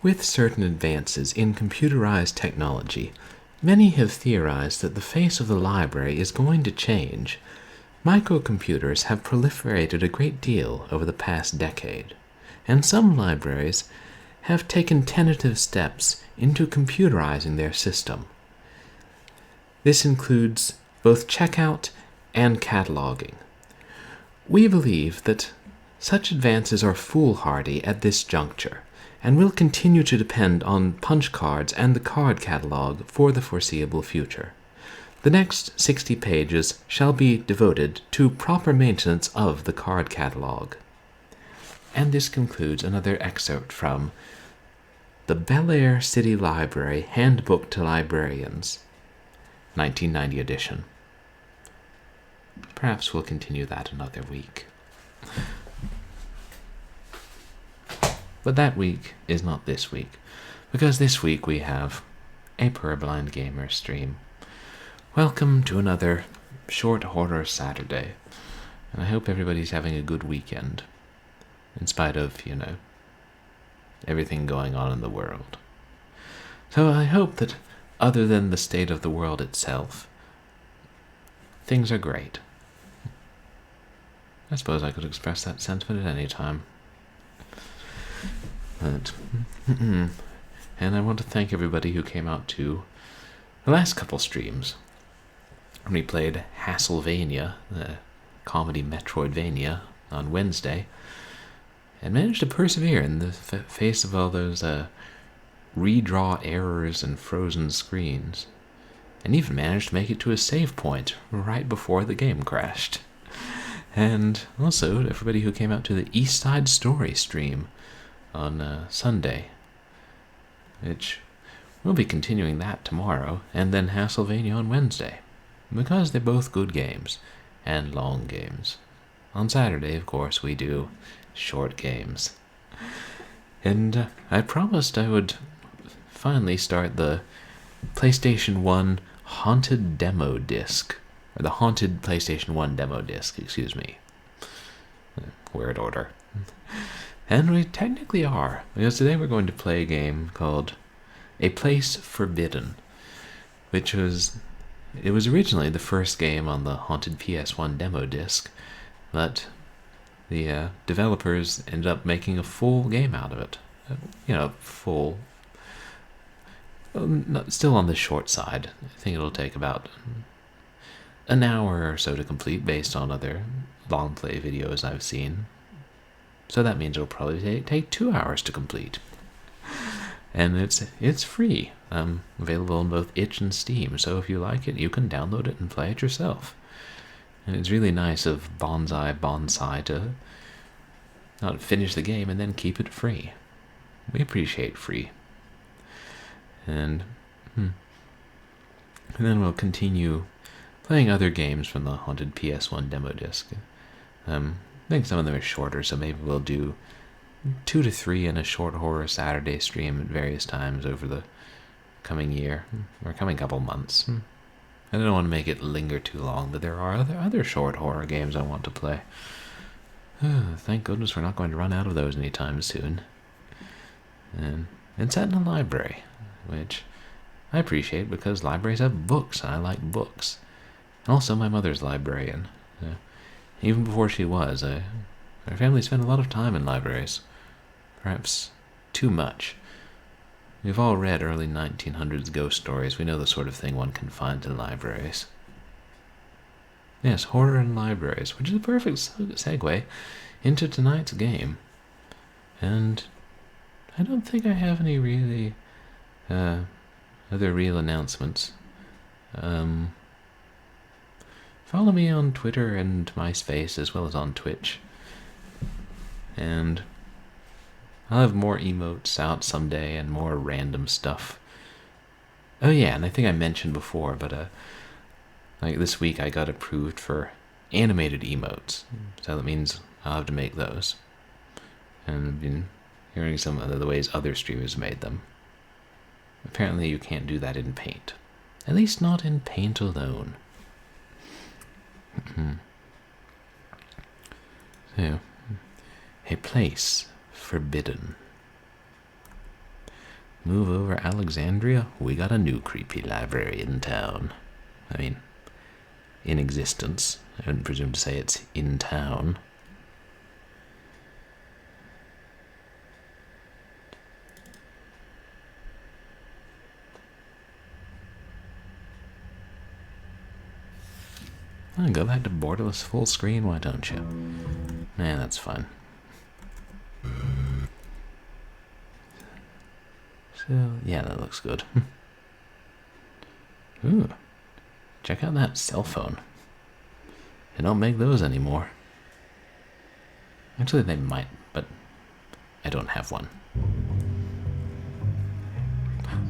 With certain advances in computerized technology, many have theorized that the face of the library is going to change. Microcomputers have proliferated a great deal over the past decade, and some libraries have taken tentative steps into computerizing their system. This includes both checkout and cataloging. We believe that such advances are foolhardy at this juncture, and will continue to depend on punch cards and the card catalog for the foreseeable future. The next 60 pages shall be devoted to proper maintenance of the card catalog. And this concludes another excerpt from the Bel Air City Library Handbook to Librarians, 1990 edition. Perhaps we'll continue that another week. But that week is not this week, because this week we have a Purblind Gamer stream. Welcome to another short horror Saturday, and I hope everybody's having a good weekend, in spite of, everything going on in the world. So I hope that, other than the state of the world itself, things are great. I suppose I could express that sentiment at any time. And I want to thank everybody who came out to the last couple streams. We played Hastlevania, the comedy Metroidvania, on Wednesday, and managed to persevere in the face of all those redraw errors and frozen screens, and even managed to make it to a save point right before the game crashed. And also everybody who came out to the East Side Story stream on Sunday, which we'll be continuing that tomorrow, and then Hastlevania on Wednesday, because they're both good games, and long games. On Saturday, of course, we do short games. And I promised I would finally start the PlayStation 1 Haunted Demo Disc, or the Haunted PlayStation 1 Demo Disc, excuse me. Word order. And we technically are, because today we're going to play a game called A Place Forbidden, which was originally the first game on the Haunted PS1 Demo Disc, but the developers ended up making a full game out of it. Full. Still on the short side. I think it'll take about an hour or so to complete based on other long play videos I've seen. So that means it'll probably take 2 hours to complete. And it's free. Available on both itch and Steam, so if you like it, you can download it and play it yourself. And it's really nice of Bonsai to not finish the game and then keep it free. We appreciate free. And then we'll continue playing other games from the Haunted PS1 Demo Disc. I think some of them are shorter, so maybe we'll do 2 to 3 in a short horror Saturday stream at various times over the coming year, or coming couple months. I don't want to make it linger too long, but there are other short horror games I want to play. Thank goodness we're not going to run out of those anytime soon. And it's set in a library, which I appreciate because libraries have books, and I like books. And also, my mother's librarian. Even before she was, our family spent a lot of time in libraries. Perhaps too much. We've all read early 1900s ghost stories. We know the sort of thing one can find in libraries. Yes, horror in libraries, which is a perfect segue into tonight's game. And I don't think I have any really other real announcements. Follow me on Twitter and MySpace, as well as on Twitch. And I'll have more emotes out someday and more random stuff. Oh yeah, and I think I mentioned before, but like this week I got approved for animated emotes. So that means I'll have to make those. And I've been hearing some of the ways other streamers made them. Apparently you can't do that in Paint. At least not in Paint alone. So, A Place Forbidden. move over Alexandria, we got a new creepy library in town. I mean, in existence. I wouldn't presume to say it's in town. Oh, go back to borderless full screen, why don't you? Nah, that's fine. So, yeah, that looks good. Ooh, check out that cell phone. They don't make those anymore. Actually, they might, but I don't have one.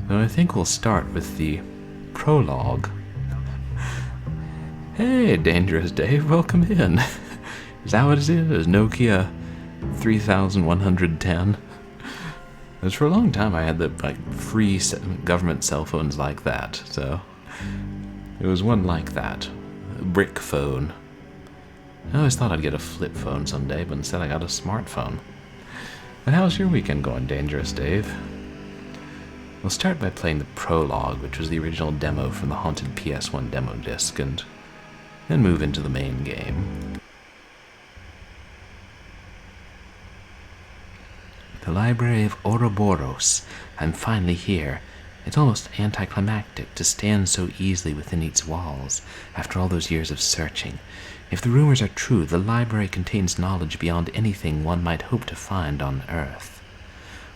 So I think we'll start with the prologue. Hey, Dangerous Dave, welcome in. Is that what it is? Nokia 3110? Because for a long time I had the free government cell phones like that, so it was one like that. A brick phone. I always thought I'd get a flip phone someday, but instead I got a smartphone. But how's your weekend going, Dangerous Dave? We'll start by playing the prologue, which was the original demo from the Haunted PS1 Demo Disc, and then move into the main game. The Library of Ouroboros. I'm finally here. It's almost anticlimactic to stand so easily within its walls after all those years of searching. If the rumors are true, the library contains knowledge beyond anything one might hope to find on Earth.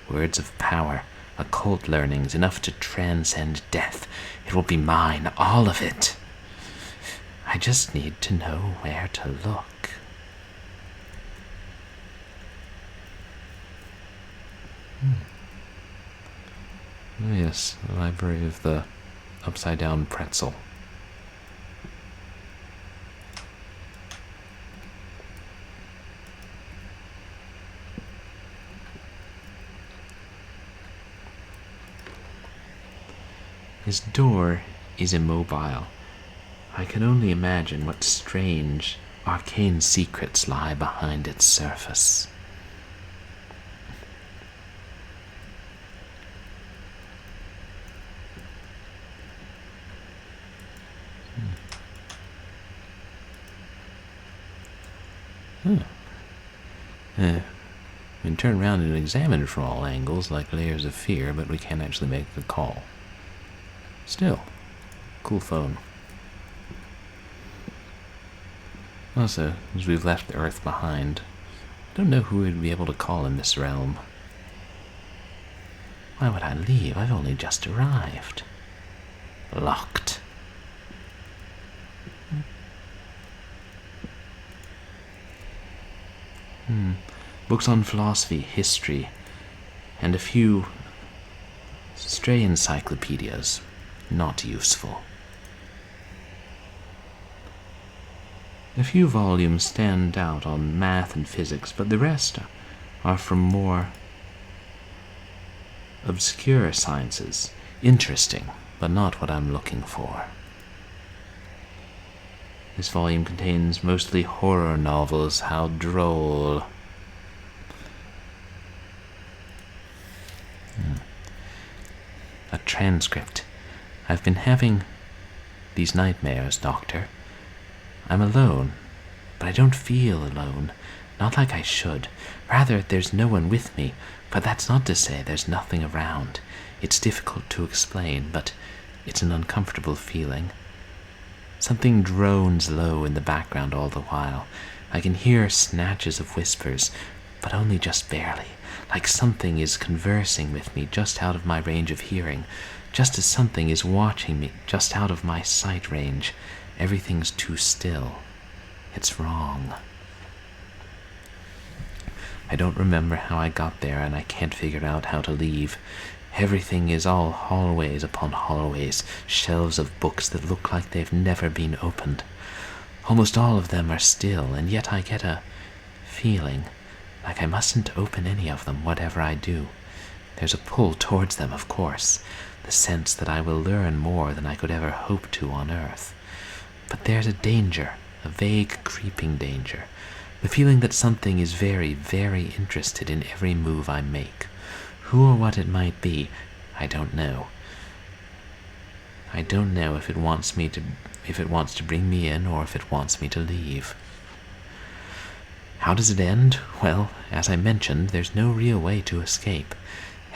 Words of power, occult learnings, enough to transcend death. It will be mine, all of it. I just need to know where to look. Oh yes, the Library of the Upside-Down Pretzel. His door is immobile. I can only imagine what strange, arcane secrets lie behind its surface. We can turn around and examine it from all angles like layers of fear, but we can't actually make the call. Still, cool phone. Also, as we've left the Earth behind, I don't know who we'd be able to call in this realm. Why would I leave? I've only just arrived. Locked. Books on philosophy, history, and a few stray encyclopedias. Not useful. A few volumes stand out on math and physics, but the rest are from more obscure sciences. Interesting, but not what I'm looking for. This volume contains mostly horror novels. How droll. A transcript. I've been having these nightmares, Doctor. I'm alone, but I don't feel alone. Not like I should. Rather, there's no one with me, but that's not to say there's nothing around. It's difficult to explain, but it's an uncomfortable feeling. Something drones low in the background all the while. I can hear snatches of whispers, but only just barely, like something is conversing with me just out of my range of hearing, just as something is watching me just out of my sight range. Everything's too still. It's wrong. I don't remember how I got there, and I can't figure out how to leave. Everything is all hallways upon hallways, shelves of books that look like they've never been opened. Almost all of them are still, and yet I get a feeling like I mustn't open any of them, whatever I do. There's a pull towards them, of course, the sense that I will learn more than I could ever hope to on Earth. But there's a danger, a vague, creeping danger, the feeling that something is very, very interested in every move I make. Who or what it might be, I don't know. I don't know if it wants to bring me in or if it wants me to leave. How does it end? Well, as I mentioned, there's no real way to escape.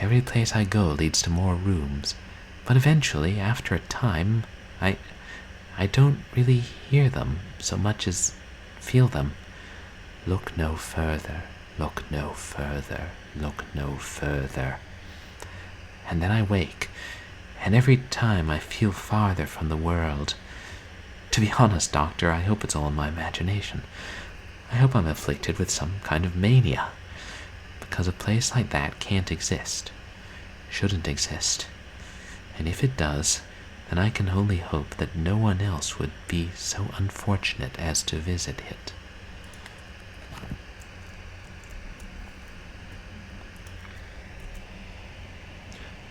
Every place I go leads to more rooms. But eventually, after a time, I don't really hear them so much as feel them. Look no further, look no further, look no further. And then I wake, and every time I feel farther from the world. To be honest, Doctor, I hope it's all in my imagination. I hope I'm afflicted with some kind of mania, because a place like that can't exist, shouldn't exist. And if it does, then I can only hope that no one else would be so unfortunate as to visit it.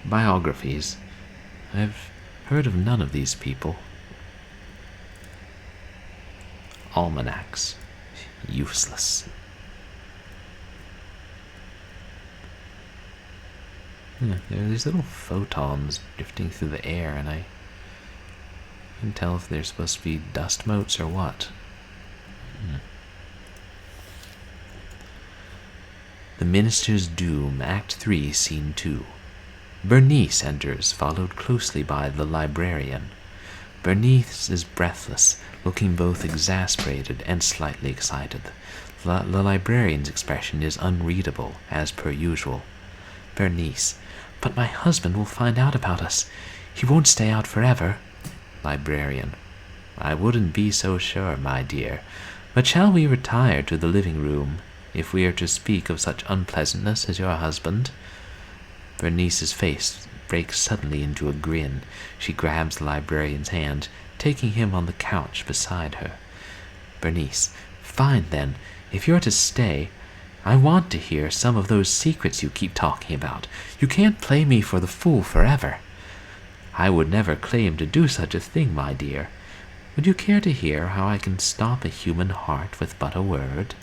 Biographies. I've heard of none of these people. Almanacs. Useless. There are these little photons drifting through the air, and I can't tell if they're supposed to be dust motes or what. The Minister's Doom, Act 3, Scene 2. Bernice enters, followed closely by the librarian. Bernice is breathless, looking both exasperated and slightly excited. The librarian's expression is unreadable, as per usual. Bernice: but my husband will find out about us. He won't stay out forever. Librarian: I wouldn't be so sure, my dear. But shall we retire to the living room, if we are to speak of such unpleasantness as your husband? Bernice's face breaks suddenly into a grin. She grabs the librarian's hand, taking him on the couch beside her. Bernice: fine then, if you're to stay, I want to hear some of those secrets you keep talking about. You can't play me for the fool forever. I would never claim to do such a thing, my dear. Would you care to hear how I can stop a human heart with but a word?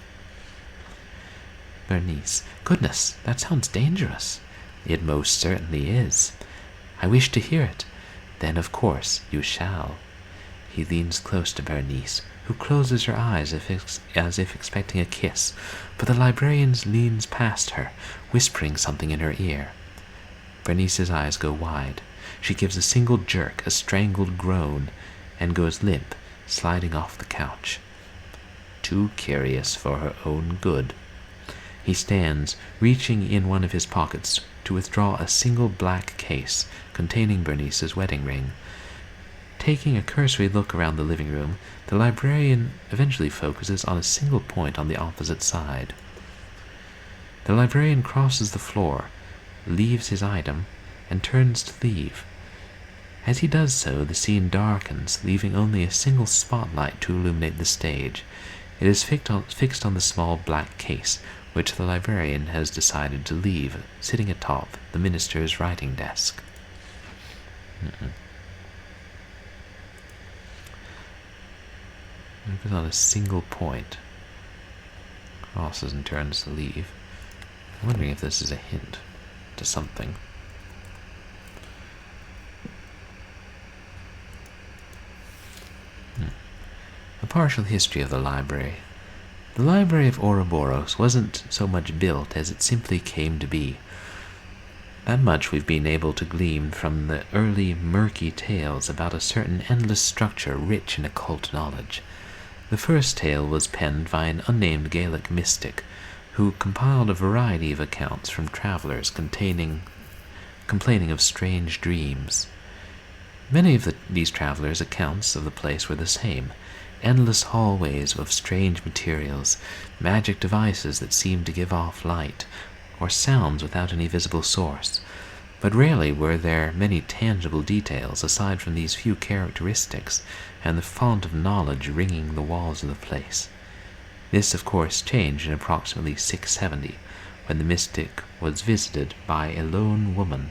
Bernice: goodness, that sounds dangerous. It most certainly is. I wish to hear it. Then, of course, you shall. He leans close to Bernice, who closes her eyes as if expecting a kiss, but the librarian leans past her, whispering something in her ear. Bernice's eyes go wide. She gives a single jerk, a strangled groan, and goes limp, sliding off the couch. Too curious for her own good. He stands, reaching in one of his pockets to withdraw a single black case containing Bernice's wedding ring. Taking a cursory look around the living room, the librarian eventually focuses on a single point on the opposite side. The librarian crosses the floor, leaves his item, and turns to leave. As he does so, the scene darkens, leaving only a single spotlight to illuminate the stage. It is fixed on the small black case, which the librarian has decided to leave, sitting atop the minister's writing desk. It was on a single point. Crosses and turns to leave. I'm wondering if this is a hint to something. A partial history of the library. The Library of Ouroboros wasn't so much built as it simply came to be. That much we've been able to glean from the early murky tales about a certain endless structure rich in occult knowledge. The first tale was penned by an unnamed Gaelic mystic who compiled a variety of accounts from travelers complaining of strange dreams. Many of these travelers' accounts of the place were the same: endless hallways of strange materials, magic devices that seemed to give off light, or sounds without any visible source. But rarely were there many tangible details aside from these few characteristics and the font of knowledge ringing the walls of the place. This, of course, changed in approximately 670, when the mystic was visited by a lone woman.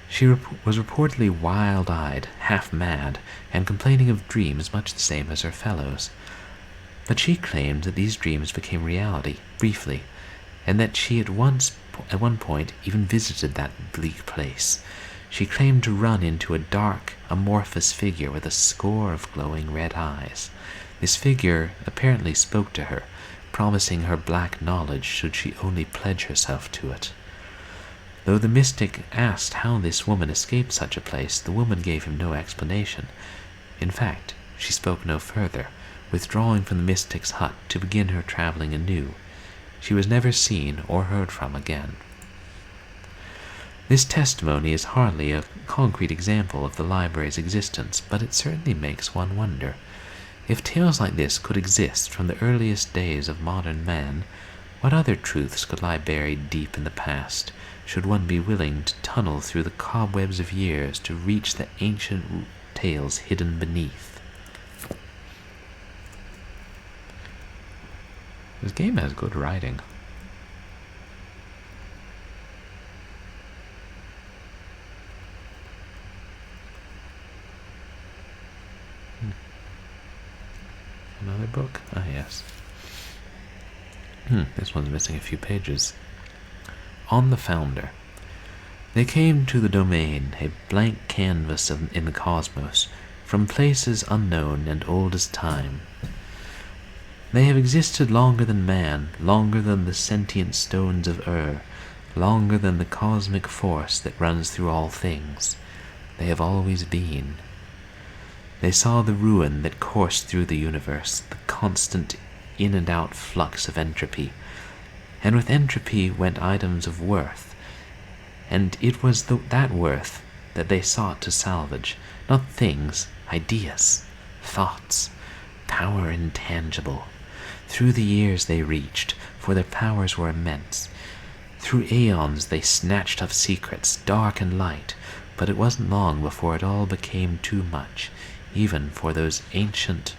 She was reportedly wild-eyed, half-mad, and complaining of dreams much the same as her fellows. But she claimed that these dreams became reality, briefly, and that she at once at one point even visited that bleak place. She claimed to run into a dark, amorphous figure with a score of glowing red eyes. This figure apparently spoke to her, promising her black knowledge should she only pledge herself to it. Though the mystic asked how this woman escaped such a place, the woman gave him no explanation. In fact, she spoke no further, withdrawing from the mystic's hut to begin her traveling anew. She was never seen or heard from again. This testimony is hardly a concrete example of the library's existence, but it certainly makes one wonder. If tales like this could exist from the earliest days of modern man, what other truths could lie buried deep in the past, should one be willing to tunnel through the cobwebs of years to reach the ancient tales hidden beneath? This game has good writing. Another book? Ah, yes. This one's missing a few pages. On the Founder. They came to the domain, a blank canvas in the cosmos, from places unknown and old as time. They have existed longer than man, longer than the sentient stones of longer than the cosmic force that runs through all things. They have always been. They saw the ruin that coursed through the universe, the constant in and out flux of entropy, and with entropy went items of worth, and it was that worth that they sought to salvage, not things, ideas, thoughts, power intangible. Through the years they reached, for their powers were immense. Through aeons they snatched up secrets, dark and light, but it wasn't long before it all became too much, even for those ancient.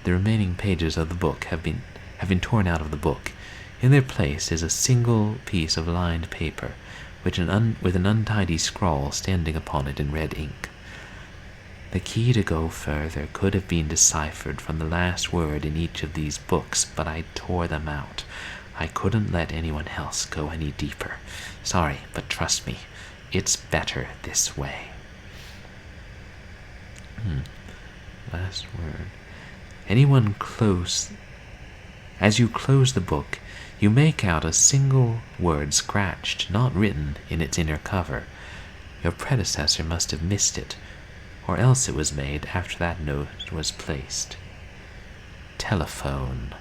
The remaining pages of the book have been torn out of the book. In their place is a single piece of lined paper, with an untidy scrawl standing upon it in red ink. The key to go further could have been deciphered from the last word in each of these books, but I tore them out. I couldn't let anyone else go any deeper. Sorry, but trust me, it's better this way. Last word. Anyone close. As you close the book, you make out a single word scratched, not written, in its inner cover. Your predecessor must have missed it, or else it was made after that note was placed. Telephone.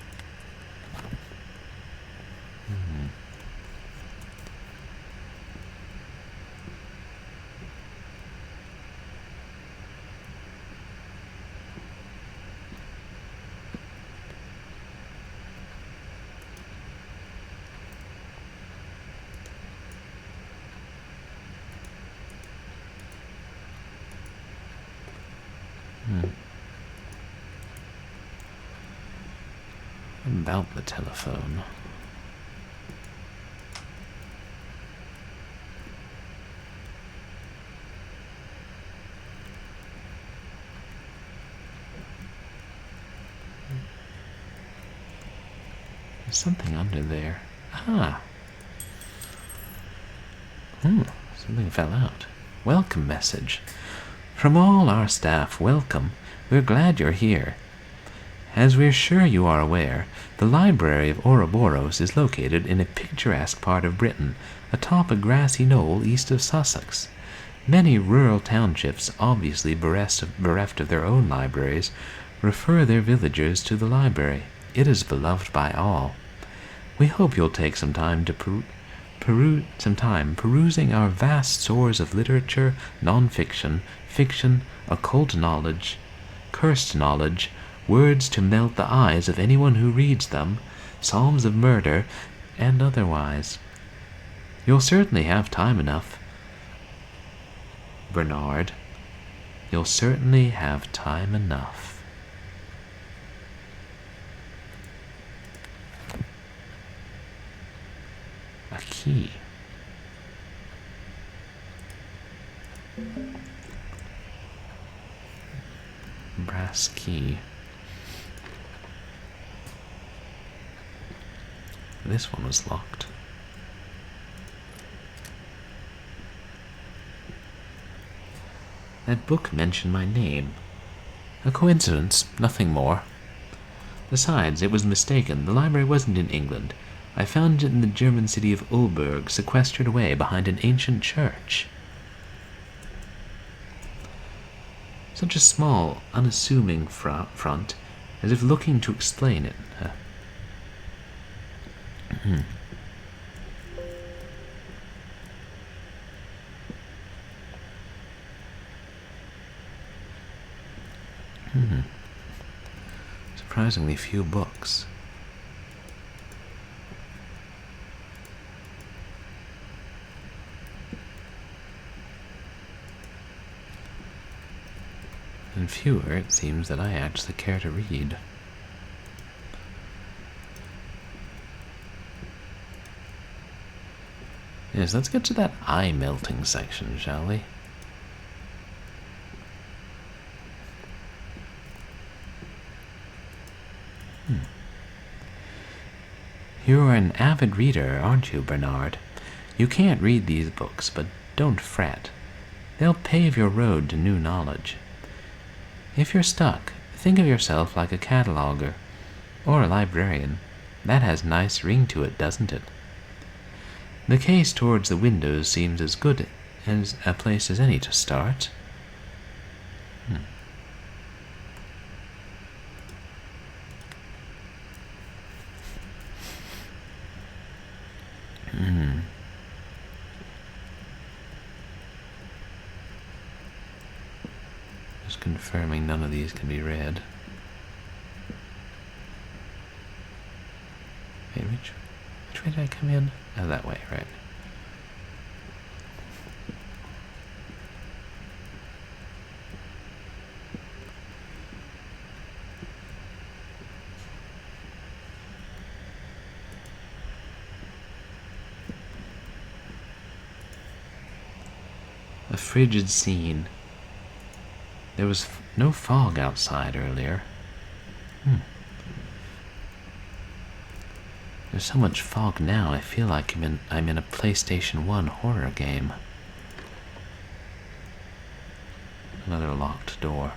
About the telephone. There's something under there. Ah. Something fell out. Welcome message. From all our staff, welcome. We're glad you're here. As we're sure you are aware, the Library of Ouroboros is located in a picturesque part of Britain, atop a grassy knoll east of Sussex. Many rural townships, obviously bereft of their own libraries, refer their villagers to the library. It is beloved by all. We hope you'll take some time to perusing our vast stores of literature, non-fiction, fiction, occult knowledge, cursed knowledge, words to melt the eyes of anyone who reads them, psalms of murder, and otherwise. You'll certainly have time enough, Bernard. You'll certainly have time enough. A key. Brass key. This one was locked. That book mentioned my name. A coincidence, nothing more. Besides, it was mistaken. The library wasn't in England. I found it in the German city of Ulberg, sequestered away behind an ancient church. Such a small, unassuming front, as if looking to explain it. Surprisingly few books. And fewer, it seems, that I actually care to read. Yes, let's get to that eye melting section, shall we? You are an avid reader, aren't you, Bernard? You can't read these books, but don't fret. They'll pave your road to new knowledge. If you're stuck, think of yourself like a cataloger, or a librarian. That has a nice ring to it, doesn't it? The case towards the windows seems as good as a place as any to start. Just confirming none of these can be read. Wait, which way did I come in? Oh, that way, right. A frigid scene. There was no fog outside earlier. There's so much fog now, I feel like I'm in a PlayStation 1 horror game. Another locked door.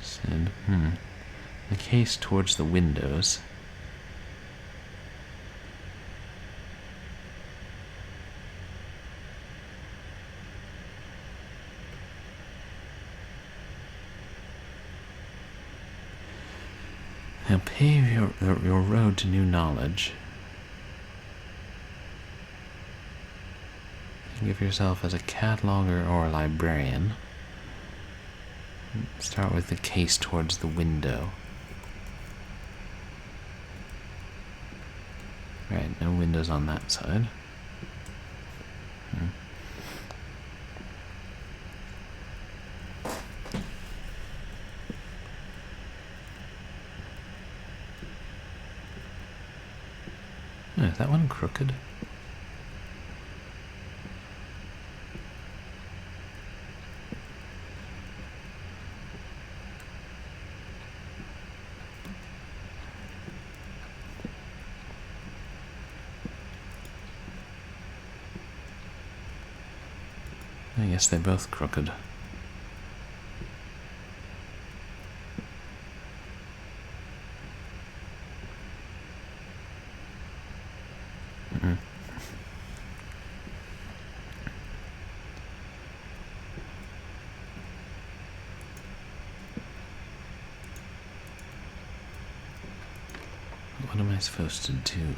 Said, the case towards the windows. Now pave your road to new knowledge. Think of yourself as a cataloger or a librarian. Start with the case towards the window. Right, no windows on that side. Oh, is that one crooked? I guess they're both crooked. What am I supposed to do?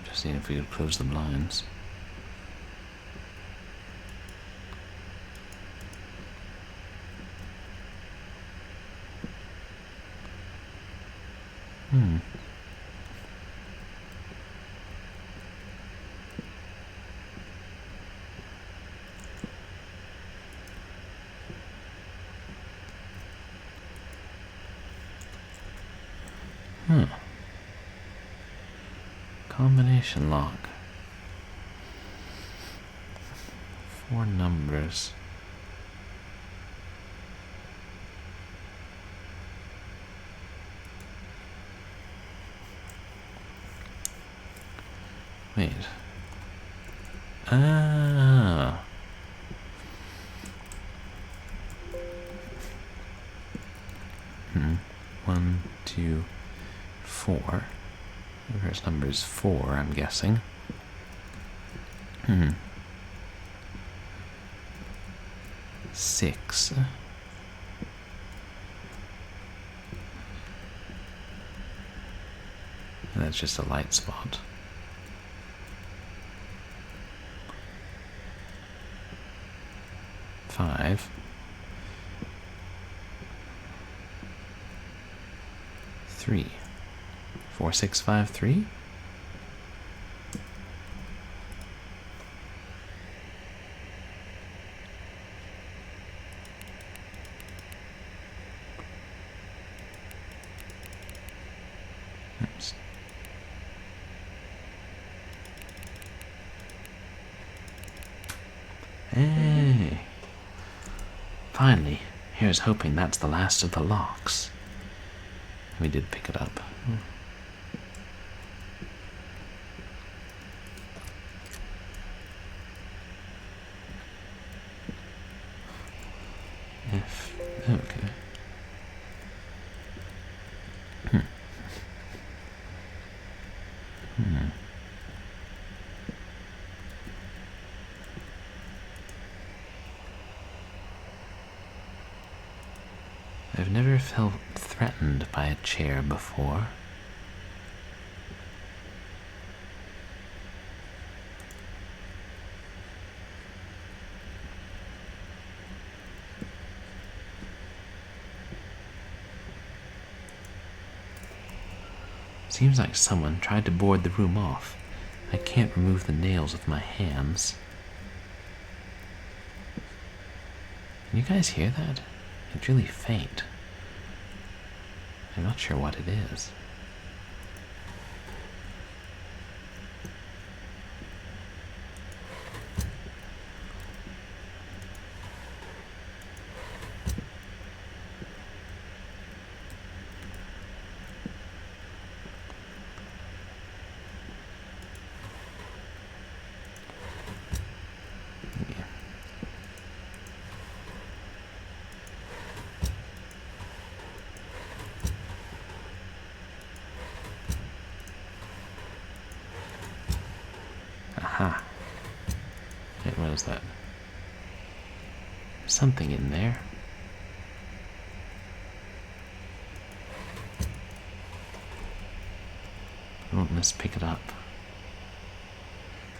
Just seeing if we could close the blinds. Huh. Combination lock. 4 numbers. Wait. Ah. Hmm. 1, 2, 4. The first number is 4, I'm guessing. 6. And that's just a light spot. 5. 3. 4, 6, 5, 3. Oops. Hey! Finally, here's hoping that's the last of the locks. We did pick it up. Okay. I've never felt threatened by a chair before. Seems like someone tried to board the room off. I can't remove the nails with my hands. Can you guys hear that? It's really faint. I'm not sure what it is. Aha. Wait, what is that? Something in there. I won't miss pick it up.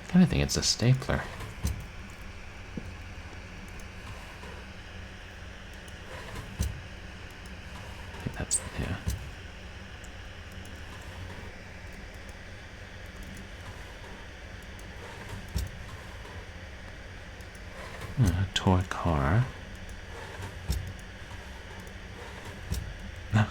I kind of think it's a stapler. I think that's, yeah. A toy car. Ah.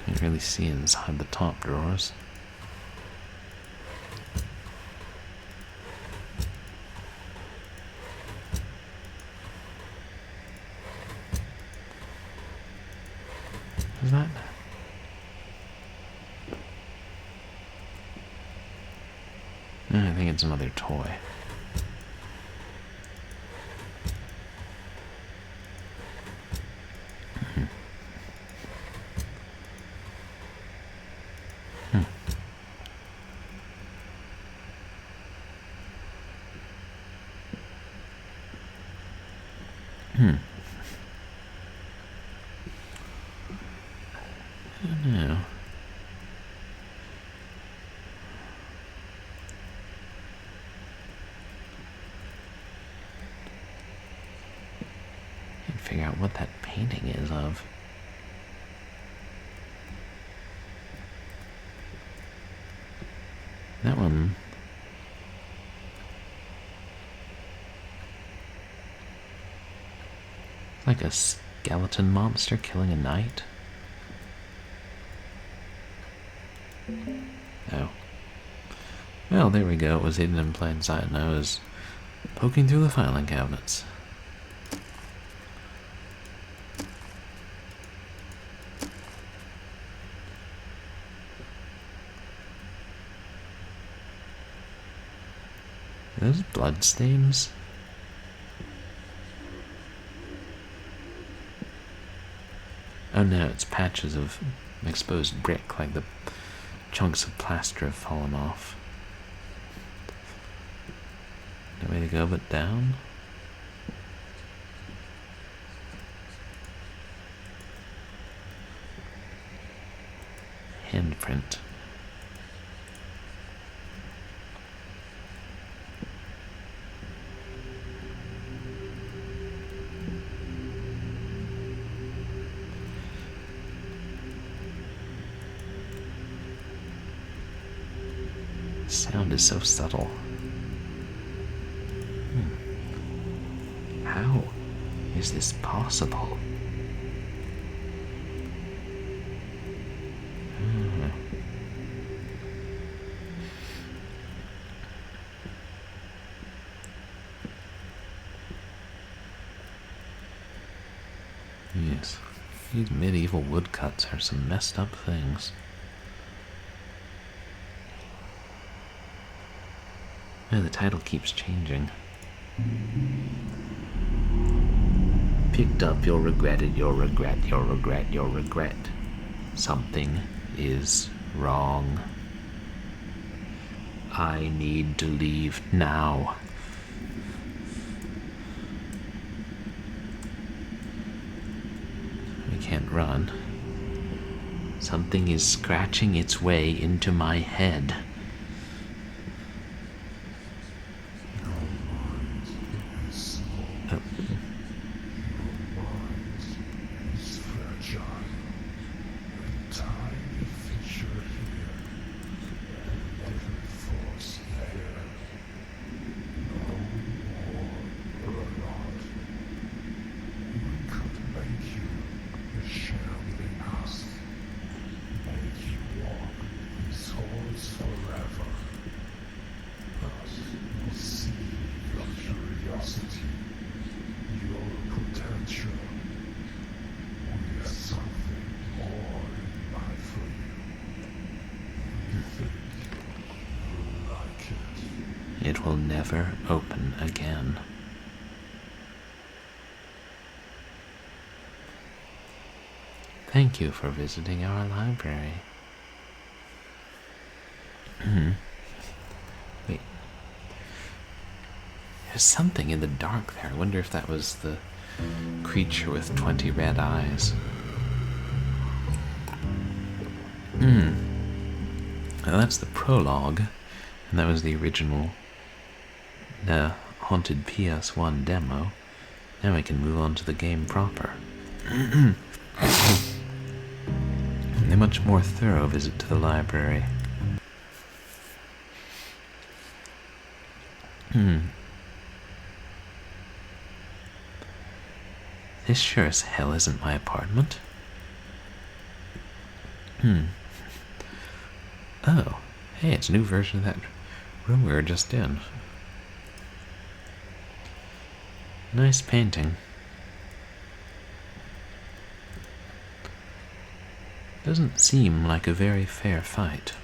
Can't really see inside the top drawers. Is that? No, I think it's another toy. I don't know. figure out what that painting is of. That one... like a skeleton monster killing a knight? Oh. Well, there we go. It was hidden in plain sight, and I was poking through the filing cabinets. Are those blood stains? Oh no, it's patches of exposed brick, like the chunks of plaster have fallen off. No way to go but down? Handprint. Sound is so subtle. How is this possible? Yes, these medieval woodcuts are some messed up things. Oh, the title keeps changing. Picked up, you'll regret it, you'll regret, you'll regret, you'll regret. Something is wrong. I need to leave now. We can't run. Something is scratching its way into my head. It will never open again. Thank you for visiting our library. Wait. There's something in the dark there. I wonder if that was the creature with 20 red eyes. Now that's the prologue, and that was the original Haunted PS1 Demo. Now we can move on to the game proper. A much more thorough visit to the library. This sure as hell isn't my apartment. Oh, hey, it's a new version of that room we were just in. Nice painting. Doesn't seem like a very fair fight.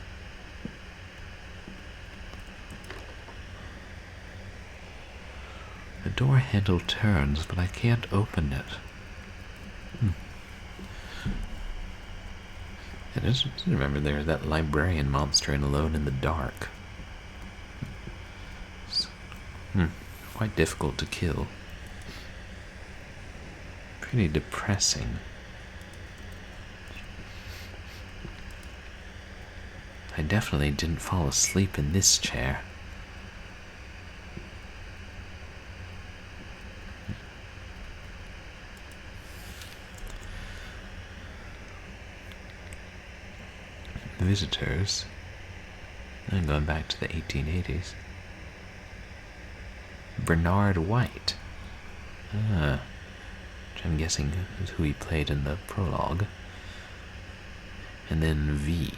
The door handle turns, but I can't open it. I just remember there's that librarian monster in Alone in the Dark. Quite difficult to kill. Pretty depressing. I definitely didn't fall asleep in this chair. visitors. I'm going back to the 1880s. Bernard White. Which I'm guessing is who he played in the prologue. And then V.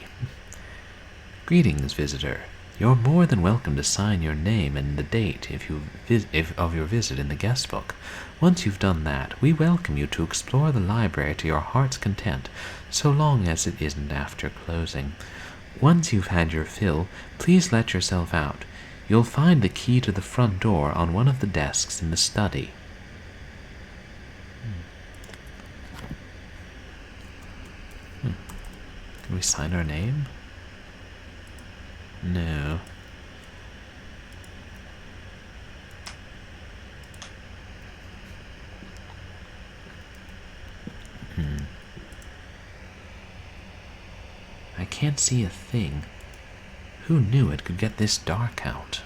Greetings, visitor. You're more than welcome to sign your name and the date of your visit in the guest book. Once you've done that, we welcome you to explore the library to your heart's content, so long as it isn't after closing. Once you've had your fill, please let yourself out. You'll find the key to the front door on one of the desks in the study. Can we sign our name? No. I can't see a thing. Who knew it could get this dark out?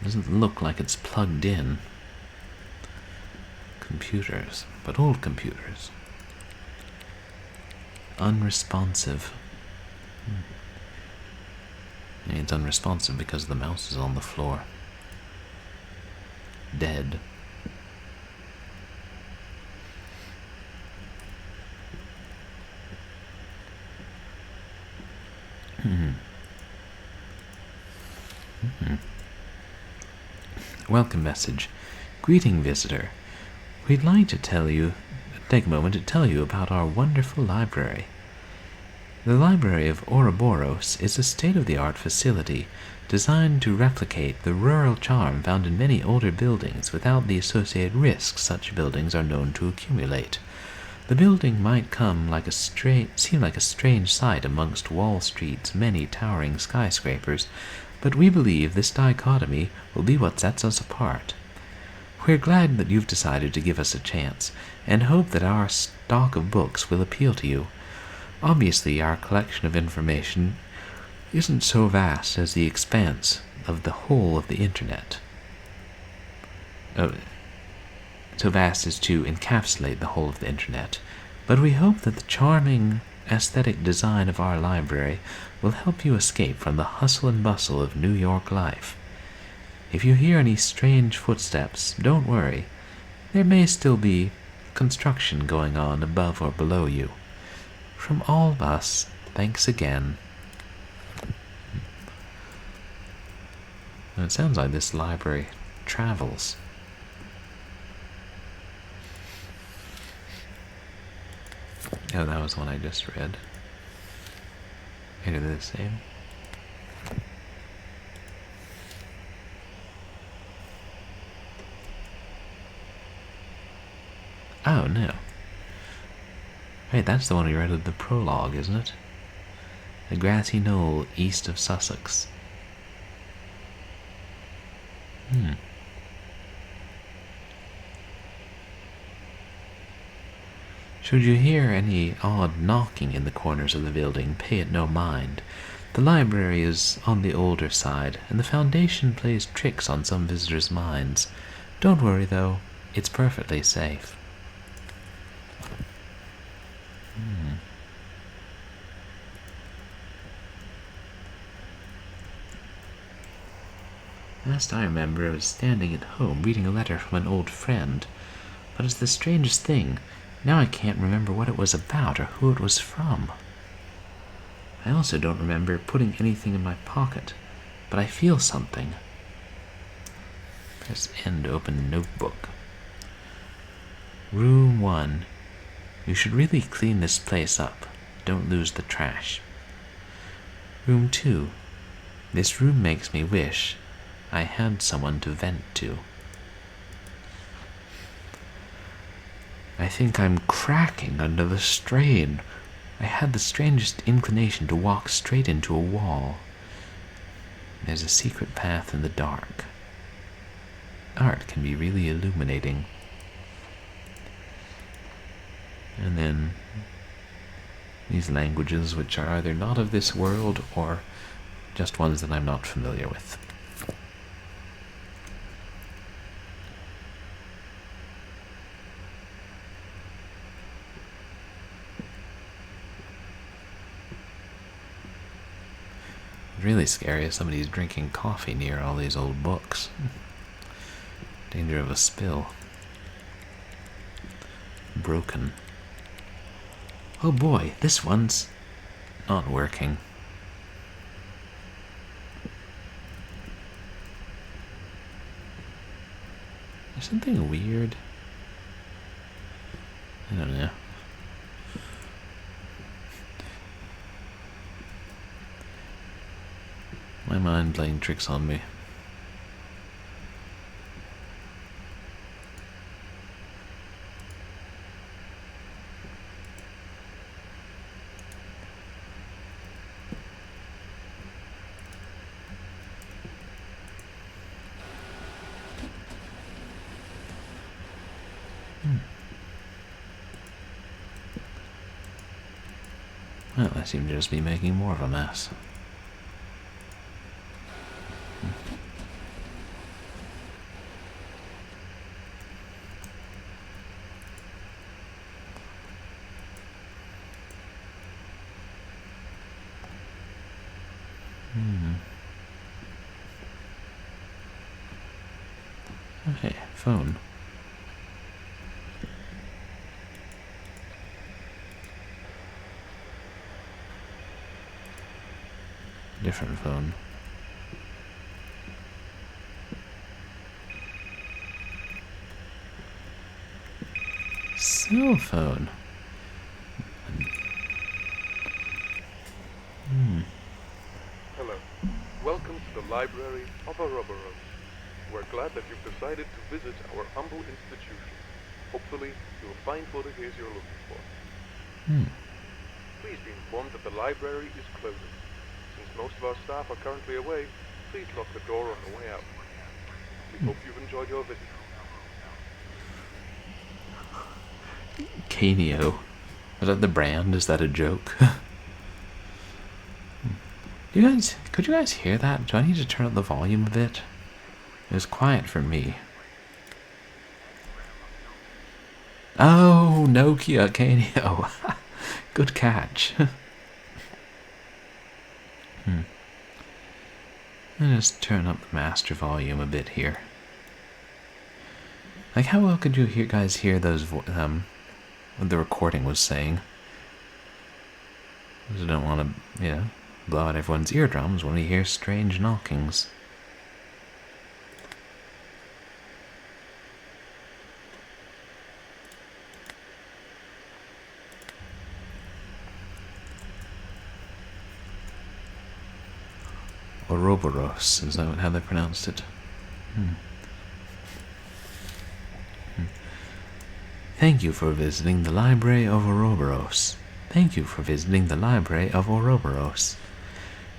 Doesn't look like it's plugged in. Computers, but old computers. Unresponsive. It's unresponsive because the mouse is on the floor. Dead. Welcome message. Greeting, visitor. We'd like to take a moment to tell you about our wonderful library. The Library of Ouroboros is a state-of-the-art facility designed to replicate the rural charm found in many older buildings without the associated risks such buildings are known to accumulate. The building might seem like a strange sight amongst Wall Street's many towering skyscrapers, but we believe this dichotomy will be what sets us apart. We're glad that you've decided to give us a chance, and hope that our stock of books will appeal to you. Obviously, our collection of information isn't so vast as the expanse of the whole of the internet. So vast as to encapsulate the whole of the internet, but we hope that the charming aesthetic design of our library will help you escape from the hustle and bustle of New York life. If you hear any strange footsteps, don't worry. There may still be construction going on above or below you. From all of us, thanks again. It sounds like this library travels. Oh, that was one I just read. Are they the same? Oh, no. Right, that's the one we read of the prologue, isn't it? The grassy knoll east of Sussex. Should you hear any odd knocking in the corners of the building, pay it no mind. The library is on the older side, and the Foundation plays tricks on some visitors' minds. Don't worry, though. It's perfectly safe. Last I remember, I was standing at home reading a letter from an old friend. But it's the strangest thing. Now I can't remember what it was about or who it was from. I also don't remember putting anything in my pocket, but I feel something. Press N to open the notebook. Room 1. You should really clean this place up. Don't lose the trash. Room 2. This room makes me wish I had someone to vent to. I think I'm cracking under the strain. I had the strangest inclination to walk straight into a wall. There's a secret path in the dark. Art can be really illuminating. And then these languages which are either not of this world or just ones that I'm not familiar with. really scary if somebody's drinking coffee near all these old books. Danger of a spill. Broken. Oh boy, this one's not working. There's something weird. I don't know. My mind playing tricks on me. Well, I seem to just be making more of a mess. Okay, phone. Different phone. Cell phone. Hello. Welcome to the library of Ouroboros. We're glad that you've decided to visit our humble institution. Hopefully, you'll find what it is you're looking for. Please be informed that the library is closing. Since most of our staff are currently away, please lock the door on the way out. We hope you've enjoyed your visit. Canio. Is that the brand? Is that a joke? Could you guys hear that? Do I need to turn up the volume a bit? It was quiet for me. Oh, Nokia Canio. Good catch. I'll just turn up the master volume a bit here. Like, how well could you guys hear those what the recording was saying? Because I don't want to, blow out everyone's eardrums when we hear strange knockings. Ouroboros, is that how they pronounced it? Thank you for visiting the Library of Ouroboros. Thank you for visiting the Library of Ouroboros.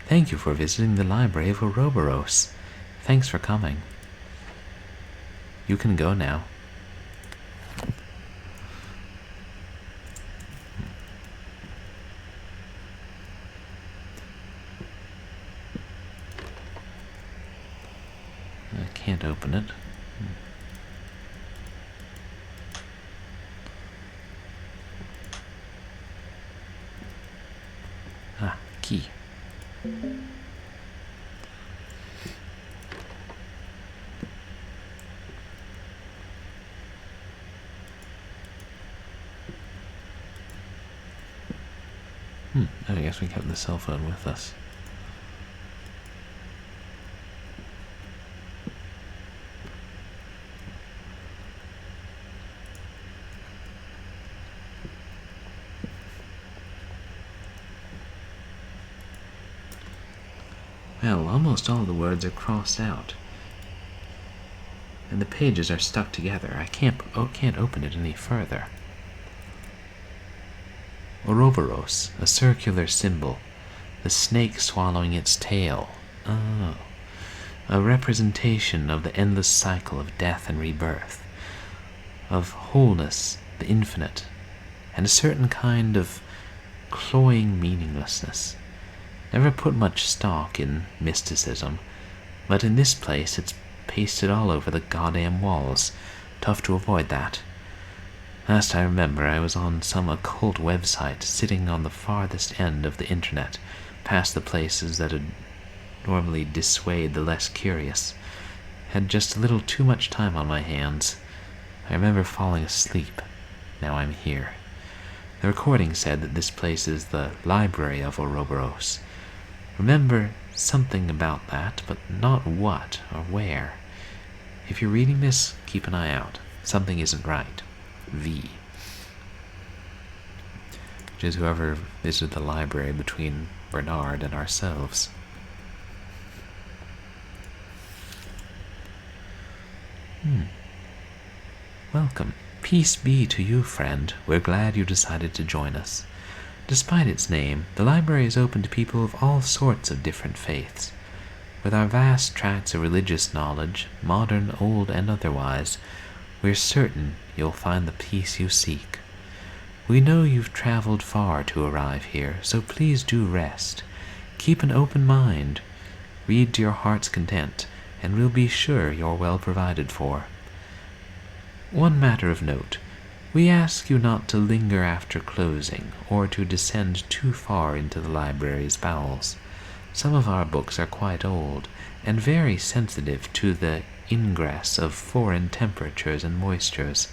Thank you for visiting the Library of Ouroboros. Thanks for coming. You can go now. I can't open it. Ah, key. I guess we kept the cell phone with us. Well, almost all the words are crossed out. And the pages are stuck together. I can't open it any further. Ouroboros, a circular symbol. The snake swallowing its tail. Oh. A representation of the endless cycle of death and rebirth. Of wholeness, the infinite. And a certain kind of cloying meaninglessness. Never put much stock in mysticism, but in this place it's pasted all over the goddamn walls. Tough to avoid that. Last I remember, I was on some occult website, sitting on the farthest end of the internet, past the places that had normally dissuade the less curious. Had just a little too much time on my hands. I remember falling asleep. Now I'm here. The recording said that this place is the library of Ouroboros. Remember something about that, but not what or where. If you're reading this, keep an eye out. Something isn't right. V. Which is whoever visited the library between Bernard and ourselves. Welcome. Peace be to you, friend. We're glad you decided to join us. Despite its name, the library is open to people of all sorts of different faiths. With our vast tracts of religious knowledge, modern, old, and otherwise, we're certain you'll find the peace you seek. We know you've traveled far to arrive here, so please do rest. Keep an open mind. Read to your heart's content, and we'll be sure you're well provided for. One matter of note. We ask you not to linger after closing, or to descend too far into the library's bowels. Some of our books are quite old, and very sensitive to the ingress of foreign temperatures and moistures.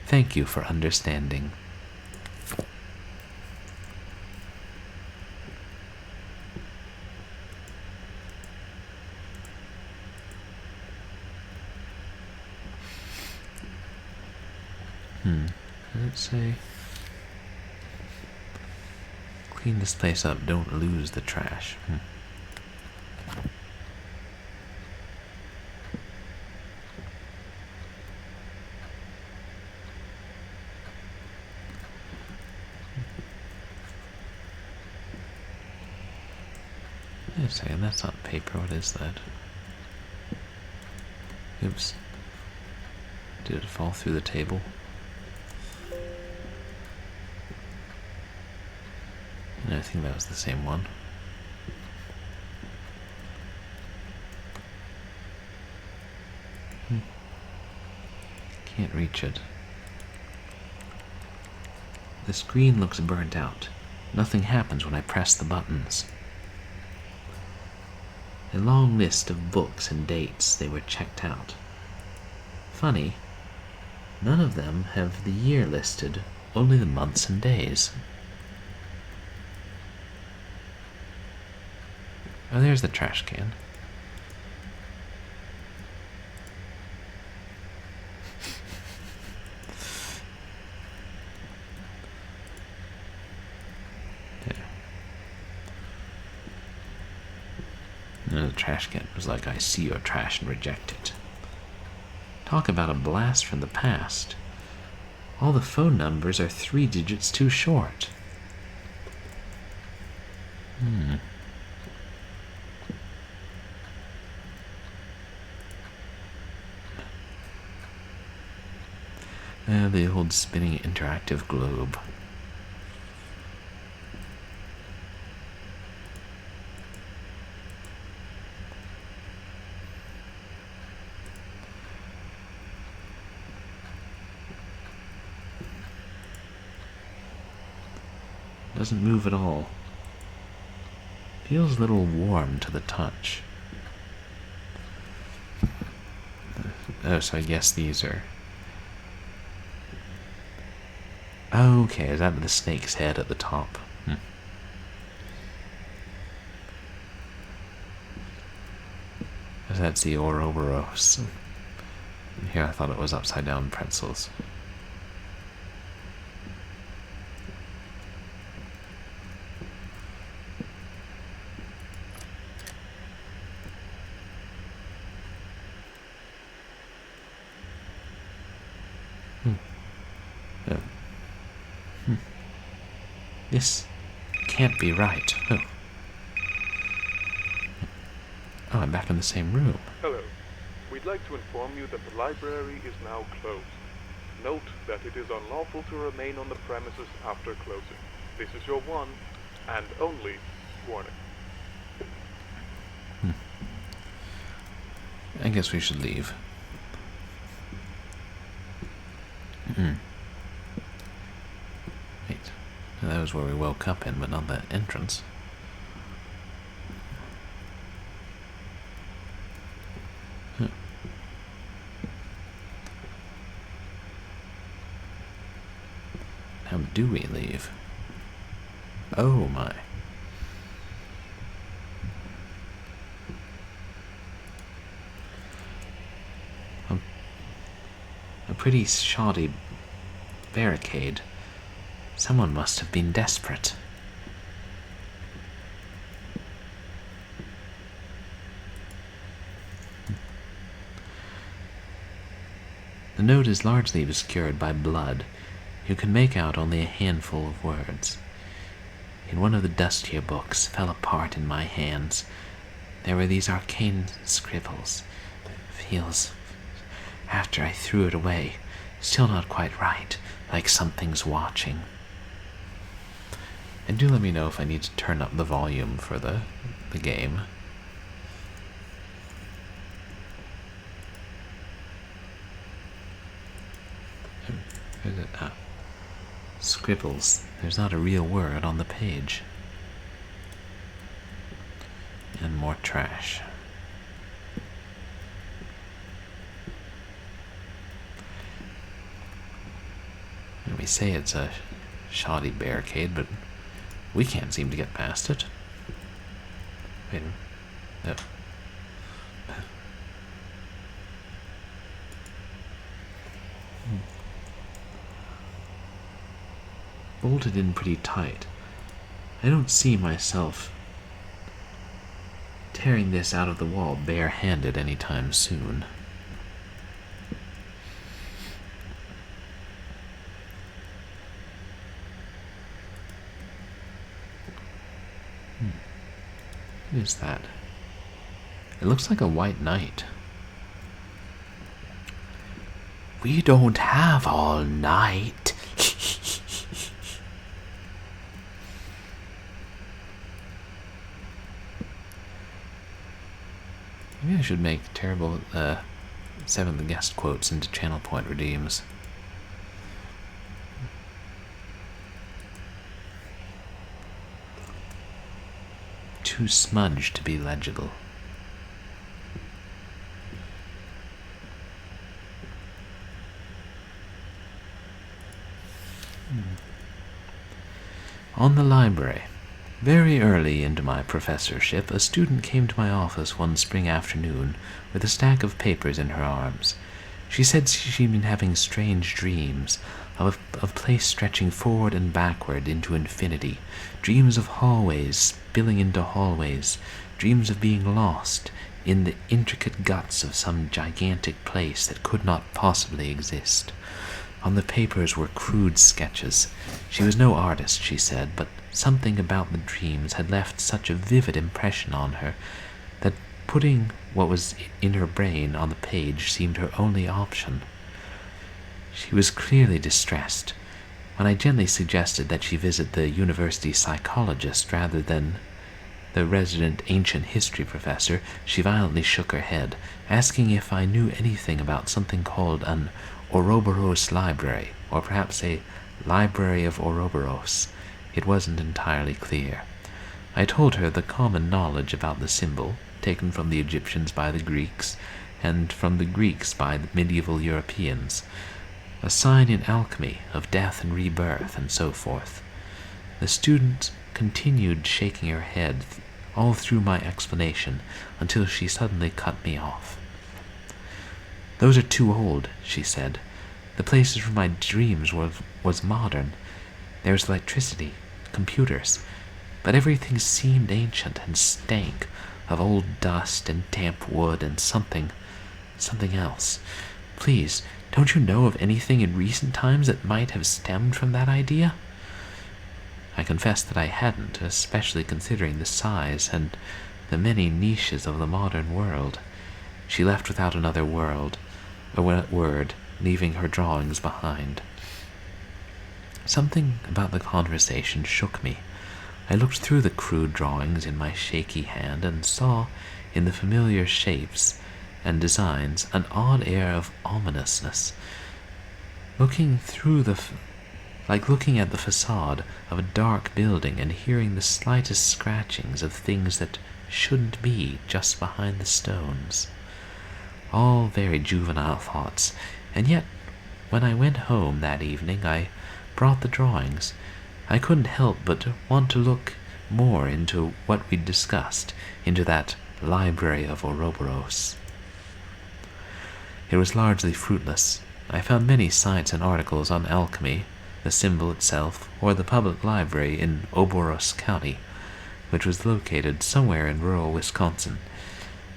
Thank you for understanding. Does it say? Clean this place up, don't lose the trash. Wait a second, that's not paper, what is that? Oops. Did it fall through the table? I think that was the same one. Can't reach it. The screen looks burnt out. Nothing happens when I press the buttons. A long list of books and dates they were checked out. Funny, none of them have the year listed, only the months and days. Oh, there's the trash can. There. And the trash can was like, I see your trash and reject it. Talk about a blast from the past. All the phone numbers are 3 digits too short. The old spinning interactive globe. Doesn't move at all. Feels a little warm to the touch. Oh, so I guess these are... Okay, is that the snake's head at the top? That's the Ouroboros. Here I thought it was upside down pretzels. This can't be right. Oh, I'm back in the same room. Hello. We'd like to inform you that the library is now closed. Note that it is unlawful to remain on the premises after closing. This is your one and only warning. I guess we should leave. Wait. That was where we woke up in, but not the entrance. do we leave? Oh my. A pretty shoddy barricade. Someone must have been desperate. The note is largely obscured by blood. You can make out only a handful of words. In one of the dustier books fell apart in my hands. There were these arcane scribbles. Feels, after I threw it away, still not quite right, like something's watching. And do let me know if I need to turn up the volume for the game. Scribbles. There's not a real word on the page. And more trash. And we say it's a shoddy barricade, but we can't seem to get past it. Wait a minute. Bolted in pretty tight. I don't see myself tearing this out of the wall bare-handed anytime soon. What is that? It looks like a white knight. We don't have all night. Maybe I should make terrible 7th guest quotes into channel point redeems. Too smudged to be legible. On the library. Very early into my professorship, a student came to my office one spring afternoon with a stack of papers in her arms. She said she'd been having strange dreams of a place stretching forward and backward into infinity, dreams of hallways spilling into hallways, dreams of being lost in the intricate guts of some gigantic place that could not possibly exist. On the papers were crude sketches. She was no artist, she said, but something about the dreams had left such a vivid impression on her that putting what was in her brain on the page seemed her only option. She was clearly distressed. When I gently suggested that she visit the university psychologist rather than the resident ancient history professor, she violently shook her head, asking if I knew anything about something called an Ouroboros library, or perhaps a library of Ouroboros. It wasn't entirely clear. I told her the common knowledge about the symbol, taken from the Egyptians by the Greeks, and from the Greeks by the medieval Europeans, a sign in alchemy of death and rebirth, and so forth. The student continued shaking her head all through my explanation until she suddenly cut me off. "Those are too old," she said. "The places from my dreams was modern. There was electricity, computers, but everything seemed ancient and stank of old dust and damp wood and something else. Please, don't you know of anything in recent times that might have stemmed from that idea?" I confessed that I hadn't, especially considering the size and the many niches of the modern world. She left without another word, leaving her drawings behind. Something about the conversation shook me. I looked through the crude drawings in my shaky hand and saw, in the familiar shapes and designs, an odd air of ominousness. Looking at the facade of a dark building and hearing the slightest scratchings of things that shouldn't be just behind the stones. All very juvenile thoughts, and yet when I went home that evening I brought the drawings, I couldn't help but want to look more into what we'd discussed, into that library of Ouroboros. It was largely fruitless. I found many sites and articles on alchemy, the symbol itself, or the public library in Ouroboros County, which was located somewhere in rural Wisconsin.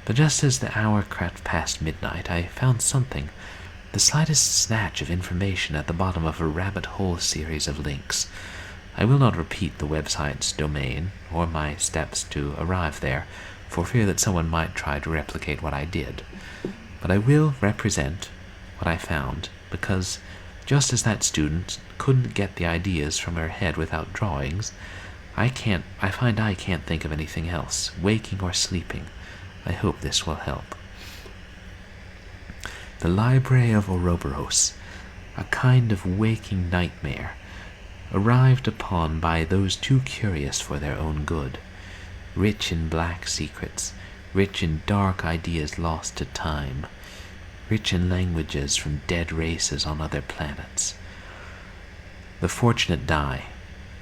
But just as the hour crept past midnight, I found something, the slightest snatch of information at the bottom of a rabbit-hole series of links. I will not repeat the website's domain or my steps to arrive there, for fear that someone might try to replicate what I did. But I will represent what I found, because just as that student couldn't get the ideas from her head without drawings, I find I can't think of anything else, waking or sleeping. I hope this will help. The Library of Ouroboros, a kind of waking nightmare, arrived upon by those too curious for their own good, rich in black secrets, rich in dark ideas lost to time, rich in languages from dead races on other planets. The fortunate die,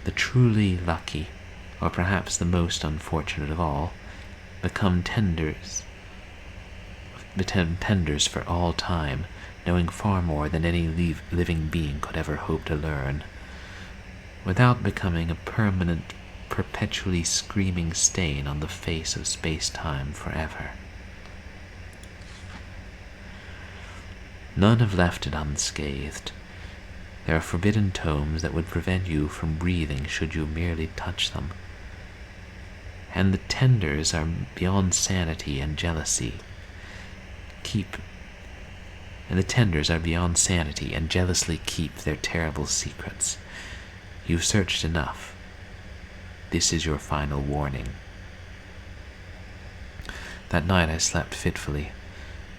the truly lucky, or perhaps the most unfortunate of all, become tenders for all time, knowing far more than any living being could ever hope to learn, without becoming a permanent, perpetually screaming stain on the face of space-time forever. None have left it unscathed. There are forbidden tomes that would prevent you from breathing should you merely touch them. And the tenders are beyond sanity and jealously keep their terrible secrets. You've searched enough. This is your final warning. That night I slept fitfully.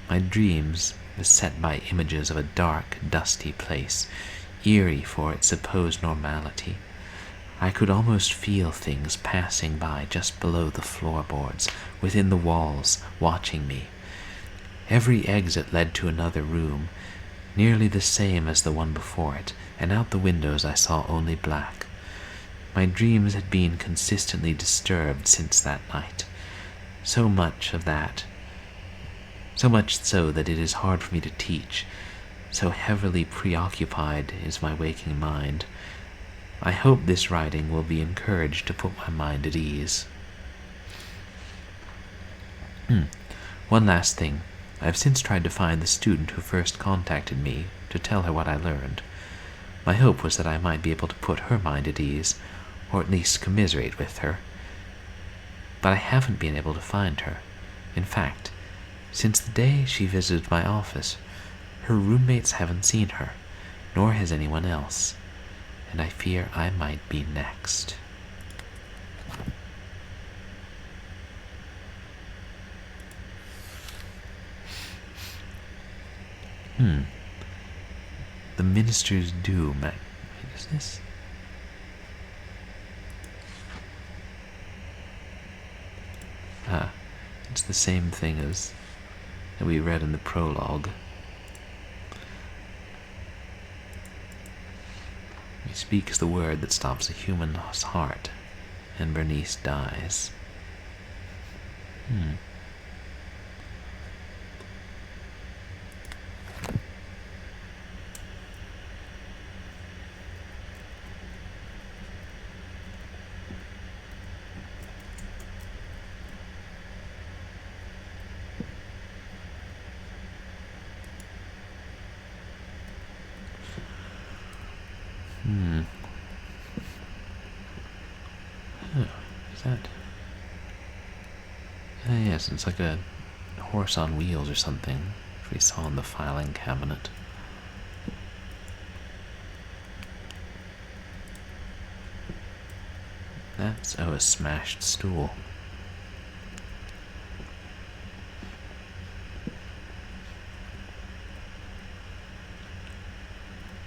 My dreams beset by images of a dark, dusty place, eerie for its supposed normality. I could almost feel things passing by just below the floorboards, within the walls, watching me. Every exit led to another room, nearly the same as the one before it, and out the windows I saw only black. My dreams had been consistently disturbed since that night, so much so that it is hard for me to teach, so heavily preoccupied is my waking mind. I hope this writing will be encouraged to put my mind at ease. One last thing. I have since tried to find the student who first contacted me to tell her what I learned. My hope was that I might be able to put her mind at ease, or at least commiserate with her. But I haven't been able to find her. In fact, since the day she visited my office, her roommates haven't seen her, nor has anyone else, and I fear I might be next. The Minister's Doom. Wait, is this? It's the same thing as that we read in the prologue. He speaks the word that stops a human's heart, and Bernice dies. Is that? Yes, it's like a horse on wheels or something, which we saw in the filing cabinet. That's, a smashed stool.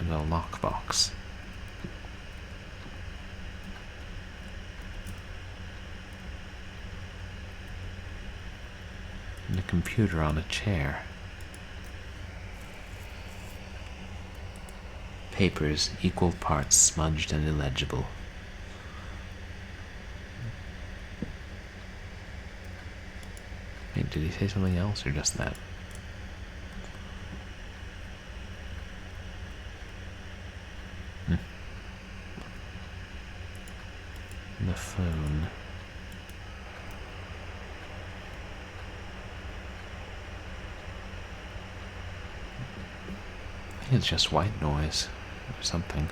And a lockbox. And a computer on a chair. papers, equal parts smudged and illegible. Wait, did he say something else or just that? The phone. I think it's just white noise or something.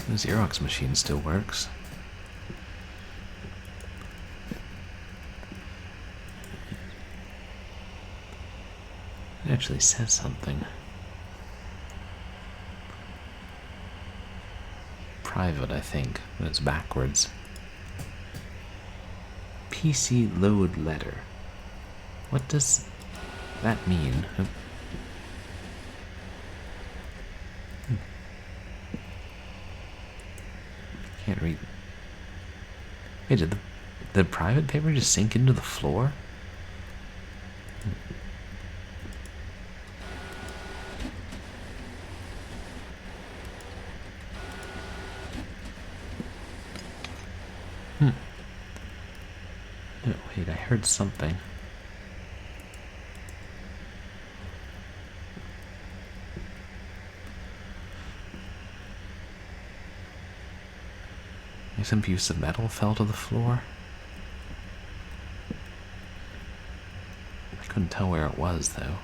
The Xerox machine still works. It actually says something. Private, I think, but it's backwards. PC load letter. What does that mean? Can't read. Wait, did the private paper just sink into the floor? No, wait, I heard something. Some piece of metal fell to the floor. I couldn't tell where it was, though.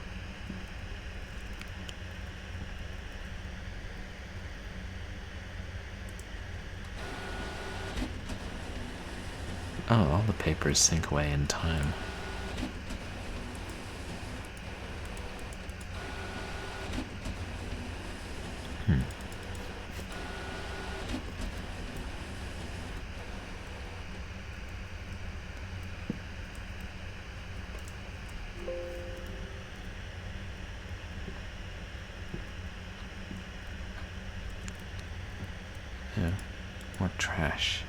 Oh, all the papers sink away in time. Yeah, more trash.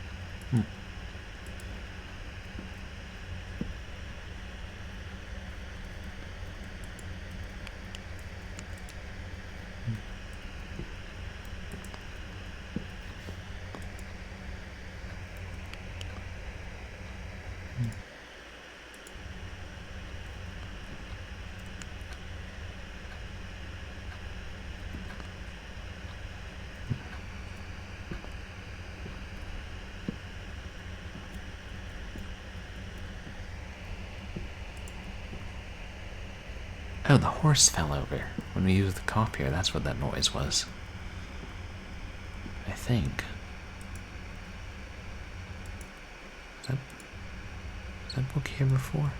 Oh, the horse fell over. When we used the copier, that's what that noise was. I think. Was that book here before?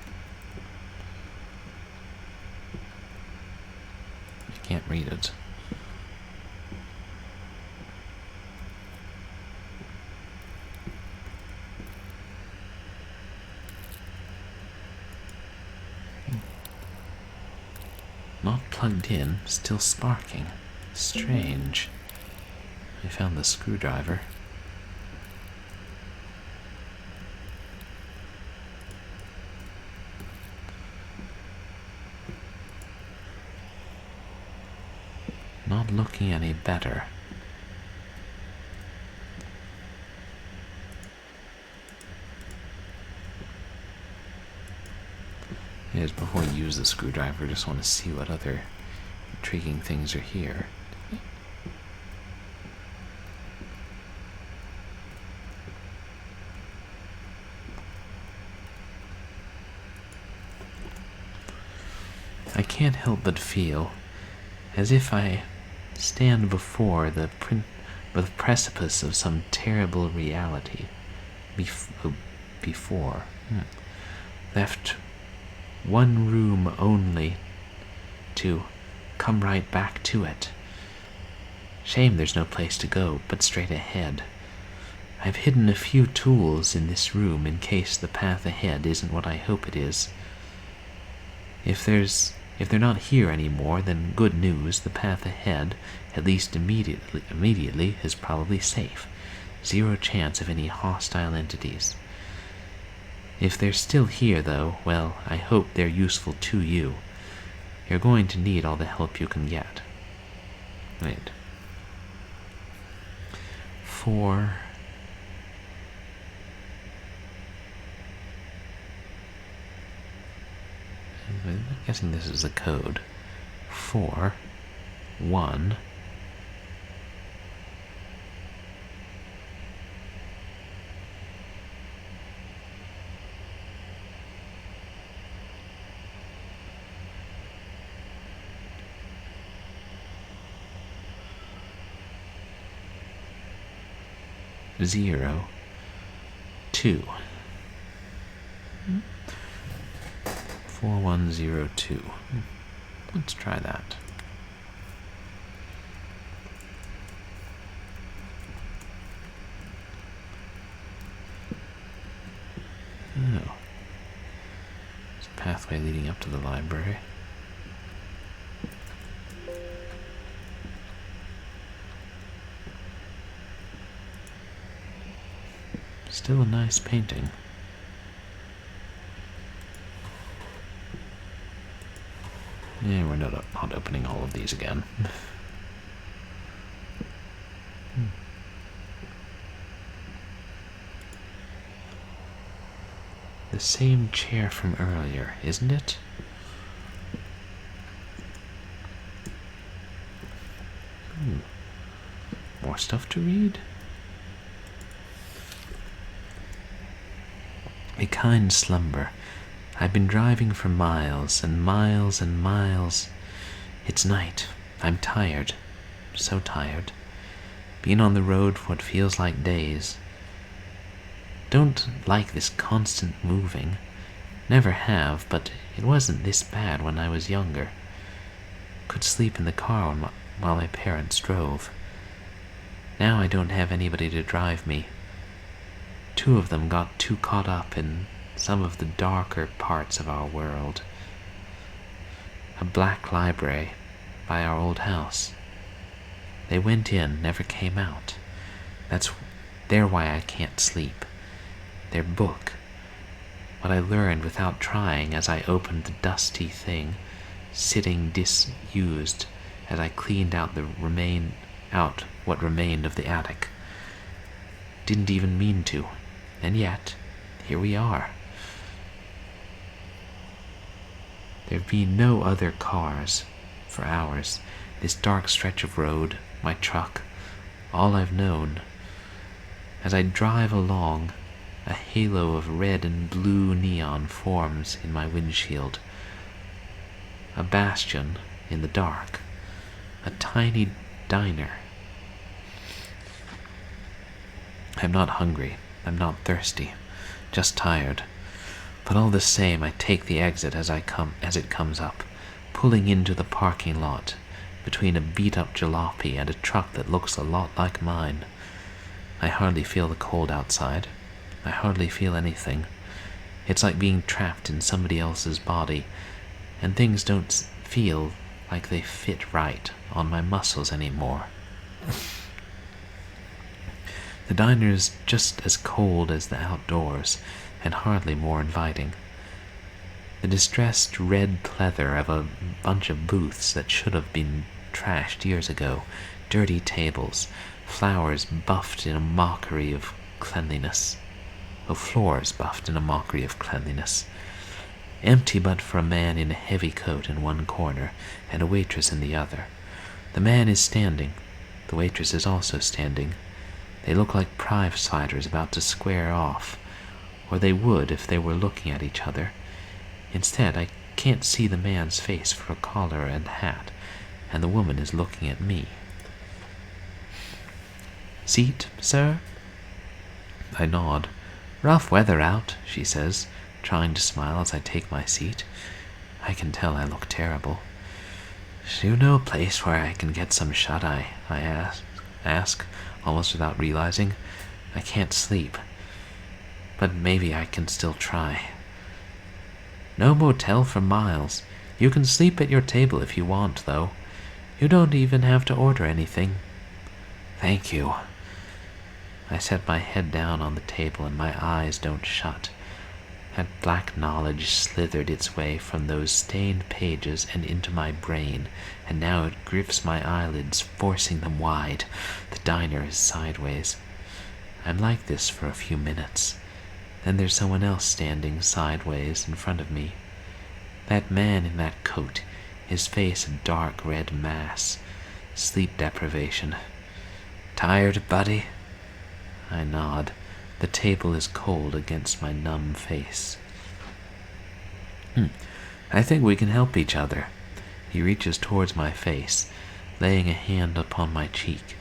I can't read it. Not plugged in, still sparking. Strange. I found the screwdriver. Not looking any better. Yes, before you use the screwdriver, just want to see what other intriguing things are here. I can't help but feel as if I stand before the precipice of some terrible reality. Before. Left one room only to come right back to it. Shame there's no place to go but straight ahead. I've hidden a few tools in this room in case the path ahead isn't what I hope it is. If they're not here anymore, then good news. The path ahead, at least immediately, is probably safe. Zero chance of any hostile entities. If they're still here, though, well, I hope they're useful to you. You're going to need all the help you can get. Wait. 4. I'm guessing this is the code. 4 1 0 2 4102. Let's try that. Oh. There's a pathway leading up to the library. Still a nice painting. Yeah, we're not opening all of these again. The same chair from earlier, isn't it? More stuff to read? A kind slumber. I've been driving for miles and miles and miles. It's night. I'm tired. So tired. Been on the road for what feels like days. Don't like this constant moving. Never have, but it wasn't this bad when I was younger. Could sleep in the car while my parents drove. Now I don't have anybody to drive me. 2 of them got too caught up in some of the darker parts of our world. A black library by our old house. They went in, never came out. They're why I can't sleep. Their book. What I learned without trying as I opened the dusty thing, sitting disused as I cleaned out what remained of the attic. Didn't even mean to, and yet, here we are. There'd be no other cars for hours. This dark stretch of road, my truck, all I've known. As I drive along, a halo of red and blue neon forms in my windshield. A bastion in the dark. A tiny diner. I'm not hungry. I'm not thirsty. Just tired. But all the same, I take the exit as it comes up, pulling into the parking lot between a beat-up jalopy and a truck that looks a lot like mine. I hardly feel the cold outside. I hardly feel anything. It's like being trapped in somebody else's body, and things don't feel like they fit right on my muscles anymore. The diner is just as cold as the outdoors, and hardly more inviting. The distressed red pleather of a bunch of booths that should have been trashed years ago, dirty tables, flowers buffed in a mockery of cleanliness. Floors buffed in a mockery of cleanliness. Empty but for a man in a heavy coat in one corner, and a waitress in the other. The man is standing. The waitress is also standing. They look like prize-fighters about to square off, or they would if they were looking at each other. Instead, I can't see the man's face for a collar and hat, and the woman is looking at me. "Seat, sir?" I nod. "Rough weather out," she says, trying to smile as I take my seat. I can tell I look terrible. "Do you know a place where I can get some shut-eye?" I ask, almost without realizing. I can't sleep, but maybe I can still try. "No motel for miles. You can sleep at your table if you want, though. You don't even have to order anything. Thank you. I set my head down on the table and my eyes don't shut. That black knowledge slithered its way from those stained pages and into my brain, and now it grips my eyelids, forcing them wide. The diner is sideways. I'm like this for a few minutes. Then there's someone else standing sideways in front of me. That man in that coat, his face a dark red mass. Sleep deprivation. Tired, buddy? I nod. The table is cold against my numb face. I think we can help each other. He reaches towards my face, laying a hand upon my cheek.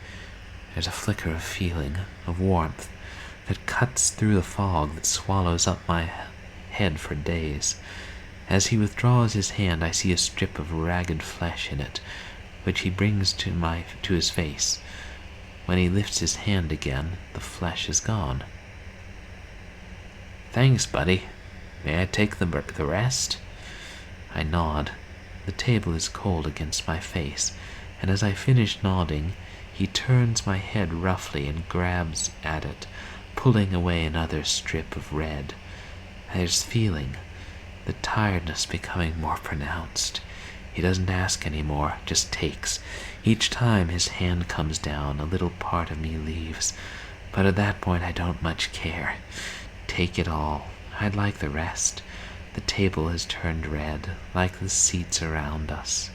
There's a flicker of feeling, of warmth, that cuts through the fog that swallows up my head for days. As he withdraws his hand, I see a strip of ragged flesh in it, which he brings to his face. When he lifts his hand again, the flesh is gone. Thanks, buddy. May I take the rest? I nod. The table is cold against my face, and as I finish nodding, he turns my head roughly and grabs at it, pulling away another strip of red. There's feeling, the tiredness becoming more pronounced. He doesn't ask anymore, just takes. Each time his hand comes down, a little part of me leaves, but at that point I don't much care. Take it all. I'd like the rest. The table has turned red, like the seats around us.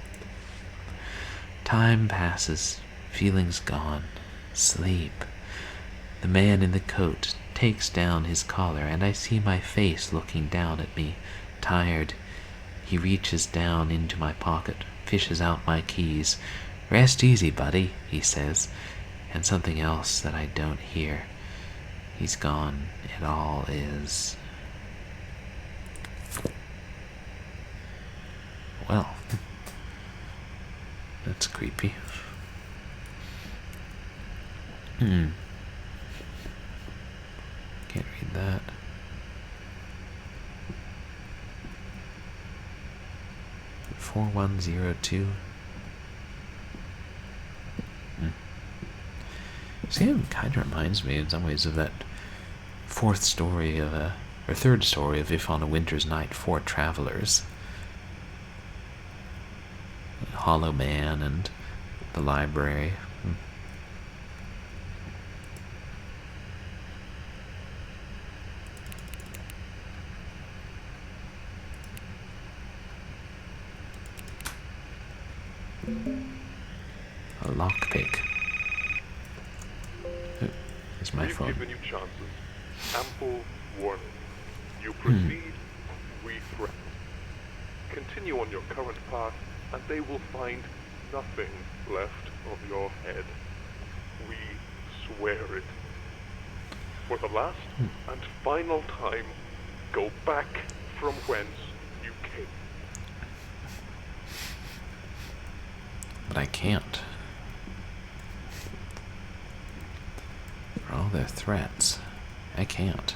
Time passes, feeling's gone. Sleep. The man in the coat takes down his collar, and I see my face looking down at me, tired. He reaches down into my pocket, fishes out my keys. Rest easy, buddy, he says, and something else that I don't hear. He's gone. It all is. Well, that's creepy. Can't read that. $4102. See, it kind of reminds me in some ways of that third story of If on a Winter's Night for Travelers. Hollow Man and the library. A lockpick. It's my phone. We've given you chances. Ample warning. You proceed, we threaten. Continue on your current path, and they will find nothing left of your head. We swear it. For the last and final time, go back from whence you came. But I can't. For all their threats, I can't.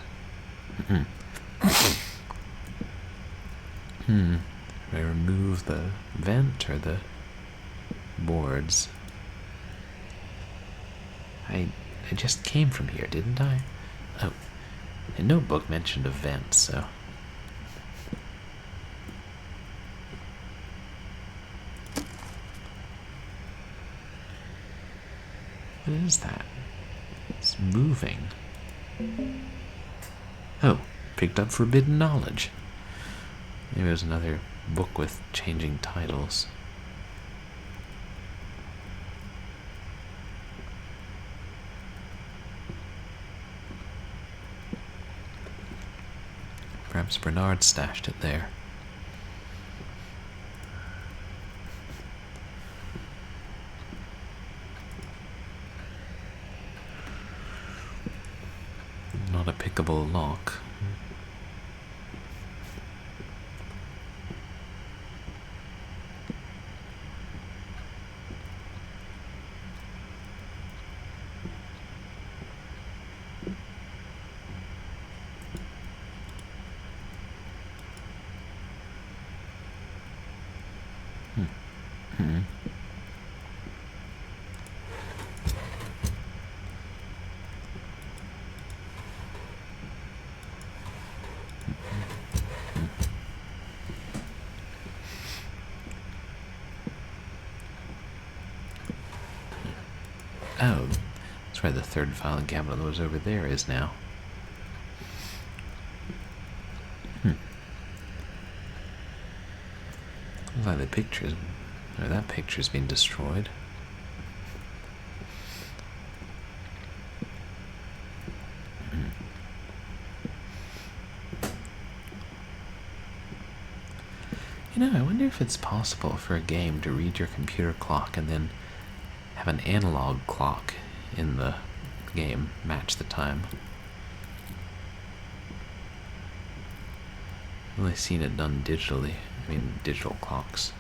Do I remove the vent or the boards? I just came from here, didn't I? Oh, a notebook mentioned a vent, so... What is that? It's moving. Oh, picked up forbidden knowledge. Maybe it was another book with changing titles. Perhaps Bernard stashed it there. Not a pickable lock. Oh, that's where the third filing cabinet that was over there is now. Looks like the pictures, or that picture's been destroyed. You know, I wonder if it's possible for a game to read your computer clock and then have an analog clock in the game match the time. I've only seen it done digitally. I mean, digital clocks.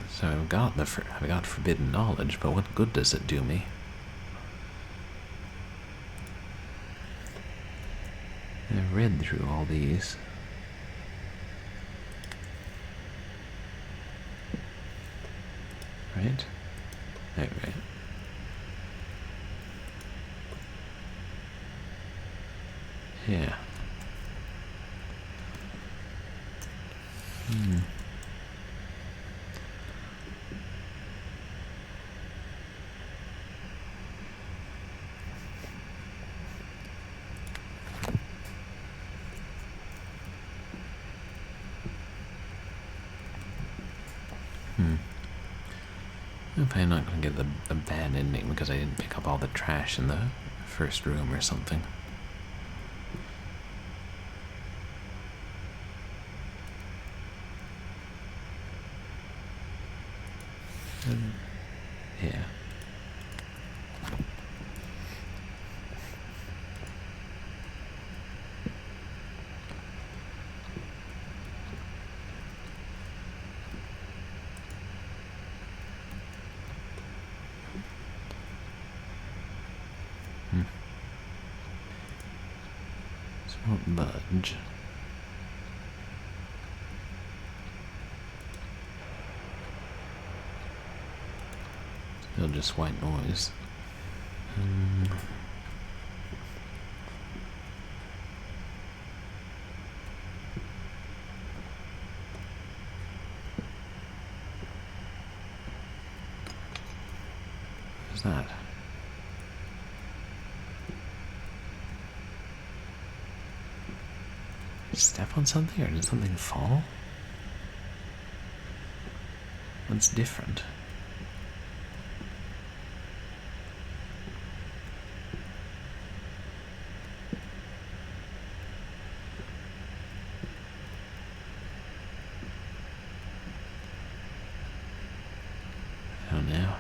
So I've got forbidden knowledge, but what good does it do me? I've read through all these. Right? Right. Yeah. I'm probably not going to get a bad ending because I didn't pick up all the trash in the first room or something. Yeah. So won't budge. Still just white noise. What's that? Step on something, or did something fall? What's different? I don't know.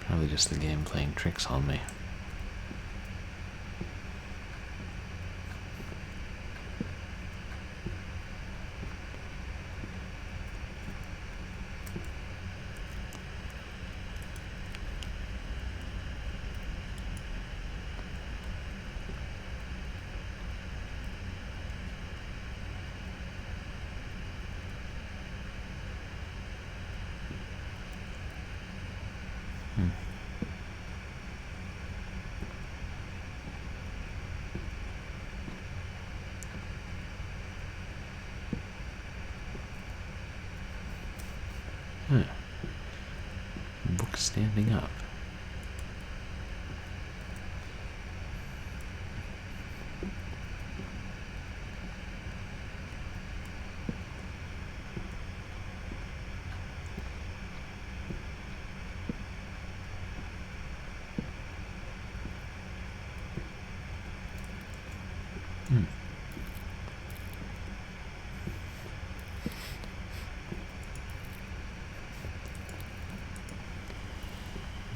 Probably just the game playing tricks on me. Book standing up.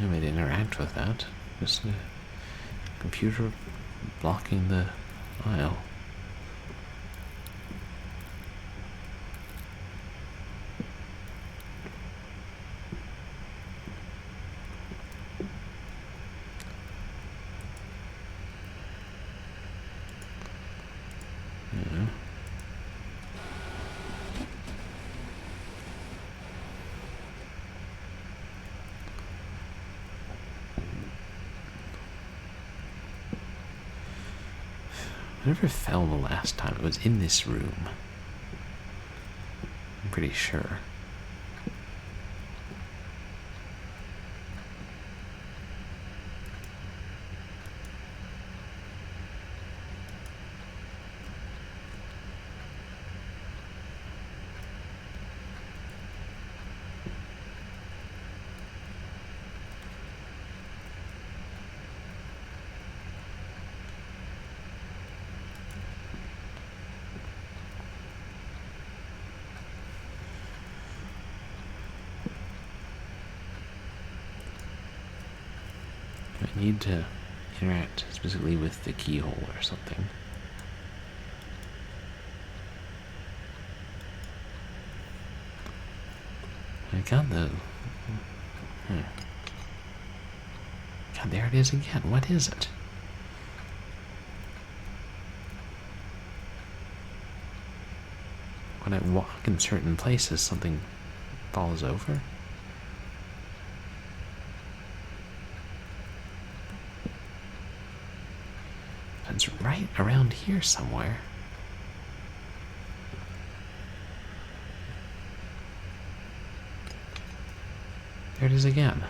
No way to interact with that. Just a computer blocking the aisle. Whatever fell the last time, it was in this room. I'm pretty sure. I need to interact specifically with the keyhole or something. I got the... God, there it is again. What is it? When I walk in certain places, something falls over? It's right around here somewhere. There it is again.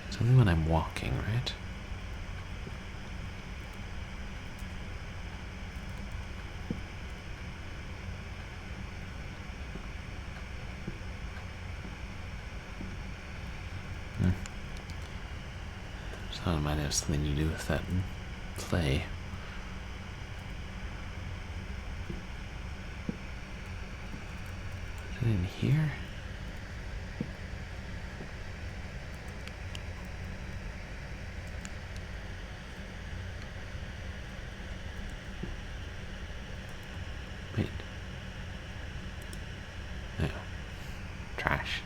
It's only when I'm walking, right? So it might have something to do with that play. Is it in here? Wait. No. Trash.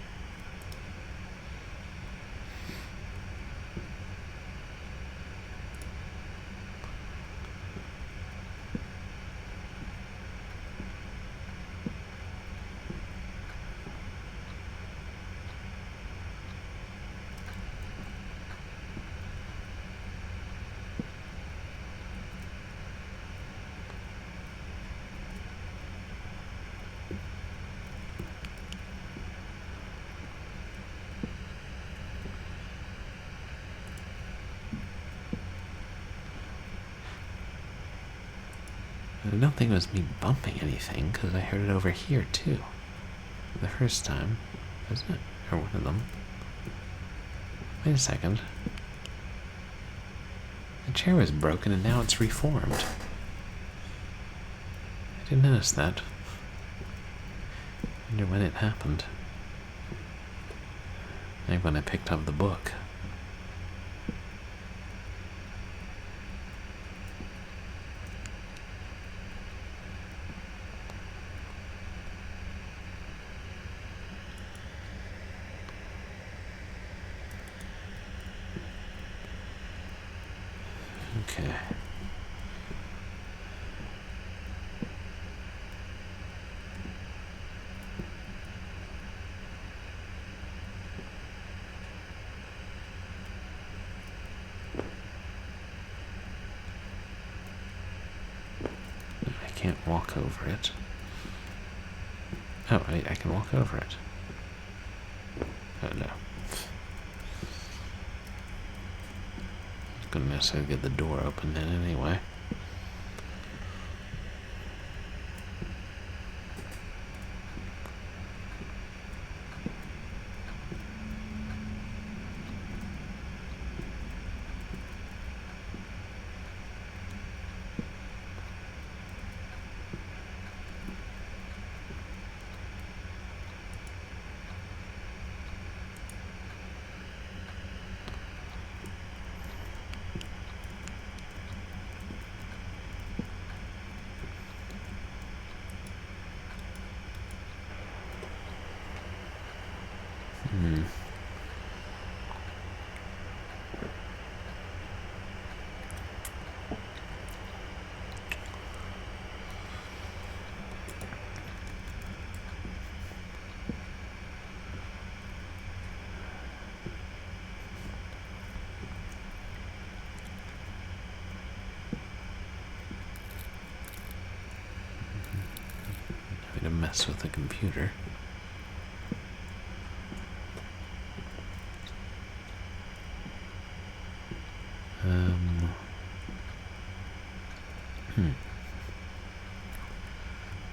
I don't think it was me bumping anything, because I heard it over here, too. The first time, wasn't it? Or one of them. Wait a second. The chair was broken, and now it's reformed. I didn't notice that. I wonder when it happened. Maybe when I picked up the book. Okay. I can't walk over it. Oh, wait, I can walk over it. Oh, no. Gonna necessarily get the door open then anyway. mess with the computer.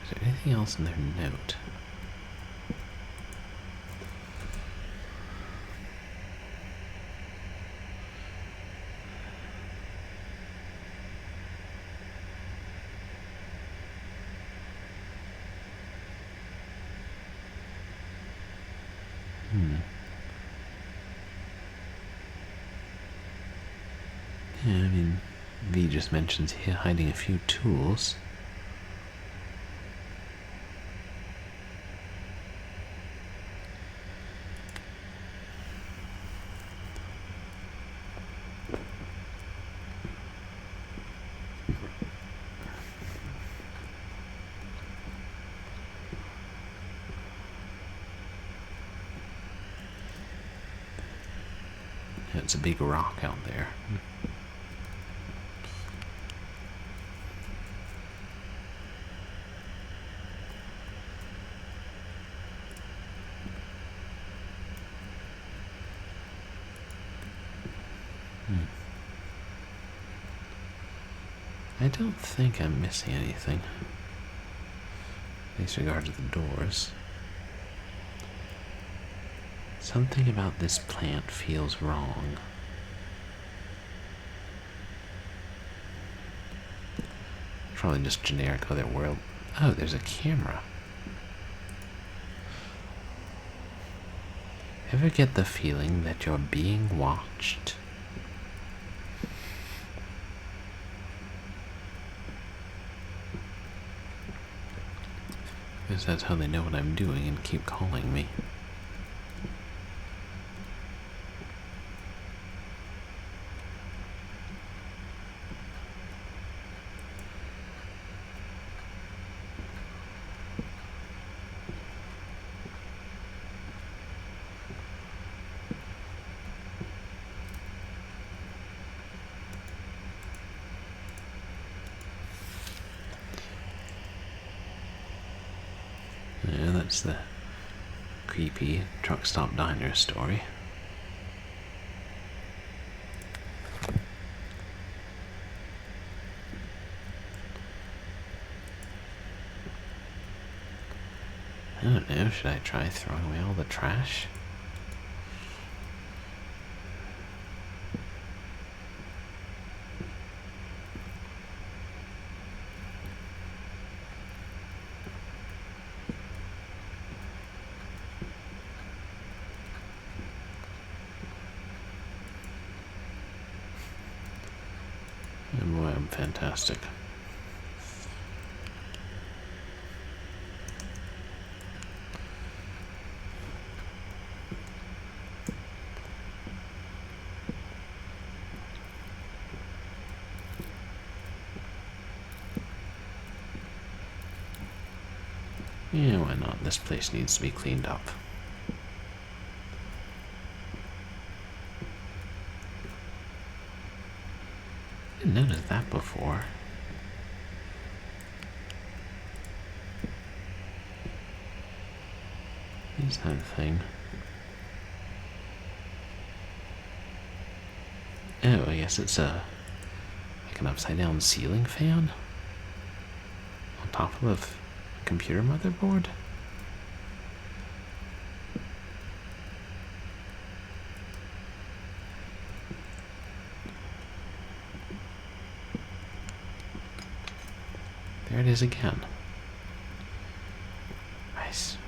Is there anything else in their note? Yeah, I mean, V just mentions here hiding a few tools. It's a big rock out there. I don't think I'm missing anything. At least regard to the doors. Something about this plant feels wrong. Probably just generic other world. Oh, there's a camera. Ever get the feeling that you're being watched? Because that's how they know what I'm doing and keep calling me. Yeah, that's the creepy truck stop diner story. I don't know, should I try throwing away all the trash? And boy, I'm fantastic. Yeah, why not? This place needs to be cleaned up. Didn't notice that before. Is that a thing? Oh, I guess it's like an upside down ceiling fan on top of a computer motherboard. There it is again. Nice.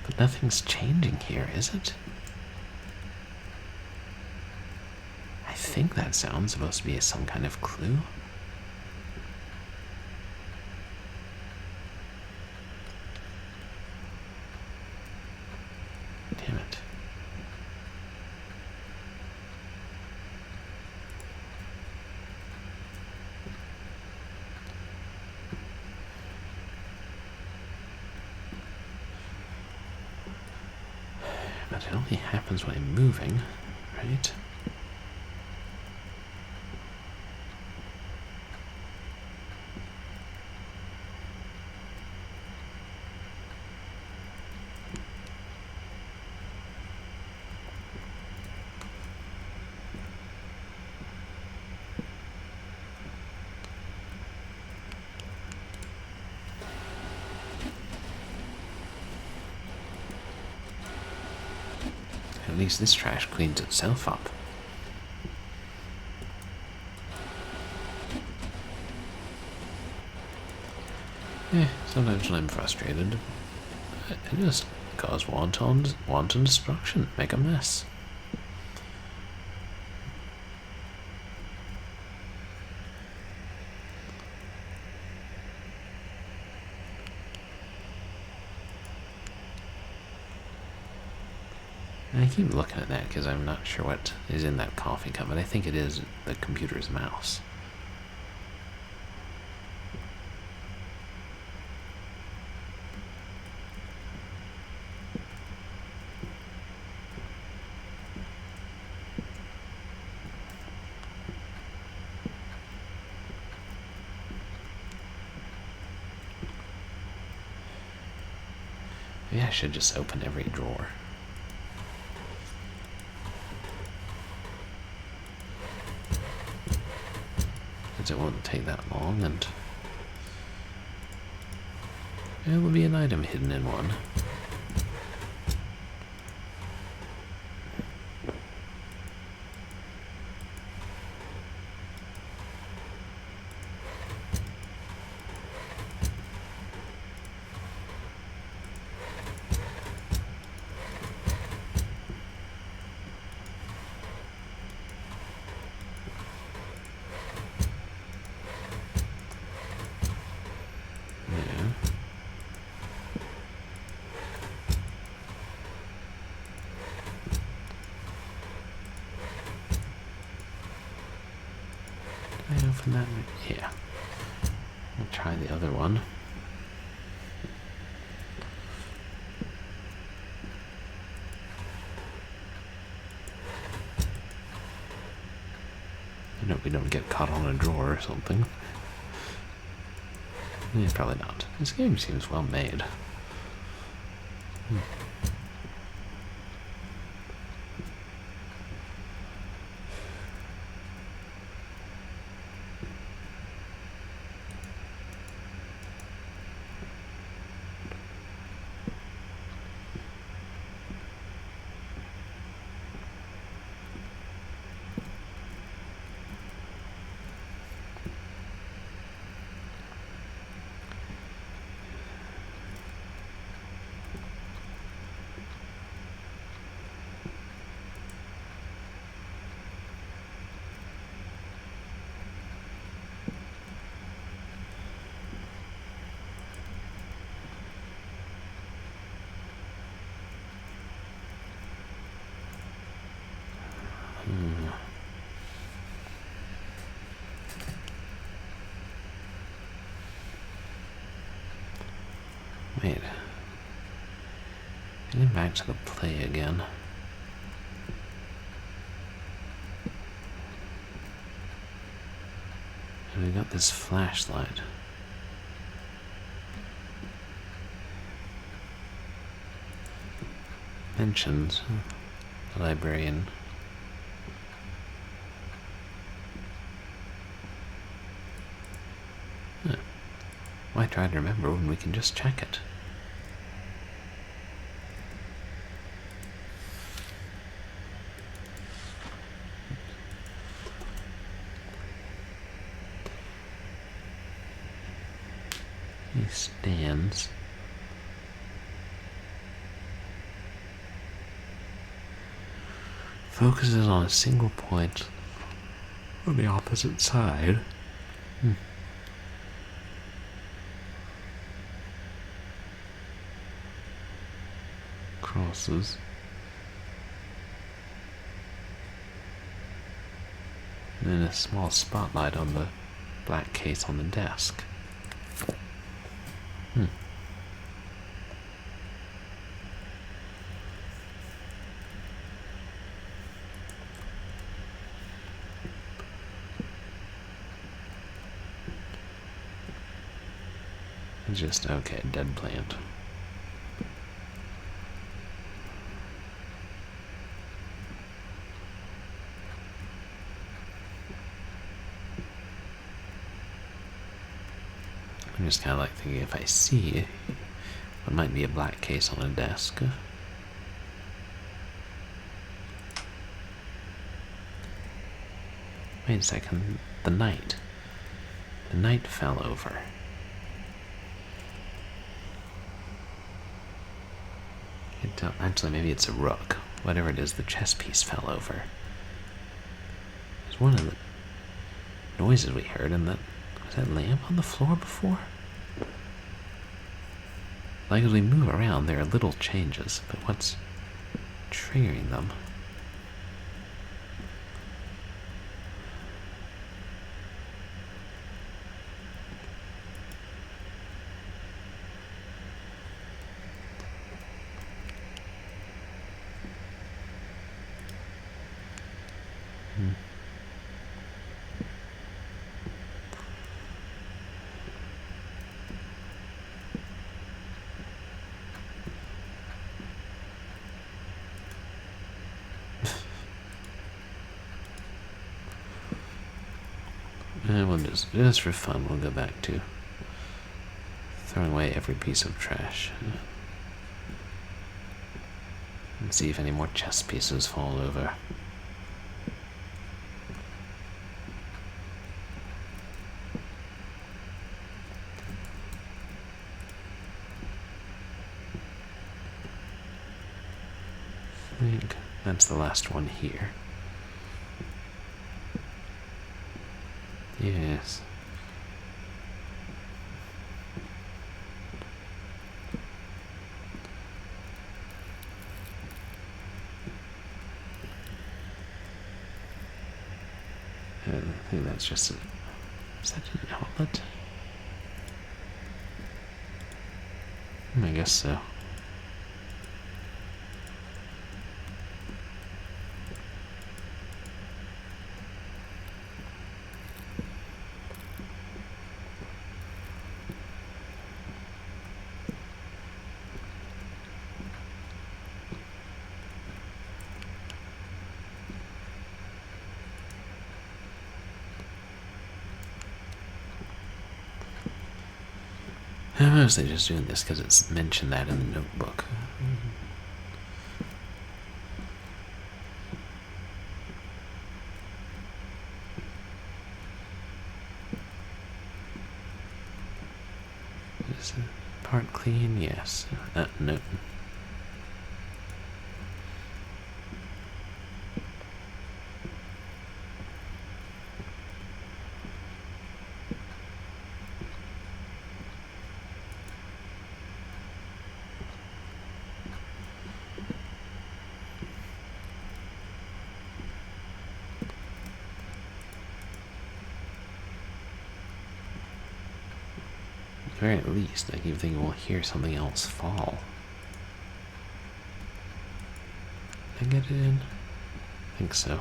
But nothing's changing here, is it? I think that sound's supposed to be some kind of clue. Damn it. But it only happens when I'm moving, right? At least this trash cleans itself up. Sometimes when I'm frustrated, I just cause wanton destruction, make a mess. And I keep looking at that because I'm not sure what is in that coffee cup, but I think it is the computer's mouse. Maybe I should just open every drawer. It won't take that long, and there will be an item hidden in one. I open that? Yeah. I'll try the other one. I hope we don't get caught on a drawer or something. Yeah, probably not. This game seems well made. Wait. Getting back to the play again. And we got this flashlight. Mentions the librarian. Huh. Why try to remember when we can just check it? He stands. Focuses on a single point on the opposite side. Crosses. And then a small spotlight on the black case on the desk. It's just, okay, dead plant. I'm just kind of like thinking if I see what might be a black case on a desk. Wait a second, the knight. The knight fell over. Actually, maybe it's a rook. Whatever it is, the chess piece fell over. It's one of the noises we heard, and was that lamp on the floor before? Like as we move around, there are little changes, but what's triggering them? And we'll just for fun, we'll go back to throwing away every piece of trash. And see if any more chess pieces fall over. I think that's the last one here. Yes. I think that's just a... Is that an outlet? I guess so. I'm mostly just doing this because it's mentioned that in the notebook. Is the part clean? Yes. No. At the very least, I keep thinking we'll hear something else fall. Did I get it in? I think so.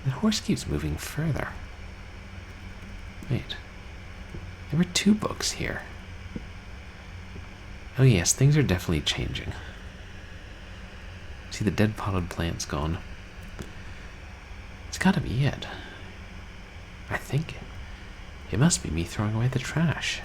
The horse keeps moving further. Wait. There were 2 books here. Oh yes, things are definitely changing. See, the dead potted plant's gone. It's gotta be it. I think it must be me throwing away the trash.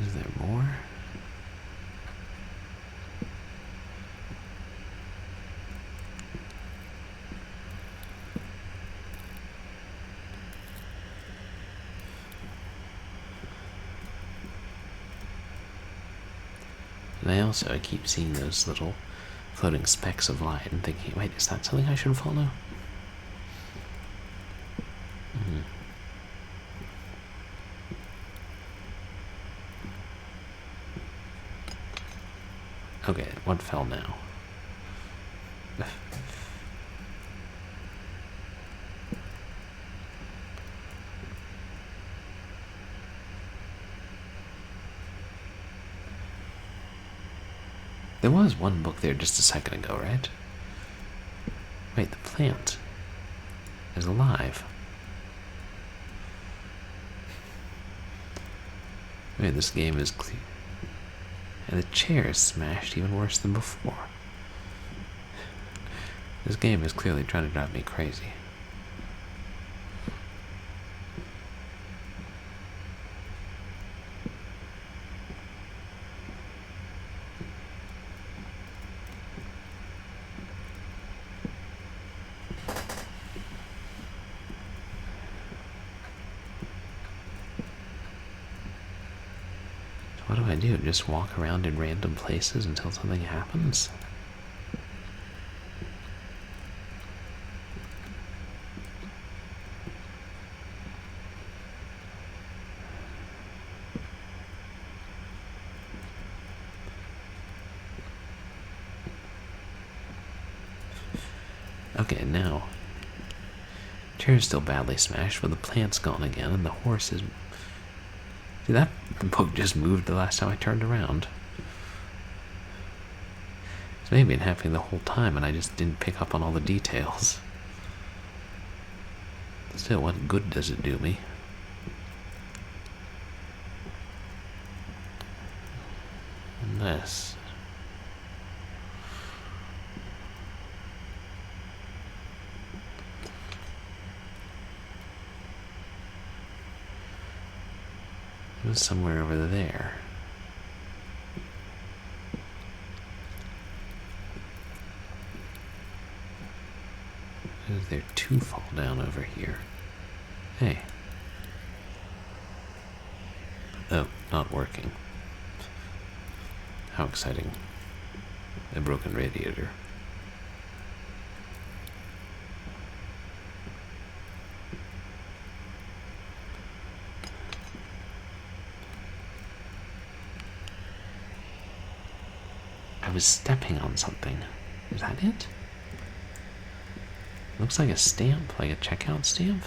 Is there more? And I keep seeing those little floating specks of light and thinking, wait, is that something I should follow? Okay, what fell now? There was one book there just a second ago, right? Wait, the plant is alive. Wait, this game is clear. And the chair is smashed even worse than before. This game is clearly trying to drive me crazy. What do I do? Just walk around in random places until something happens? Okay, now. Chair's still badly smashed, but the plant's gone again, and the horse is... See, that book just moved the last time I turned around. It's maybe been happening the whole time, and I just didn't pick up on all the details. Still, what good does it do me? Unless... it was somewhere over there. Is there two fall down over here? Hey. Oh, not working. How exciting. A broken radiator. I was stepping on something. Is that it? Looks like a stamp, like a checkout stamp.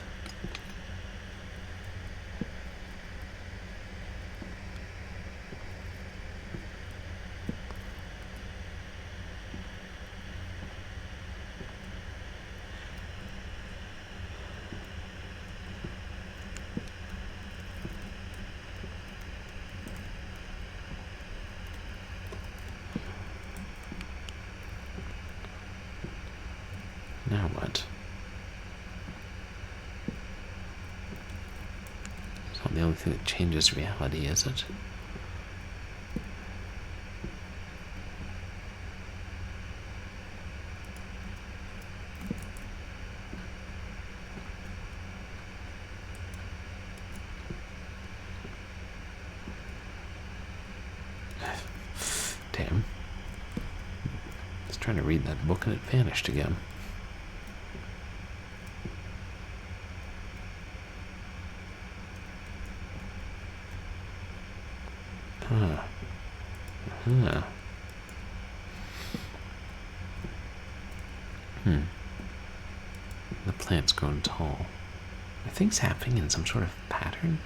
Now what? It's not the only thing that changes reality, is it? Damn. I was trying to read that book and it vanished again. The plant's grown tall. Are things happening in some sort of pattern?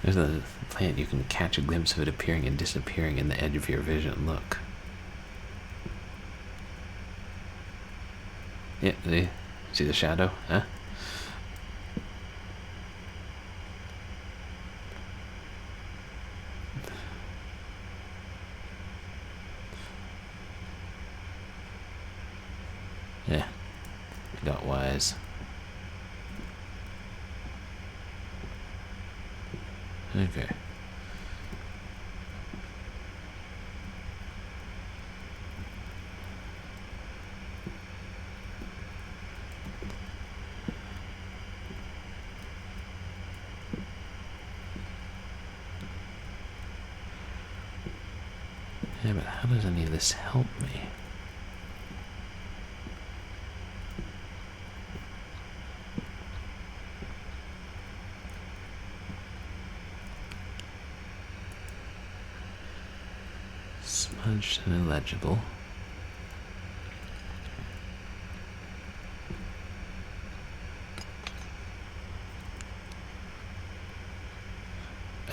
There's a plant, you can catch a glimpse of it appearing and disappearing in the edge of your vision. Look. Yeah, see the shadow? Huh? Yeah, got wise. Okay. Yeah, but how does any of this help me? Smudged and illegible.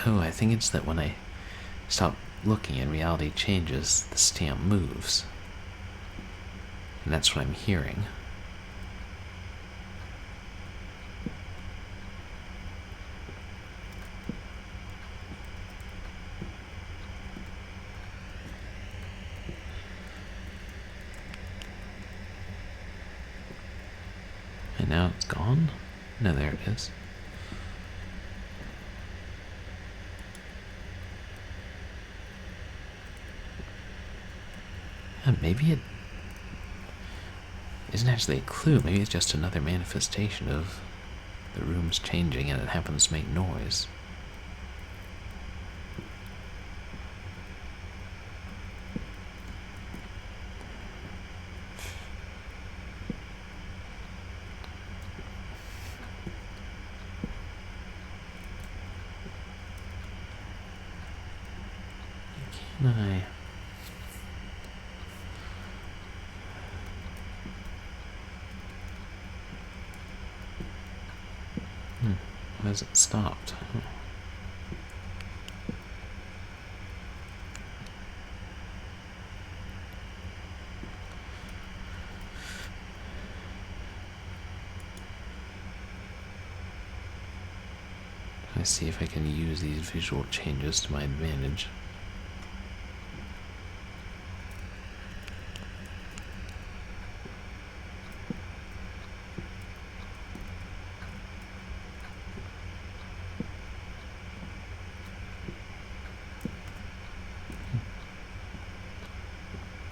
Oh, I think it's that when I stop looking and reality changes, the stamp moves. And that's what I'm hearing. And now it's gone? No, there it is. Maybe it isn't actually a clue. Maybe it's just another manifestation of the room's changing and it happens to make noise. Can I... Why has it stopped? Let's see if I can use these visual changes to my advantage.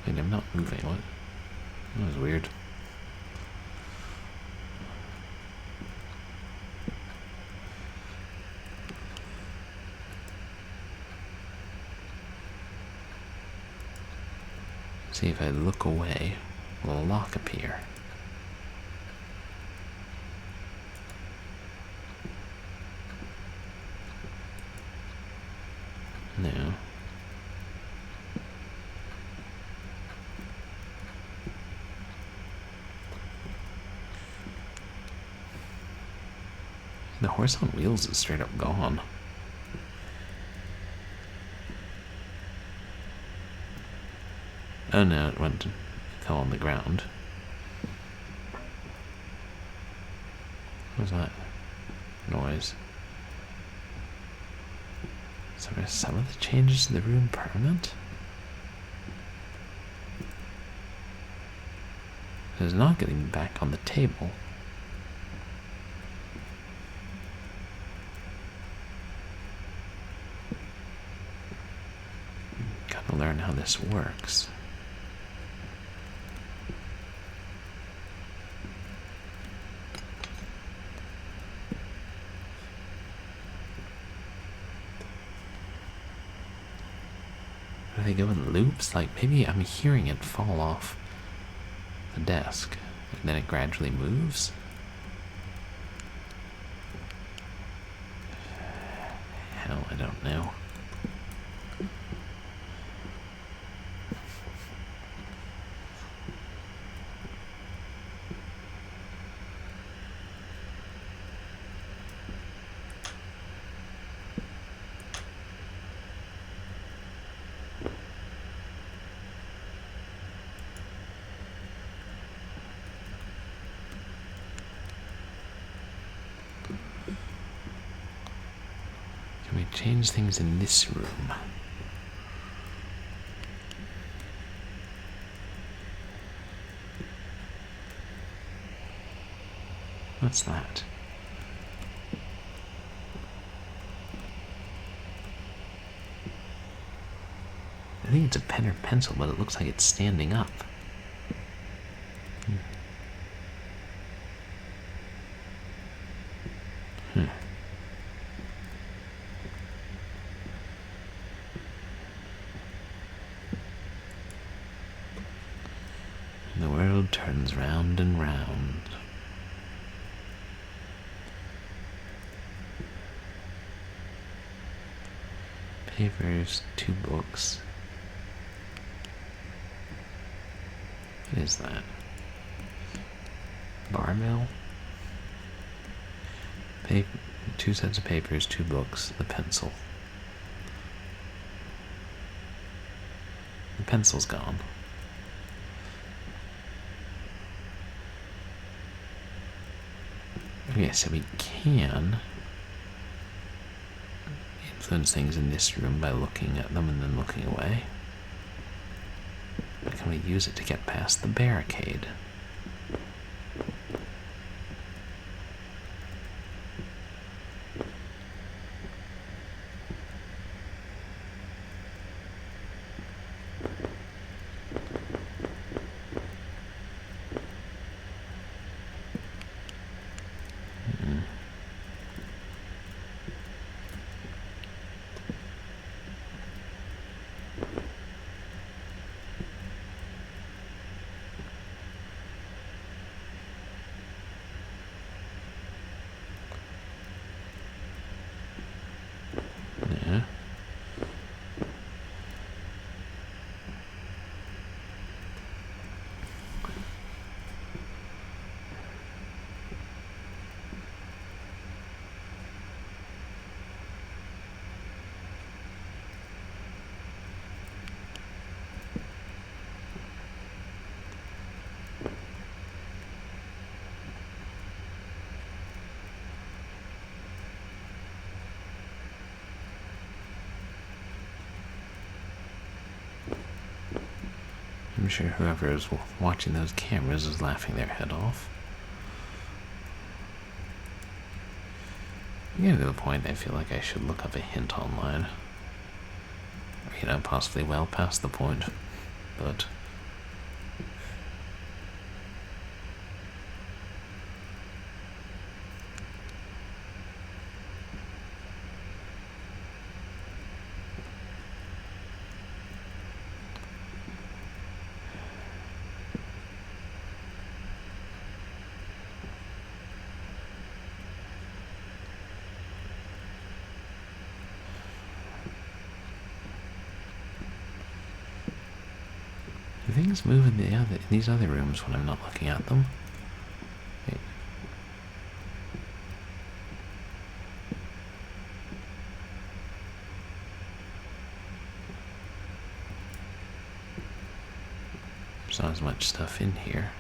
Wait, I'm not moving. What? That was weird. See, if I look away, will a lock appear? No. The horse on wheels is straight up gone. Oh no, it fell on the ground. What was that noise? So are some of the changes to the room permanent? It's not getting back on the table. Gotta learn how this works. Do they go in loops? Like, maybe I'm hearing it fall off the desk, and then it gradually moves? Hell, I don't know. Can we change things in this room? What's that? I think it's a pen or pencil, but it looks like it's standing up. round and round. Papers, 2 books. What is that? Barbell? 2 sets of papers, 2 books, the pencil. The pencil's gone. Okay, so we can influence things in this room by looking at them and then looking away. But can we use it to get past the barricade? Yeah. I'm sure whoever is watching those cameras is laughing their head off. I'm getting to the point I feel like I should look up a hint online. Or, possibly well past the point. But do things move in these other rooms when I'm not looking at them? Wait. There's not as much stuff in here.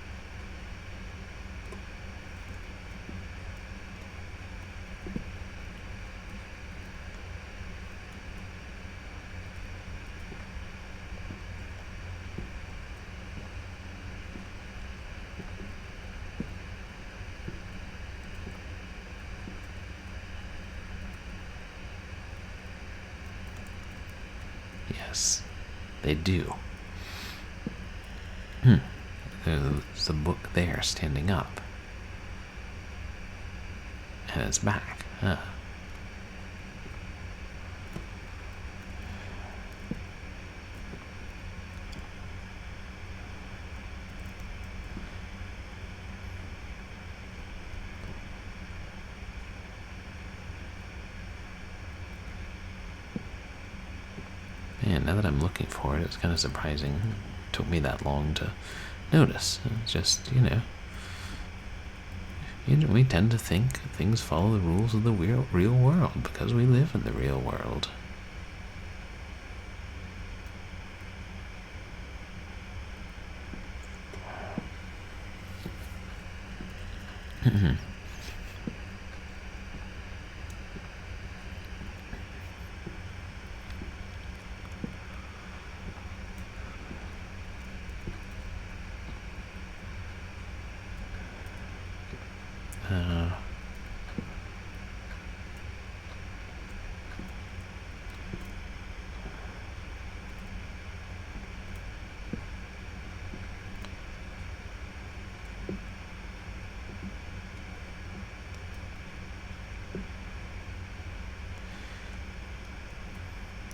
Yes, they do. There's a book there standing up. And it's back. Huh. Man, now that I'm looking for it, it's kind of surprising. It took me that long to notice. It's just, we tend to think things follow the rules of the real world because we live in the real world.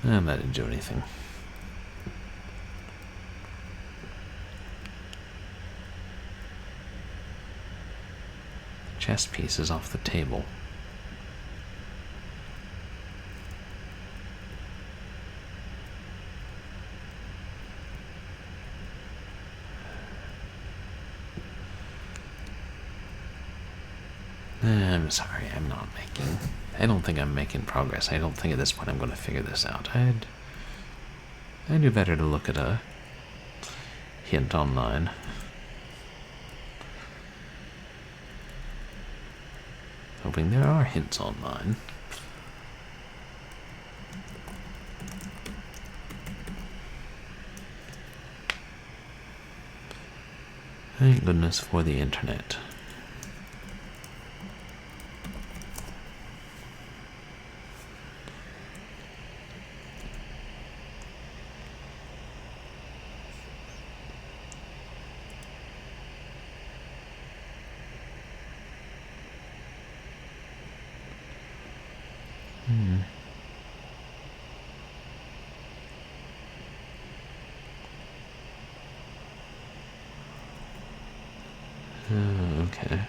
That didn't do anything. chess pieces off the table. I'm sorry, I don't think I'm making progress. I don't think at this point I'm going to figure this out. I'd do better to look at a hint online. Hoping there are hints online. Thank goodness for the internet. Okay.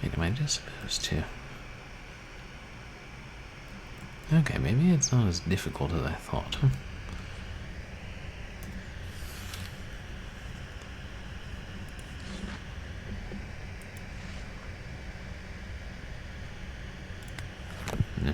Wait, am I just supposed to? Okay, maybe it's not as difficult as I thought. Yeah.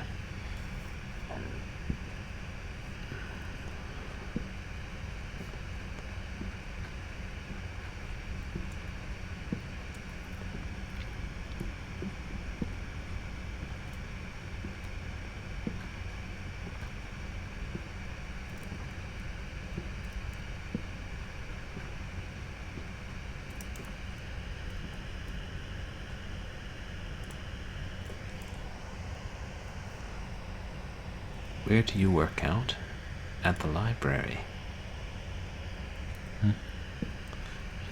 Where do you work out? At the library. I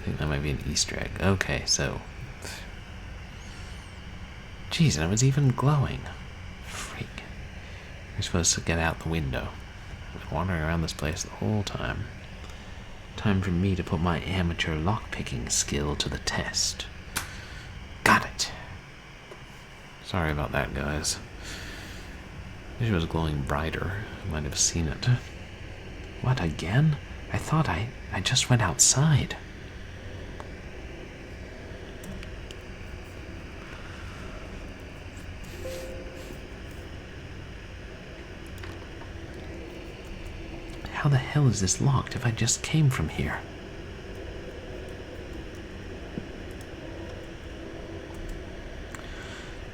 think that might be an Easter egg. Okay, so... Jeez, and it was even glowing. Freak. You're supposed to get out the window. I've been wandering around this place the whole time. Time for me to put my amateur lockpicking skill to the test. Got it! Sorry about that, guys. Wish it was glowing brighter. I might have seen it. What, again? I thought I just went outside. How the hell is this locked if I just came from here?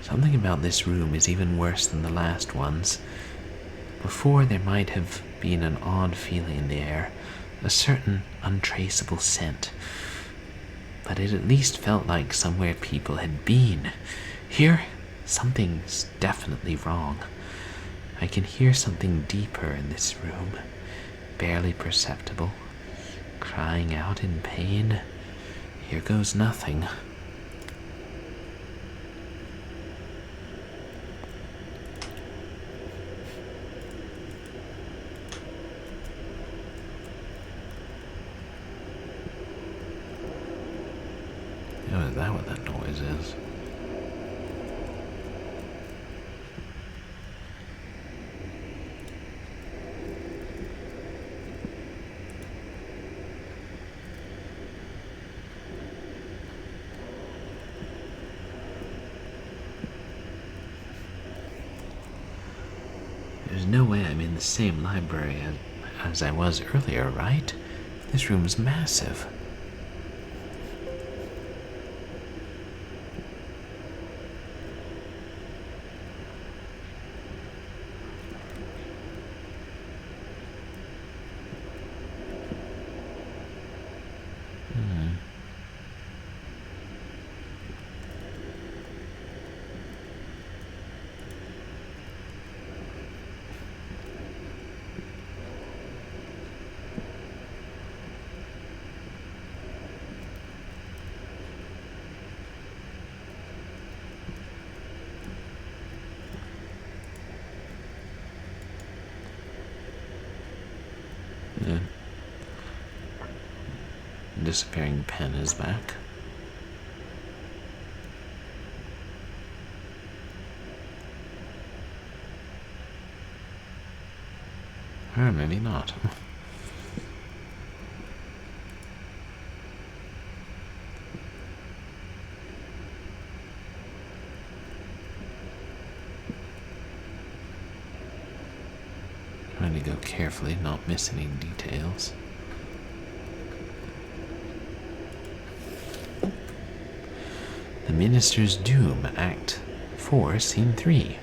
Something about this room is even worse than the last ones. Before, there might have been an odd feeling in the air, a certain untraceable scent. But it at least felt like somewhere people had been. Here, something's definitely wrong. I can hear something deeper in this room, barely perceptible, crying out in pain. Here goes nothing. Oh, is that what that noise is? There's no way I'm in the same library as I was earlier, right? This room's massive. disappearing pen is back. Or maybe not. Trying to go carefully, not miss any details. The Minister's Doom, Act 4, Scene 3.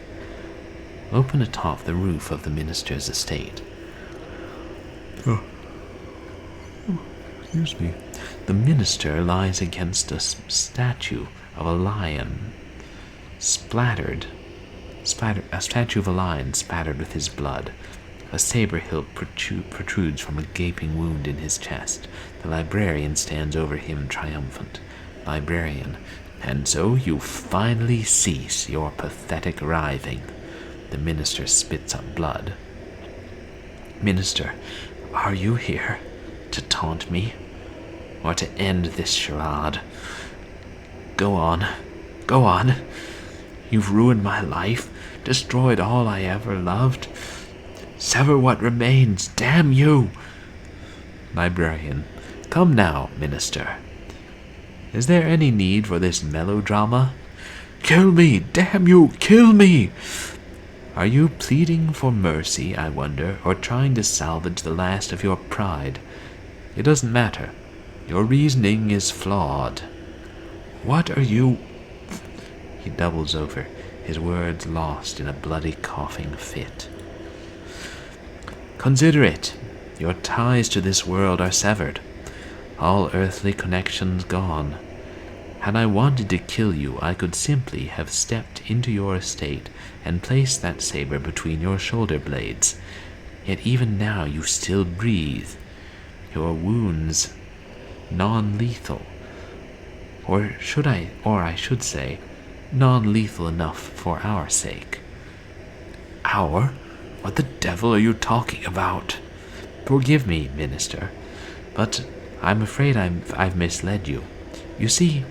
Open atop the roof of the Minister's estate. Excuse me. The Minister lies against a statue of a lion, a statue of a lion spattered with his blood. A saber hilt protrudes from a gaping wound in his chest. The librarian stands over him triumphant. Librarian, and so you finally cease your pathetic writhing. The Minister spits up blood. Minister, are you here to taunt me, or to end this charade? Go on, go on. You've ruined my life, destroyed all I ever loved. Sever what remains, damn you! Librarian, come now, Minister. Is there any need for this melodrama? Kill me, damn you, kill me! Are you pleading for mercy, I wonder, or trying to salvage the last of your pride? It doesn't matter. Your reasoning is flawed. What are you... He doubles over, his words lost in a bloody coughing fit. Consider it. Your ties to this world are severed. All earthly connections gone. Had I wanted to kill you, I could simply have stepped into your estate and placed that saber between your shoulder blades. Yet even now you still breathe. Your wounds non-lethal. Or I should say, non-lethal enough for our sake. Our? What the devil are you talking about? Forgive me, Minister, but I'm afraid I've misled you. You see,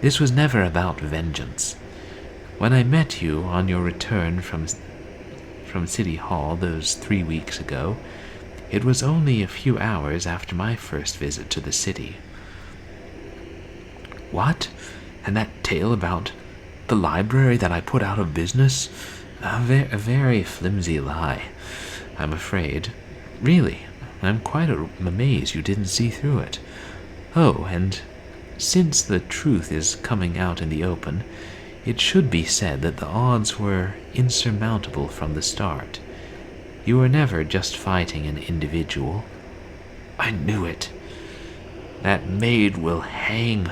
this was never about vengeance. When I met you on your return from City Hall those 3 weeks ago, it was only a few hours after my first visit to the city. What? And that tale about the library that I put out of business? A very flimsy lie, I'm afraid. Really, I'm quite amazed you didn't see through it. Oh, and since the truth is coming out in the open, it should be said that the odds were insurmountable from the start. You were never just fighting an individual. I knew it. That maid will hang.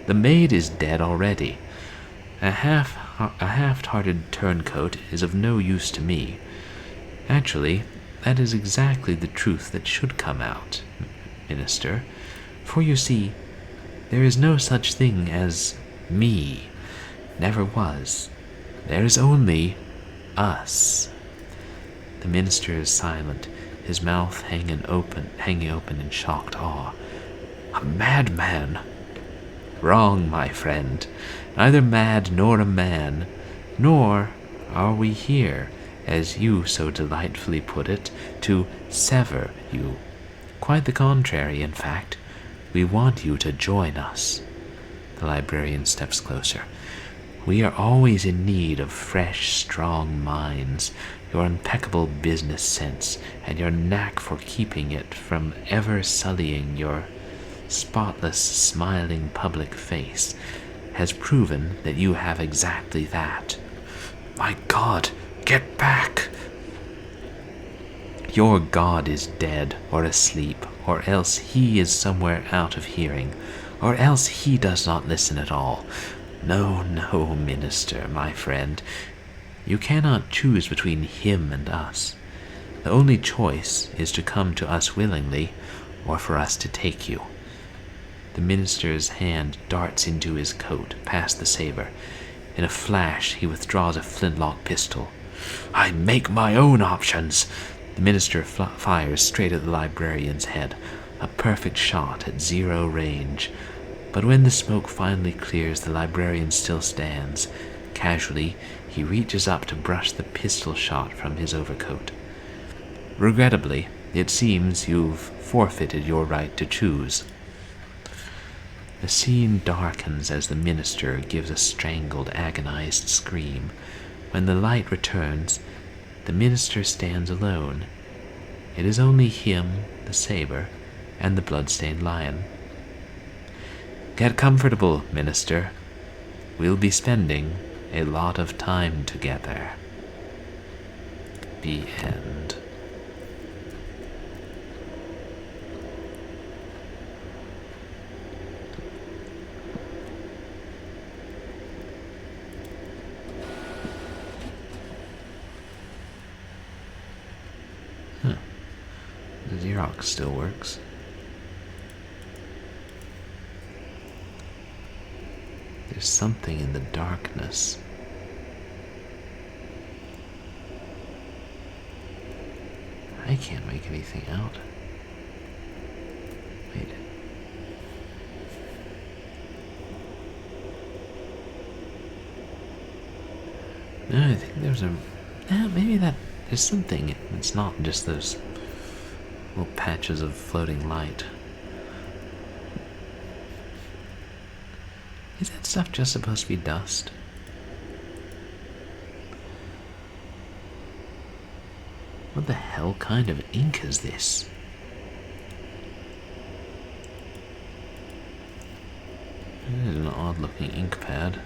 The maid is dead already. A half-hearted turncoat is of no use to me. Actually, that is exactly the truth that should come out, Minister. For you see, there is no such thing as me. Never was. There is only us. The Minister is silent, his mouth hanging open in shocked awe. A madman! Wrong, my friend. Neither mad nor a man, nor are we here, as you so delightfully put it, to sever you. Quite the contrary, in fact. We want you to join us. The librarian steps closer. We are always in need of fresh, strong minds. Your impeccable business sense and your knack for keeping it from ever sullying your spotless, smiling public face has proven that you have exactly that. My God, get back! Your God is dead or asleep, or else he is somewhere out of hearing, or else he does not listen at all. No, no, Minister, my friend. You cannot choose between him and us. The only choice is to come to us willingly, or for us to take you. The Minister's hand darts into his coat, past the saber. In a flash, he withdraws a flintlock pistol. I make my own options. The Minister fires straight at the librarian's head. a perfect shot at 0 range. But when the smoke finally clears, the librarian still stands. Casually, he reaches up to brush the pistol shot from his overcoat. Regrettably, it seems you've forfeited your right to choose. The scene darkens as the minister gives a strangled, agonized scream. When the light returns, the minister stands alone. It is only him, the saber, and the blood-stained lion. Get comfortable, minister. We'll be spending a lot of time together. The end. The Xerox still works. There's something in the darkness. I can't make anything out. Wait. No, I think there's a... maybe there's something. It's not just those little patches of floating light. Is that stuff just supposed to be dust? What the hell kind of ink is this? This is an odd looking ink pad.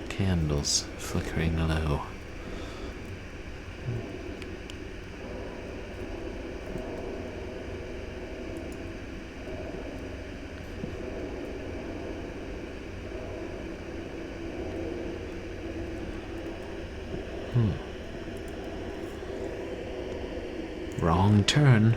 Candles flickering low. Wrong turn.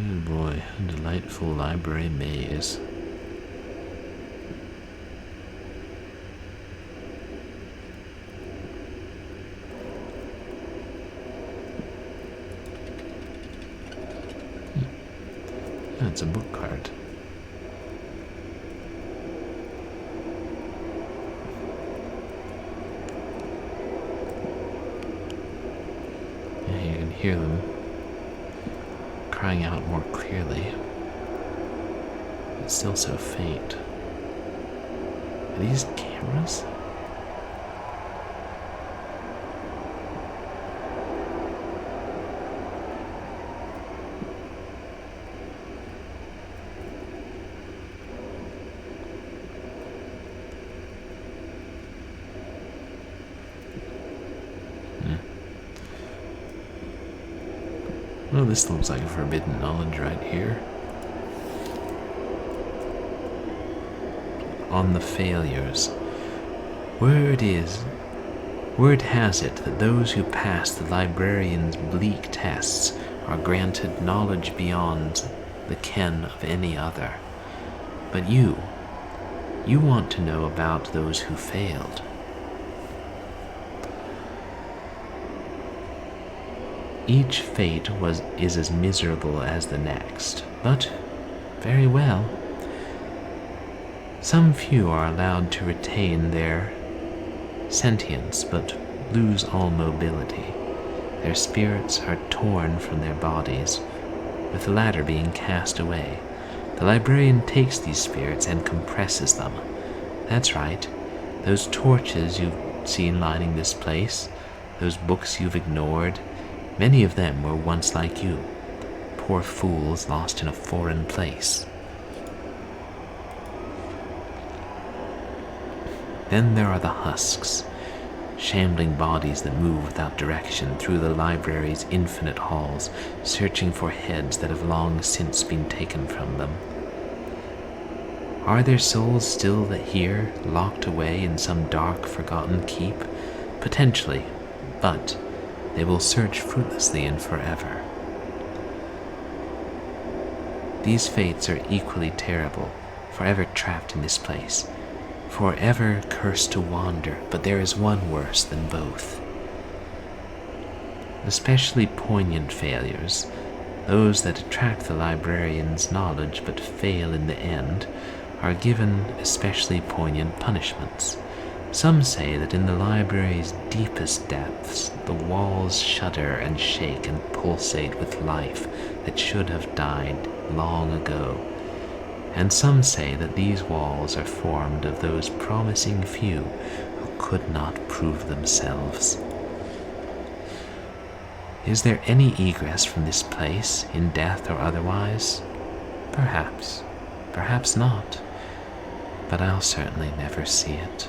Oh boy, a delightful library maze. That's a book cart. Yeah, you can hear them crying out more clearly. It's still so faint. Are these cameras? Oh, this looks like a forbidden knowledge right here. On the failures. Word has it that those who pass the librarian's bleak tests are granted knowledge beyond the ken of any other. But you want to know about those who failed. Each fate is as miserable as the next, but very well. Some few are allowed to retain their sentience, but lose all mobility. Their spirits are torn from their bodies, with the latter being cast away. The librarian takes these spirits and compresses them. That's right, those torches you've seen lining this place, those books you've ignored, many of them were once like you, poor fools lost in a foreign place. Then there are the husks. shambling bodies that move without direction through the library's infinite halls, searching for heads that have long since been taken from them. Are there souls still that here, locked away in some dark, forgotten keep? Potentially, but they will search fruitlessly and forever. These fates are equally terrible, forever trapped in this place, forever cursed to wander, but there is one worse than both. Especially poignant failures, those that attract the librarian's knowledge but fail in the end, are given especially poignant punishments. Some say that in the library's deepest depths, the walls shudder and shake and pulsate with life that should have died long ago. And some say that these walls are formed of those promising few who could not prove themselves. Is there any egress from this place, in death or otherwise? Perhaps. Perhaps not. But I'll certainly never see it.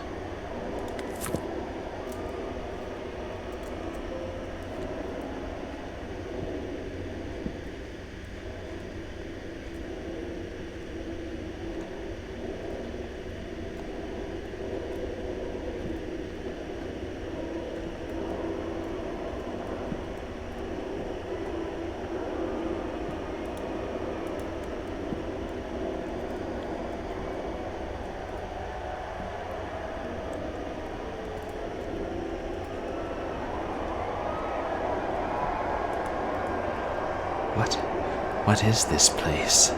What is this place?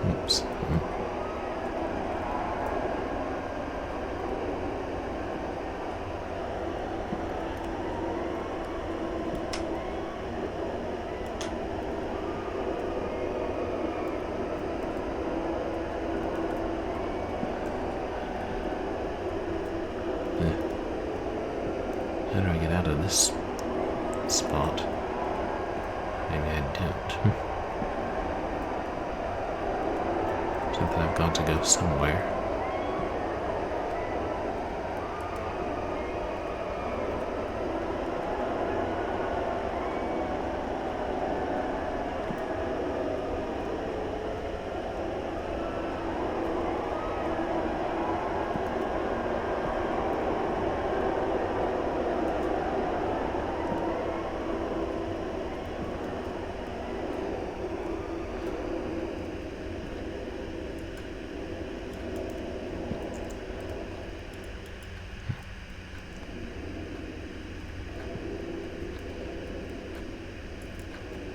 Oops. How do I get out of this spot? Maybe I don't. Except that I've got to go somewhere.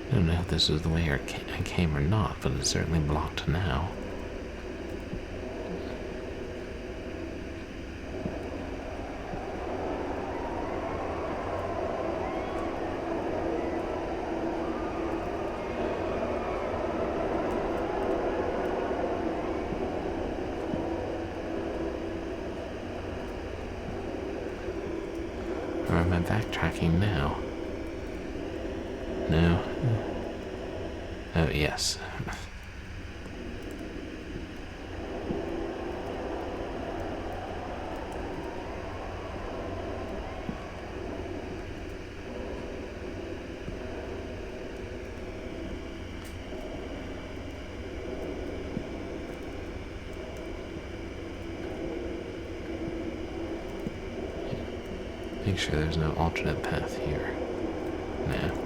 I don't know if this is the way I came or not, but it's certainly blocked now. Or am I backtracking now? No. Oh, yes. Make sure there's no alternate path here. No.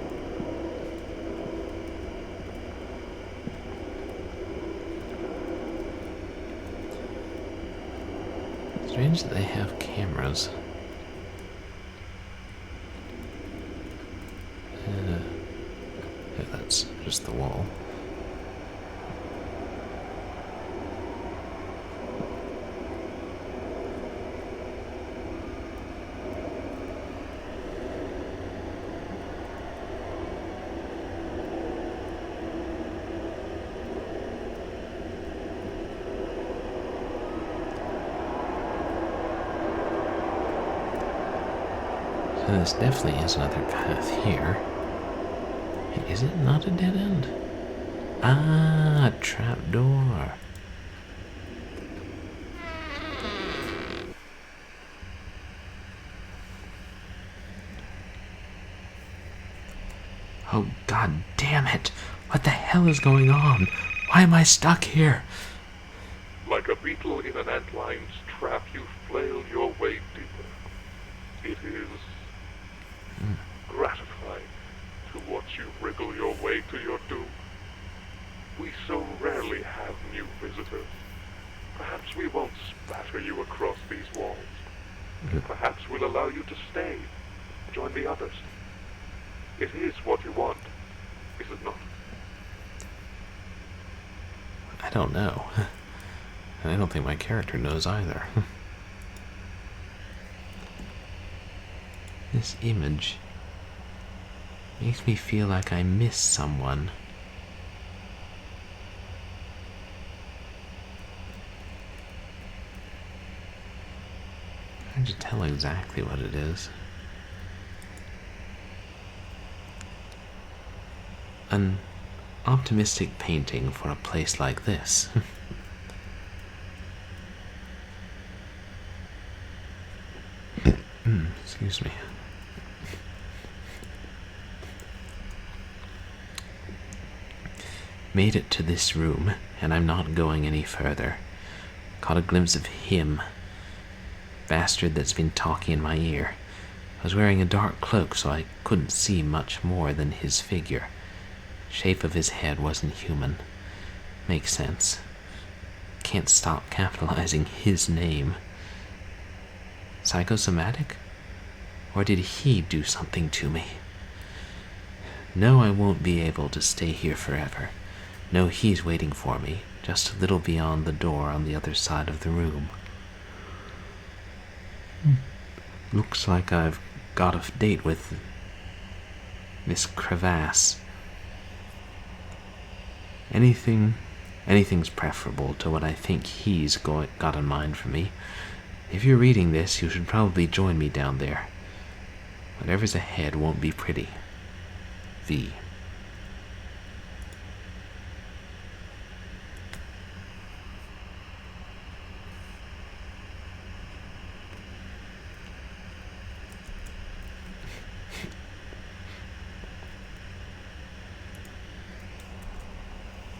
Strange that they have cameras. Yeah, that's just the wall. This definitely is another path here. Is it not a dead end? Ah, a trap door. Oh, god damn it! What the hell is going on? Why am I stuck here? Like a beetle in an antline's trap, you flail your way deeper. It is gratifying to watch you wriggle your way to your doom. We so rarely have new visitors. Perhaps we won't spatter you across these walls. Perhaps we'll allow you to stay, join the others. It is what you want, is it not? I don't know. And I don't think my character knows either. This image makes me feel like I miss someone. Hard to tell exactly what it is. An optimistic painting for a place like this. Excuse me. Made it to this room, and I'm not going any further. Caught a glimpse of him. Bastard that's been talking in my ear. I was wearing a dark cloak, so I couldn't see much more than his figure. Shape of his head wasn't human. Makes sense. Can't stop capitalizing his name. Psychosomatic? Or did he do something to me? No, I won't be able to stay here forever. No, he's waiting for me, just a little beyond the door on the other side of the room. Looks like I've got a date with Miss Crevasse. Anything's preferable to what I think he's got in mind for me. If you're reading this, you should probably join me down there. Whatever's ahead won't be pretty. V.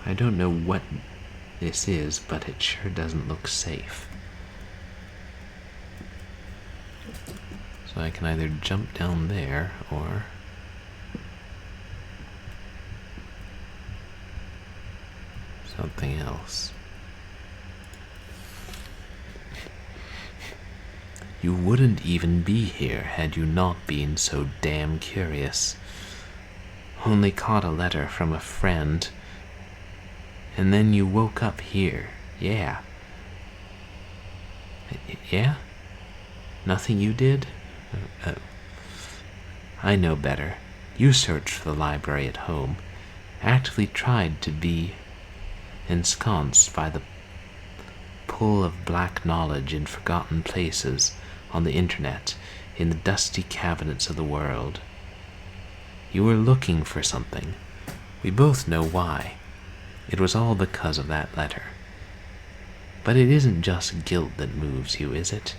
I don't know what this is, but it sure doesn't look safe. So I can either jump down there, or something else. You wouldn't even be here had you not been so damn curious. Only caught a letter from a friend, and then you woke up here. Yeah. Yeah? Nothing you did? I know better. You searched for the library at home, actively tried to be ensconced by the pull of black knowledge in forgotten places on the internet, in the dusty cabinets of the world. You were looking for something. We both know why. It was all because of that letter. But it isn't just guilt that moves you, is it?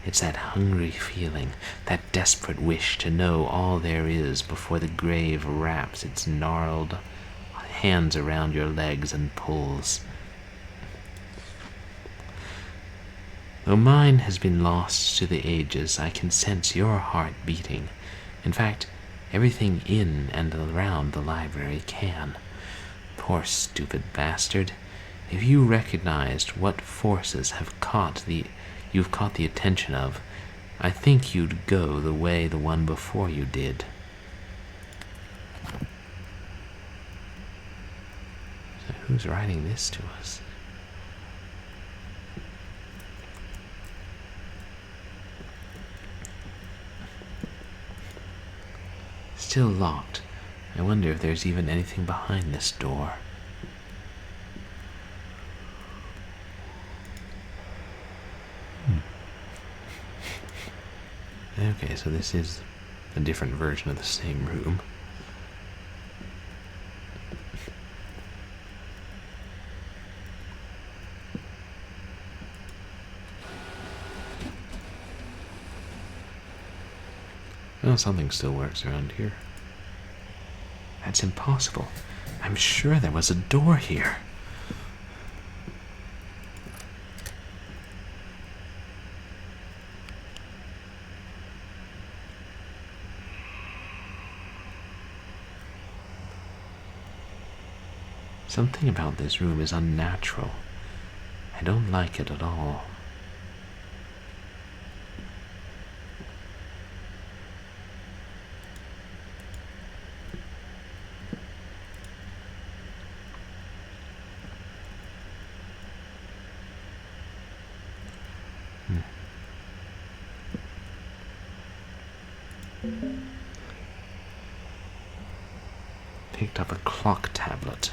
It's that hungry feeling, that desperate wish to know all there is before the grave wraps its gnarled hands around your legs and pulls. Though mine has been lost to the ages, I can sense your heart beating. In fact, everything in and around the library can. Poor stupid bastard. If you recognized what forces you've caught the attention of, I think you'd go the way the one before you did. So who's writing this to us? Still locked. I wonder if there's even anything behind this door. Okay, so this is a different version of the same room. Well, something still works around here. That's impossible. I'm sure there was a door here. Something about this room is unnatural. I don't like it at all. Picked up a clock tablet.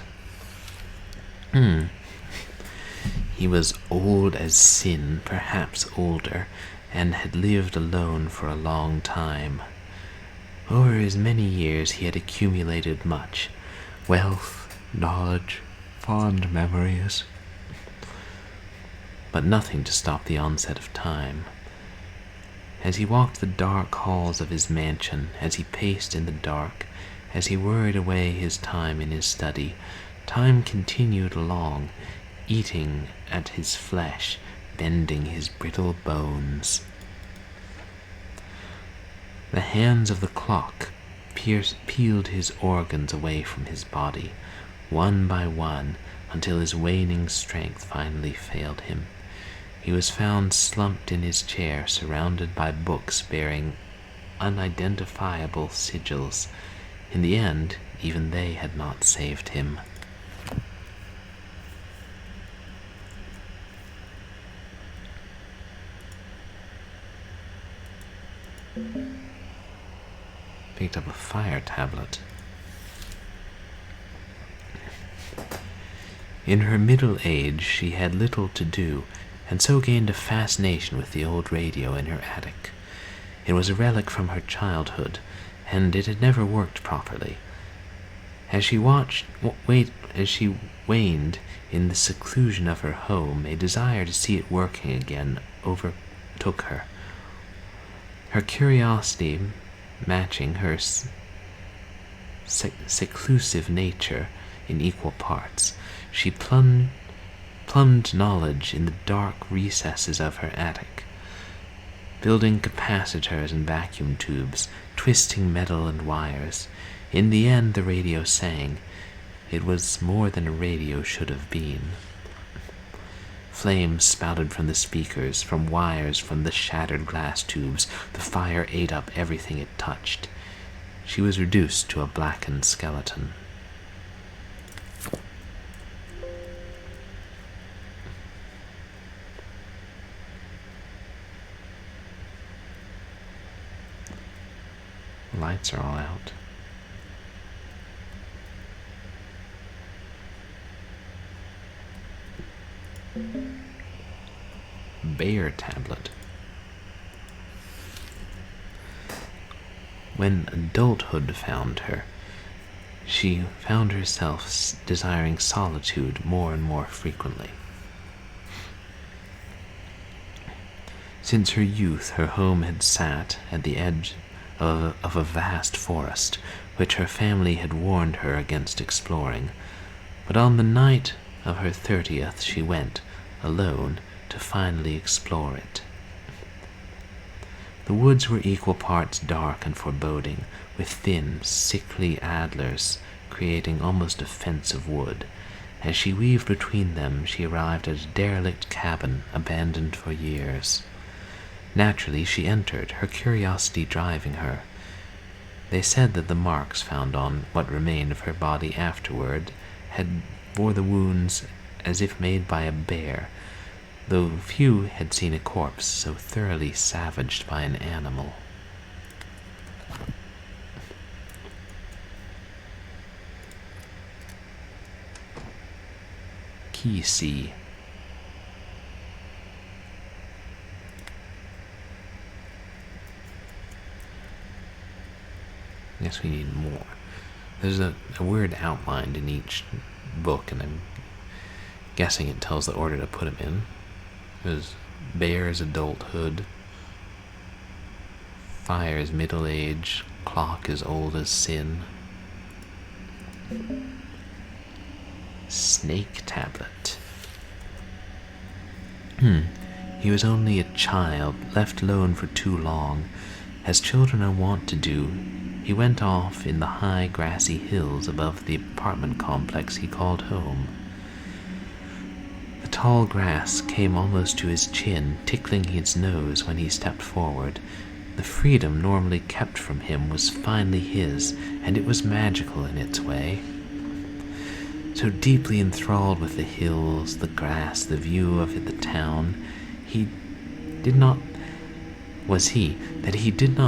He was old as sin, perhaps older, and had lived alone for a long time. Over his many years he had accumulated much wealth, knowledge, fond memories, but nothing to stop the onset of time. As he walked the dark halls of his mansion, as he paced in the dark, as he worried away his time in his study, time continued along, eating at his flesh, bending his brittle bones. The hands of the clock peeled his organs away from his body, one by one, until his waning strength finally failed him. He was found slumped in his chair, surrounded by books bearing unidentifiable sigils. In the end, even they had not saved him. Picked up a fire tablet. In her middle age, she had little to do, and so gained a fascination with the old radio in her attic. It was a relic from her childhood, and it had never worked properly. As she waned in the seclusion of her home, a desire to see it working again overtook her. Her curiosity matching her seclusive nature in equal parts, she plumbed knowledge in the dark recesses of her attic, building capacitors and vacuum tubes, twisting metal and wires. In the end, the radio sang. It was more than a radio should have been. Flames spouted from the speakers, from wires, from the shattered glass tubes. The fire ate up everything it touched. She was reduced to a blackened skeleton. Lights are all out. Bear tablet. When adulthood found her, she found herself desiring solitude more and more frequently. Since her youth, her home had sat at the edge of a vast forest, which her family had warned her against exploring. But on the night of her 30th, she went, alone, to finally explore it. The woods were equal parts dark and foreboding, with thin, sickly antlers creating almost a fence of wood. As she weaved between them, she arrived at a derelict cabin abandoned for years. Naturally, she entered, her curiosity driving her. They said that the marks found on what remained of her body afterward bore the wounds as if made by a bear, though few had seen a corpse so thoroughly savaged by an animal. Key C. I guess we need more. There's a word outlined in each book, and I'm guessing it tells the order to put them in. There's bear is adulthood, fire is middle age, clock is old as sin. Snake tablet. He was only a child, left alone for too long. As children are wont to do, he went off in the high grassy hills above the apartment complex he called home. The tall grass came almost to his chin, tickling his nose when he stepped forward. The freedom normally kept from him was finally his, and it was magical in its way. So deeply enthralled with the hills, the grass, the view of the town, he did not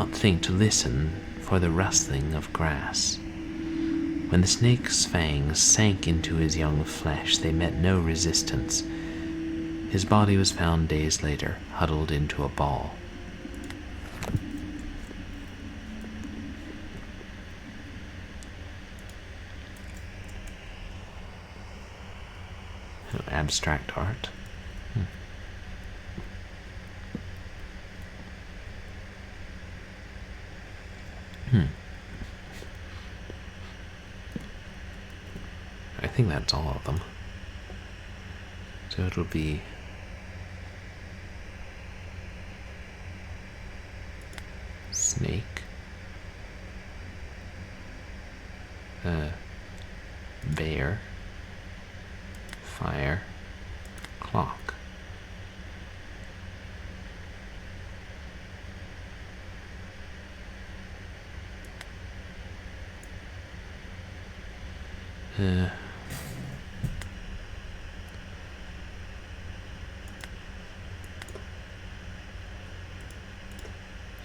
think to listen for the rustling of grass. When the snake's fangs sank into his young flesh, they met no resistance. His body was found days later, huddled into a ball. Abstract art. I think that's all of them. So it'll be snake, bear, fire, clock.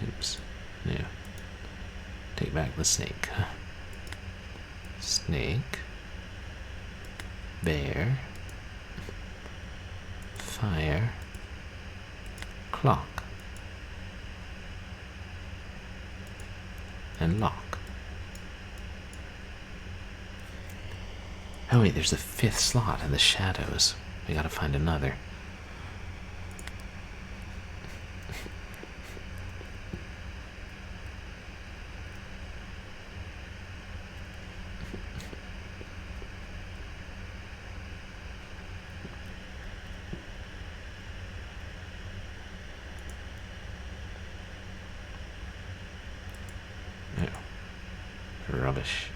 Oops. No. Take back the snake. Snake. Bear. Fire. Clock. And lock. Oh wait, there's a fifth slot in the shadows. We gotta find another. Oh. Rubbish.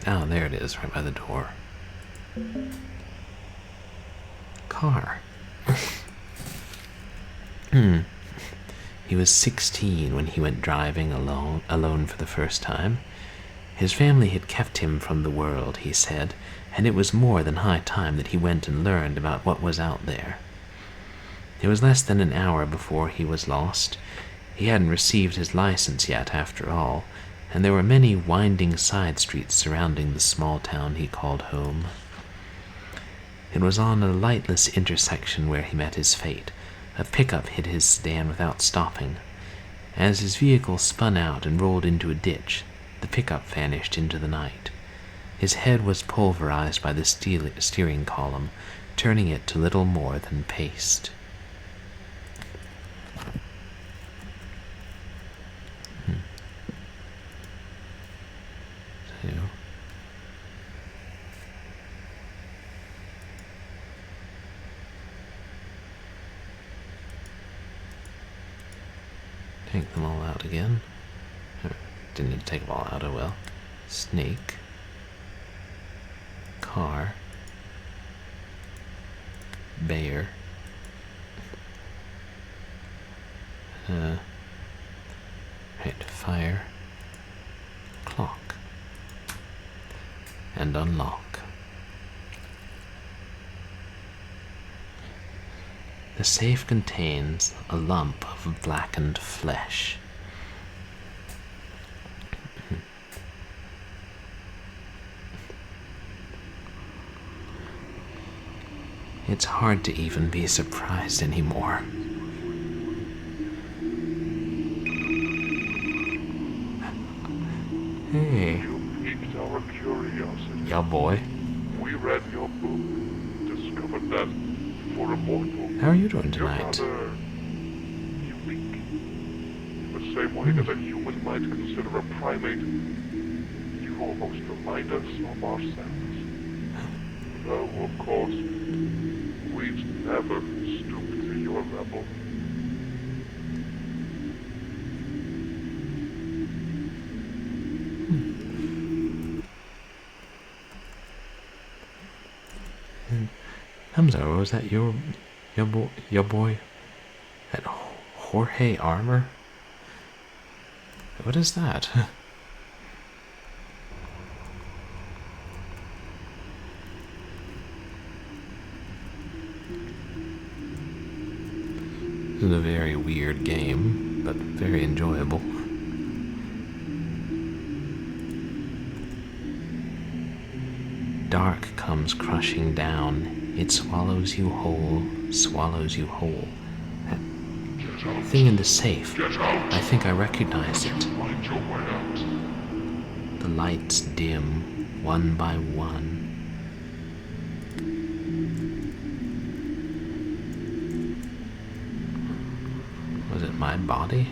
Oh, there it is, right by the door. Car. He was 16 when he went driving alone for the first time. His family had kept him from the world, he said, and it was more than high time that he went and learned about what was out there. It was less than an hour before he was lost. He hadn't received his license yet, after all, and there were many winding side streets surrounding the small town he called home. It was on a lightless intersection where he met his fate. A pickup hit his sedan without stopping. As his vehicle spun out and rolled into a ditch, the pickup vanished into the night. His head was pulverized by the steering column, turning it to little more than paste. Take them all out again. Didn't need to take them all out, oh well. Snake. Car. Bear. Right, fire. Clock. And unlock. The safe contains a lump of blackened flesh. It's hard to even be surprised anymore. Hey. You piqued our curiosity. Yeah, boy. We read your book, discovered that for a mortal, How are you doing you're tonight? rather unique. In the same way that a human might consider a primate, you almost remind us of ourselves. Though, of course, we'd never stoop to your level. Hamza, was that your boy? That Jorge armor? What is that? This is a very weird game, but very enjoyable. Dark comes crushing down. It swallows you whole, swallows you whole. That thing in the safe. I think I recognize it. Find your way out. The lights dim, one by one. Was it my body?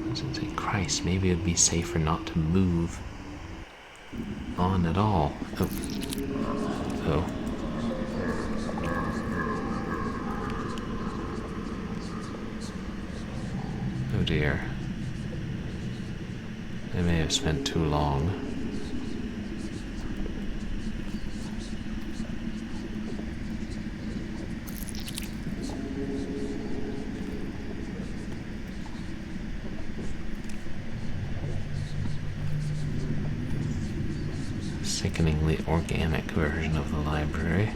I was gonna say, Christ, maybe it would be safer not to move on at all. Oh. Oh. Oh dear. I may have spent too long. Sickeningly organic version of the library.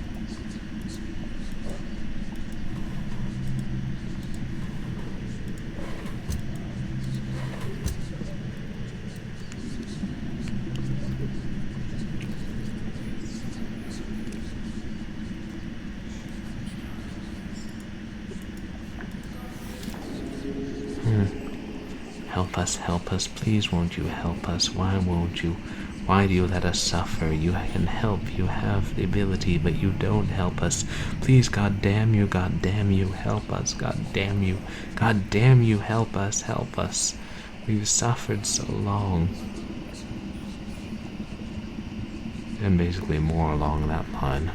Help us, please won't you help us? Why won't you? Why do you let us suffer? You can help, you have the ability, but you don't help us. Please, God damn you, help us, God damn you, help us. We've suffered so long. And basically more along that line.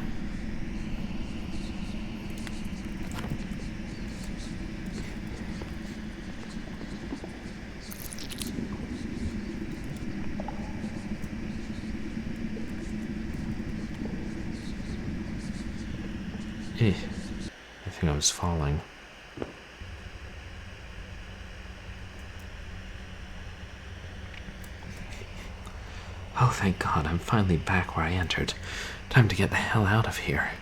I think I was falling. Oh, thank God, I'm finally back where I entered. Time to get the hell out of here.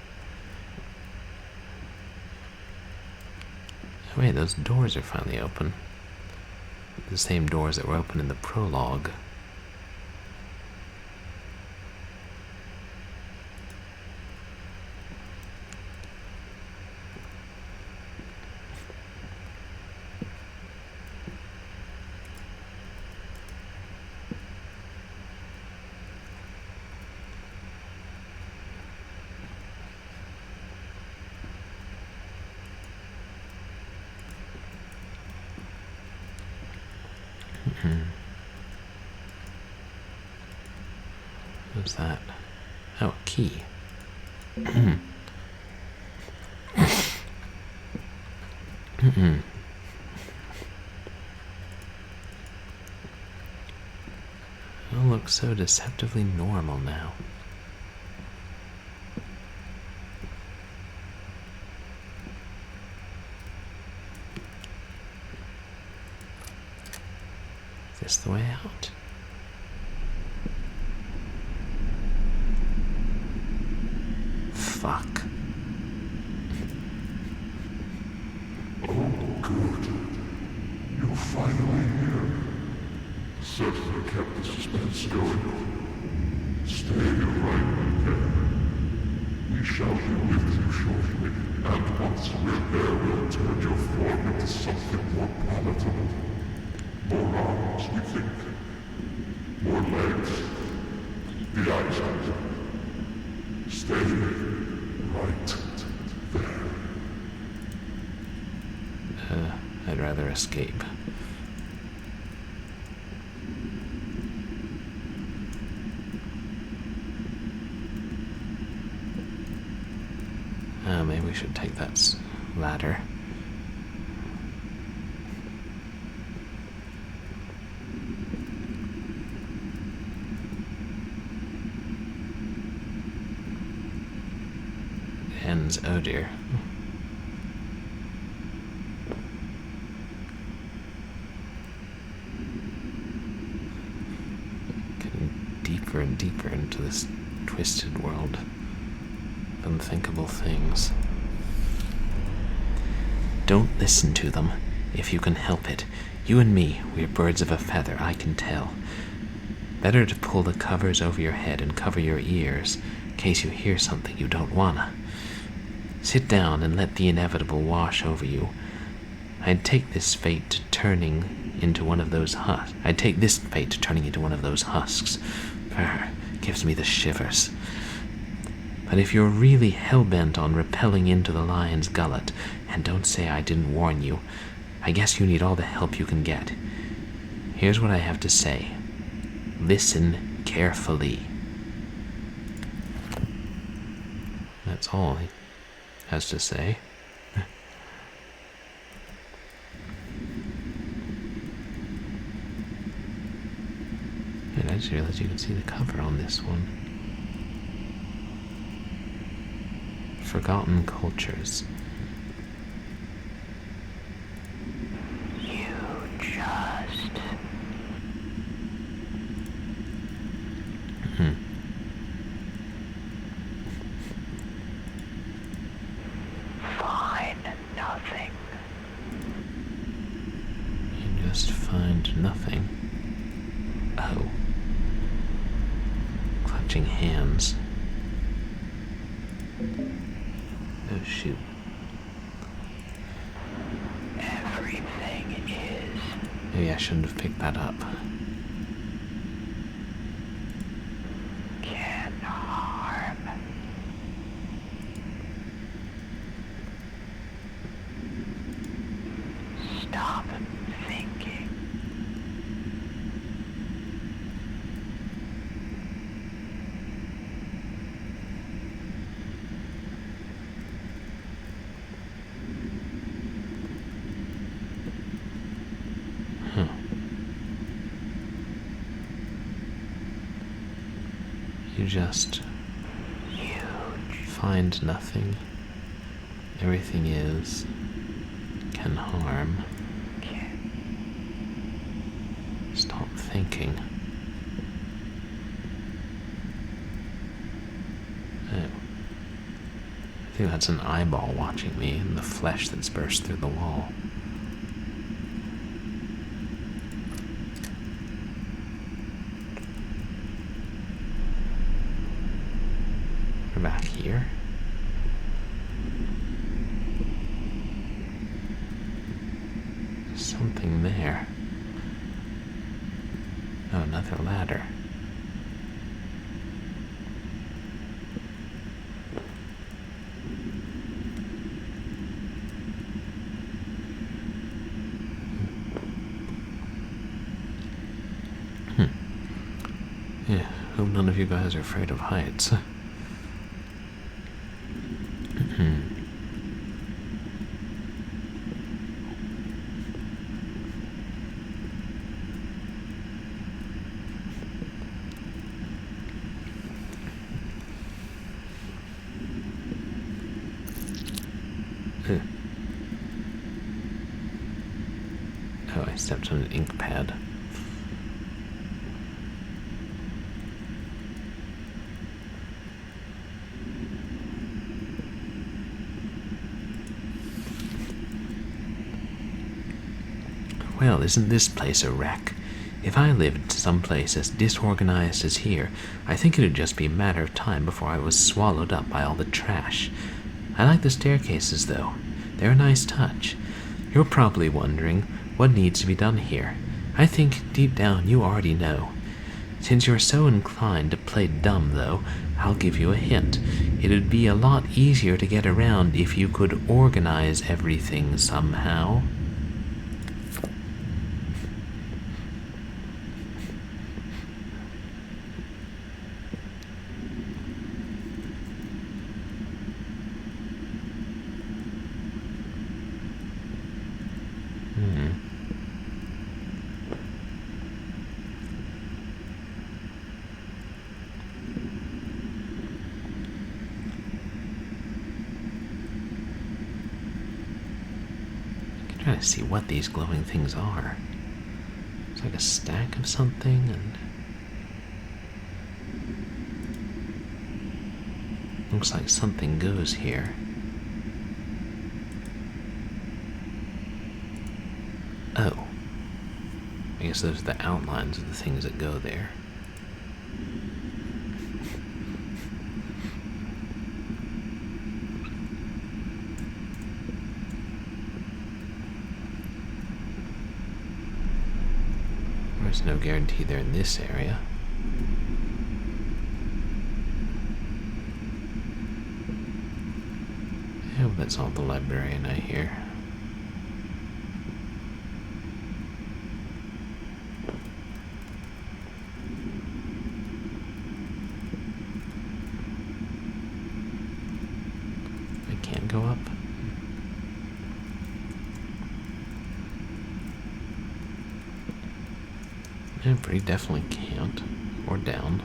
Wait, those doors are finally open. The same doors that were open in the prologue. What's that? Oh, a key. It all looks so deceptively normal now. Is this the way out? Fuck. Oh, good. You're finally here. Certainly kept the suspense going. Stay right there. We shall be with you shortly, and once we're there, we'll turn your form into something more palatable. More arms, we think. More legs. The eyes open. Stay right there. I'd rather escape. Maybe we should take that ladder. Ends, oh dear. Getting deeper and deeper into this twisted world. Unthinkable things. Don't listen to them, if you can help it. You and me, we're birds of a feather, I can tell. Better to pull the covers over your head and cover your ears, in case you hear something you don't wanna. Sit down and let the inevitable wash over you. I'd take this fate to turning into one of those husks. Gives me the shivers. But if you're really hell-bent on rappelling into the lion's gullet, and don't say I didn't warn you, I guess you need all the help you can get. Here's what I have to say. Listen carefully. That's all he has to say. And I just realized you can see the cover on this one. Forgotten Cultures. You just... find nothing. You just find nothing. Oh. Clutching hands. Oh shoot. Everything is... Maybe I shouldn't have picked that up. can harm. Stop thinking. You just find nothing. Everything is can harm. Stop thinking. Oh. I think that's an eyeball watching me and the flesh that's burst through the wall. We're back here. Something there. Oh, another ladder. Yeah, hope none of you guys are afraid of heights. Oh, I stepped on an ink pad. Well, isn't this place a wreck? If I lived someplace as disorganized as here, I think it'd just be a matter of time before I was swallowed up by all the trash. I like the staircases, though. They're a nice touch. You're probably wondering what needs to be done here. I think, deep down, you already know. Since you're so inclined to play dumb, though, I'll give you a hint. It'd be a lot easier to get around if you could organize everything somehow. Trying to see what these glowing things are. It's like a stack of something, and looks like something goes here. Oh, I guess those are the outlines of the things that go there. There's no guarantee they're in this area. I hope that's not the librarian I hear. I can't go up. But he definitely can't. Or down.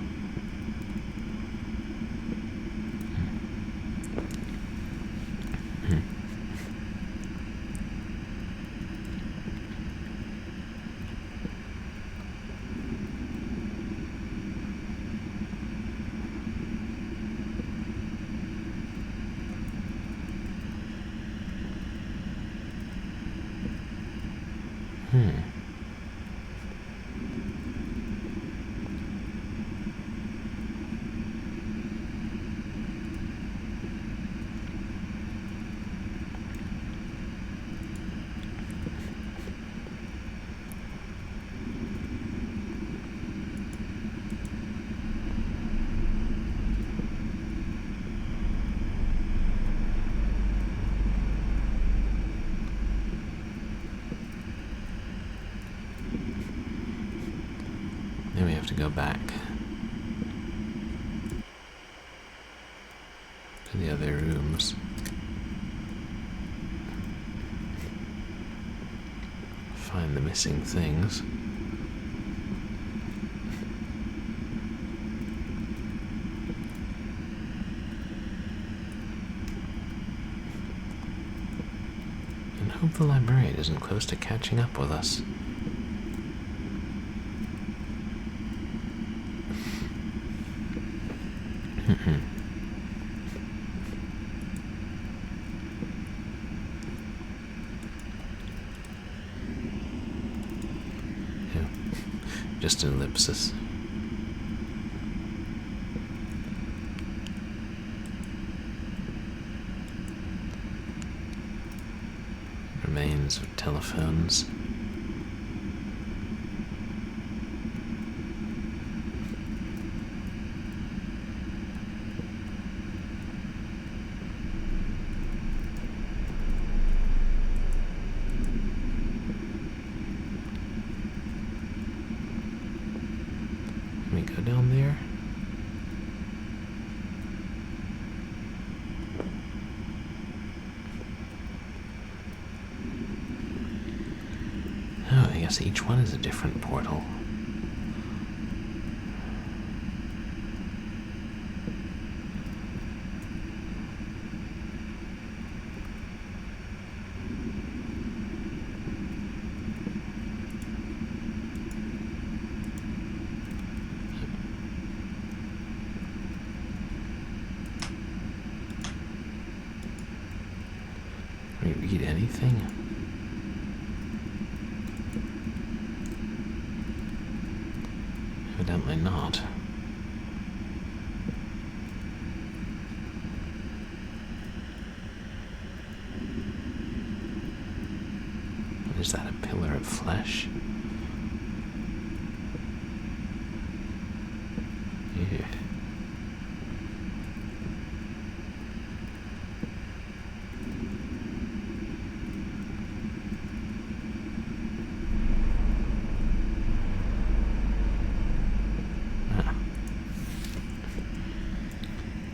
Then we have to go back to the other rooms. Find the missing things. And hope the librarian isn't close to catching up with us. Yeah, just an ellipsis. Remains of telephones. Can we go down there? Oh, I guess each one is a different portal. Can we read anything? not. What is that, a pillar of flesh? Ew.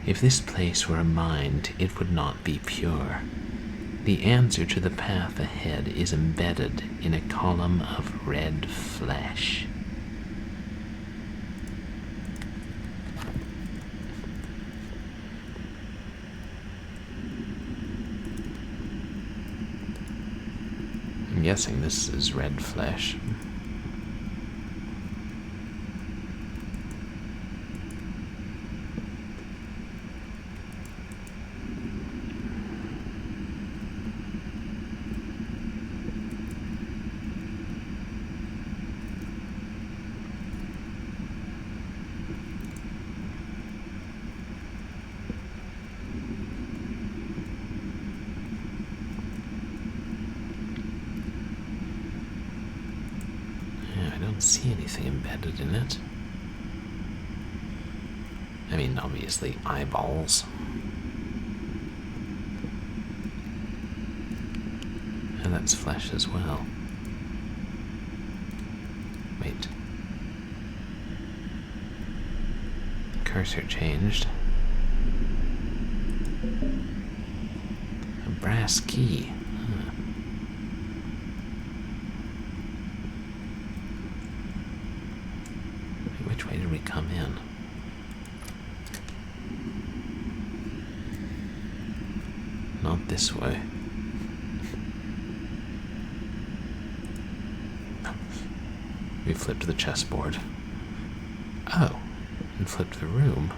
If this place were a mind, it would not be pure. The answer to the path ahead is embedded in a column of red flesh. I'm guessing this is red flesh. I don't see anything embedded in it. I mean, obviously, eyeballs. And that's flesh as well. Wait. The cursor changed. A brass key. Huh. Which way did we come in? Not this way. We flipped the chessboard. Oh, and flipped the room.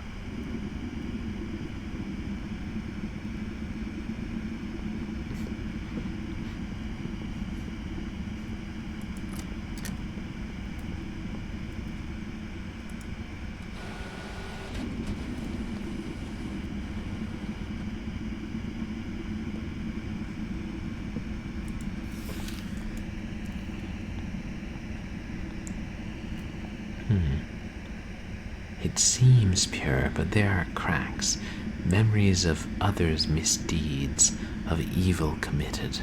It seems pure, but there are cracks, memories of others' misdeeds, of evil committed.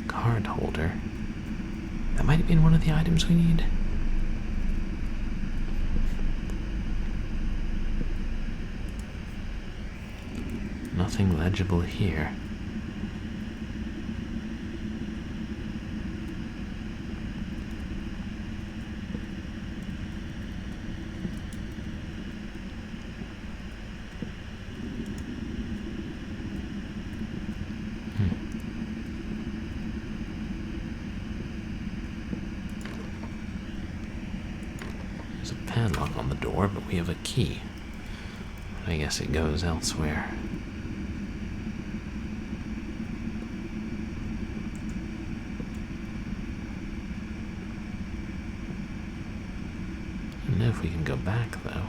Card holder. That might have been one of the items we need. Nothing legible here. There's a padlock on the door, but we have a key. I guess it goes elsewhere. I don't know if we can go back, though.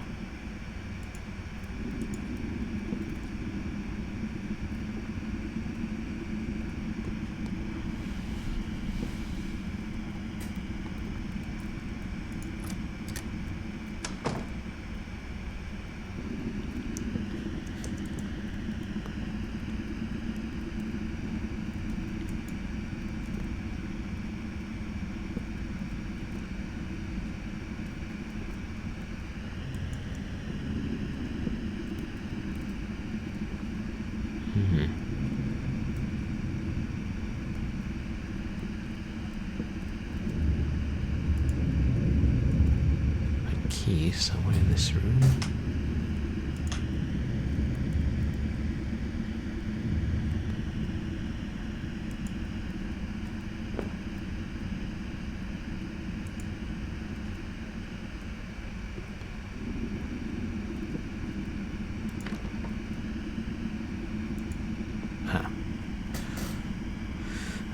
A key somewhere in this room.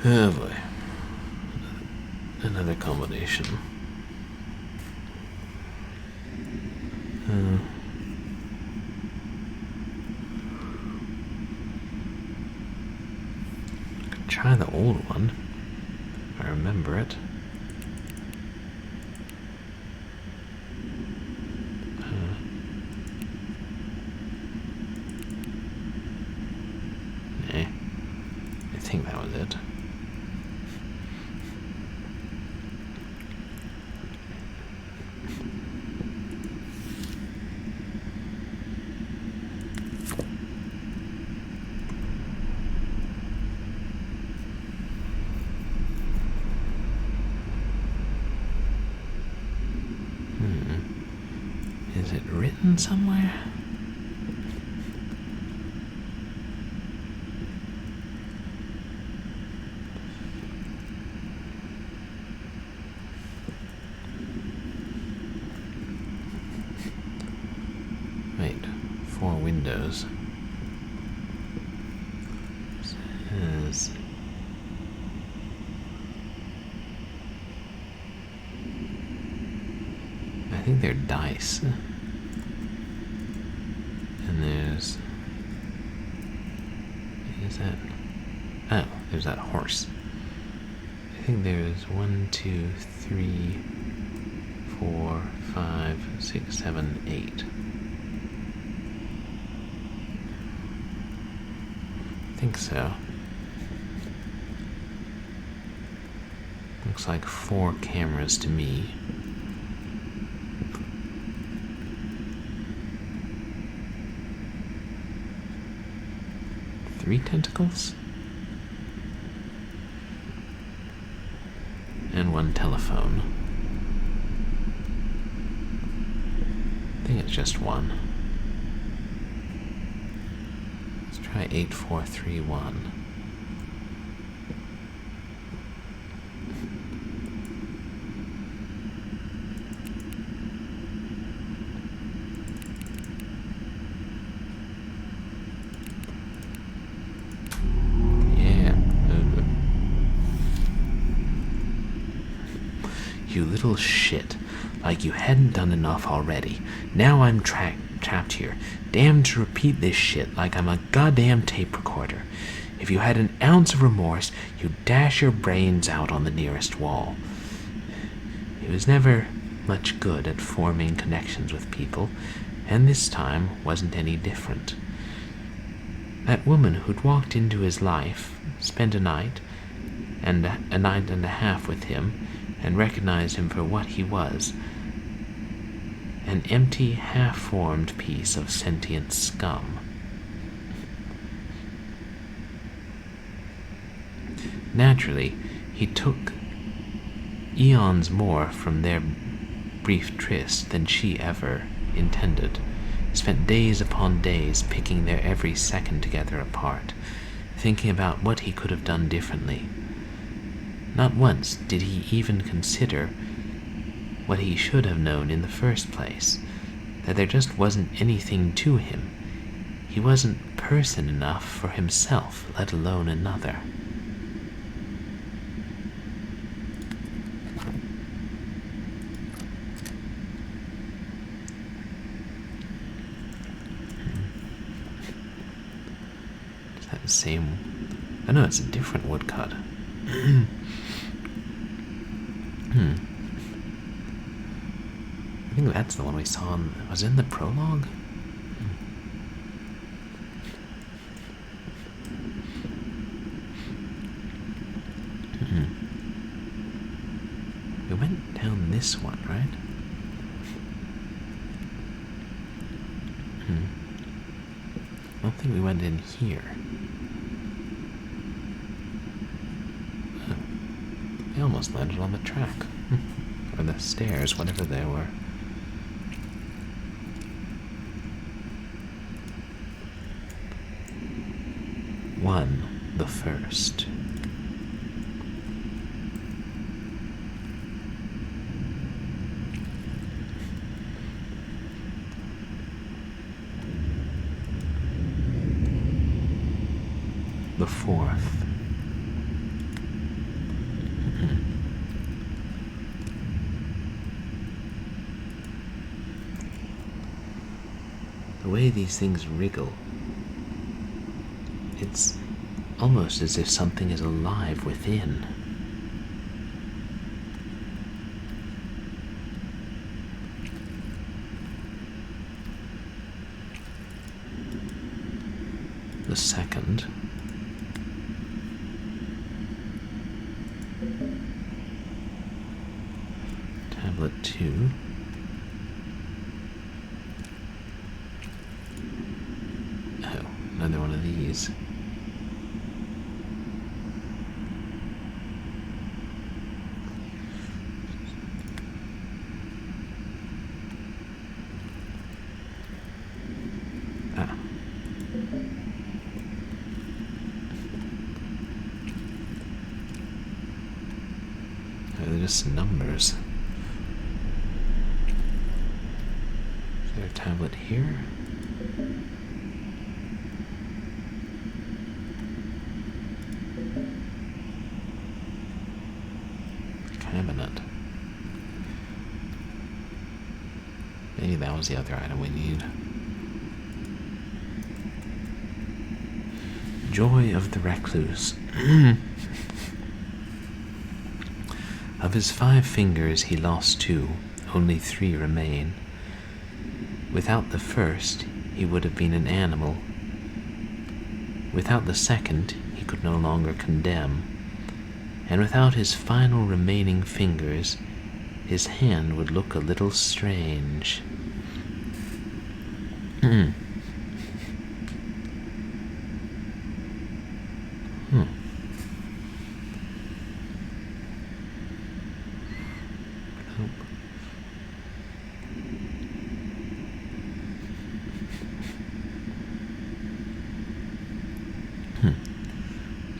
Oh boy. Another combination. Could try the old one. If I remember it. I think that was it. Is it written somewhere? Wait, 4 windows. Says I think they're dice. And there's... Is that... Oh, there's that horse. I think there's 1, 2, 3, 4, 5, 6, 7, 8. I think so. Looks like 4 cameras to me. Three tentacles? And 1 telephone. I think it's just 1. Let's try 8431. You little shit. Like you hadn't done enough already. Now I'm trapped here. Damned to repeat this shit like I'm a goddamn tape recorder. If you had an ounce of remorse, you'd dash your brains out on the nearest wall. He was never much good at forming connections with people, and this time wasn't any different. That woman who'd walked into his life, spent a night and a half with him, and recognized him for what he was, an empty, half-formed piece of sentient scum. Naturally, he took eons more from their brief tryst than she ever intended, spent days upon days picking their every second together apart, thinking about what he could have done differently. Not once did he even consider what he should have known in the first place, that there just wasn't anything to him. He wasn't person enough for himself, let alone another. Is that the same? Oh no, it's a different woodcut. I think that's the one we saw was in the prologue? We went down this one, right? I don't think we went in here. I almost landed on the track. Or the stairs, whatever they were. The first. The fourth. The way these things wriggle. It's almost as if something is alive within. The second. Tablet 2. Oh, another one of these. Ah. They're just numbers. Is there a tablet here? Cabinet. Maybe that was the other item we need. Joy of the Recluse. Of his 5 fingers he lost 2, only 3 remain. Without the first, he would have been an animal. Without the second, he could no longer condemn. And without his final remaining fingers, his hand would look a little strange.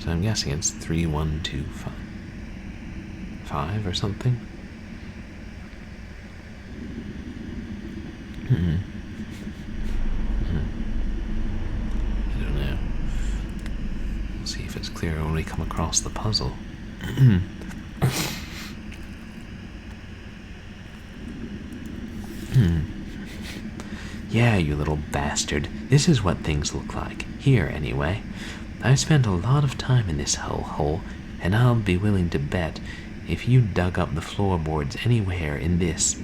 So I'm guessing it's 3, 1, 2, 5. 5 or something? I don't know. We'll see if it's clear when we come across the puzzle. Yeah, you little bastard. This is what things look like. Here, anyway. I've spent a lot of time in this hole, and I'll be willing to bet if you dug up the floorboards anywhere in this,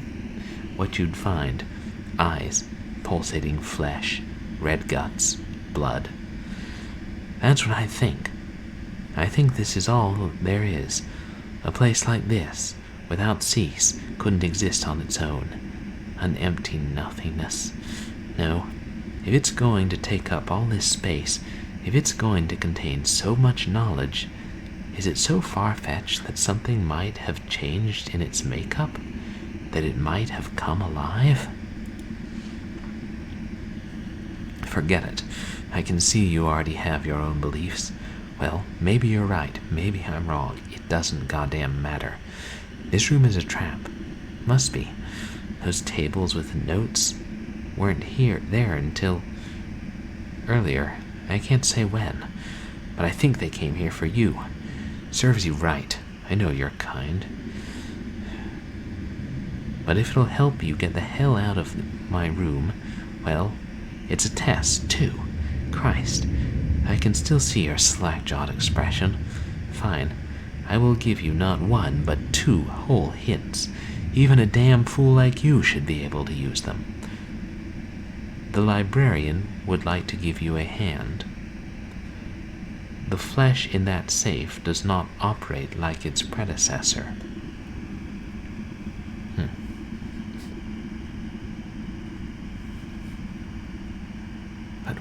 what you'd find: eyes, pulsating flesh, red guts, blood. That's what I think. I think this is all there is. A place like this, without cease, couldn't exist on its own. An empty nothingness. No, if it's going to take up all this space, if it's going to contain so much knowledge, is it so far-fetched that something might have changed in its makeup? That it might have come alive? Forget it. I can see you already have your own beliefs. Well, maybe you're right, maybe I'm wrong. It doesn't goddamn matter. This room is a trap. Must be. Those tables with notes weren't there until earlier. I can't say when, but I think they came here for you. Serves you right. I know you're kind. But if it'll help you get the hell out of my room, well, it's a test, too. Christ, I can still see your slack-jawed expression. Fine. I will give you not 1, but 2 whole hints. Even a damn fool like you should be able to use them. The librarian would like to give you a hand. The flesh in that safe does not operate like its predecessor. But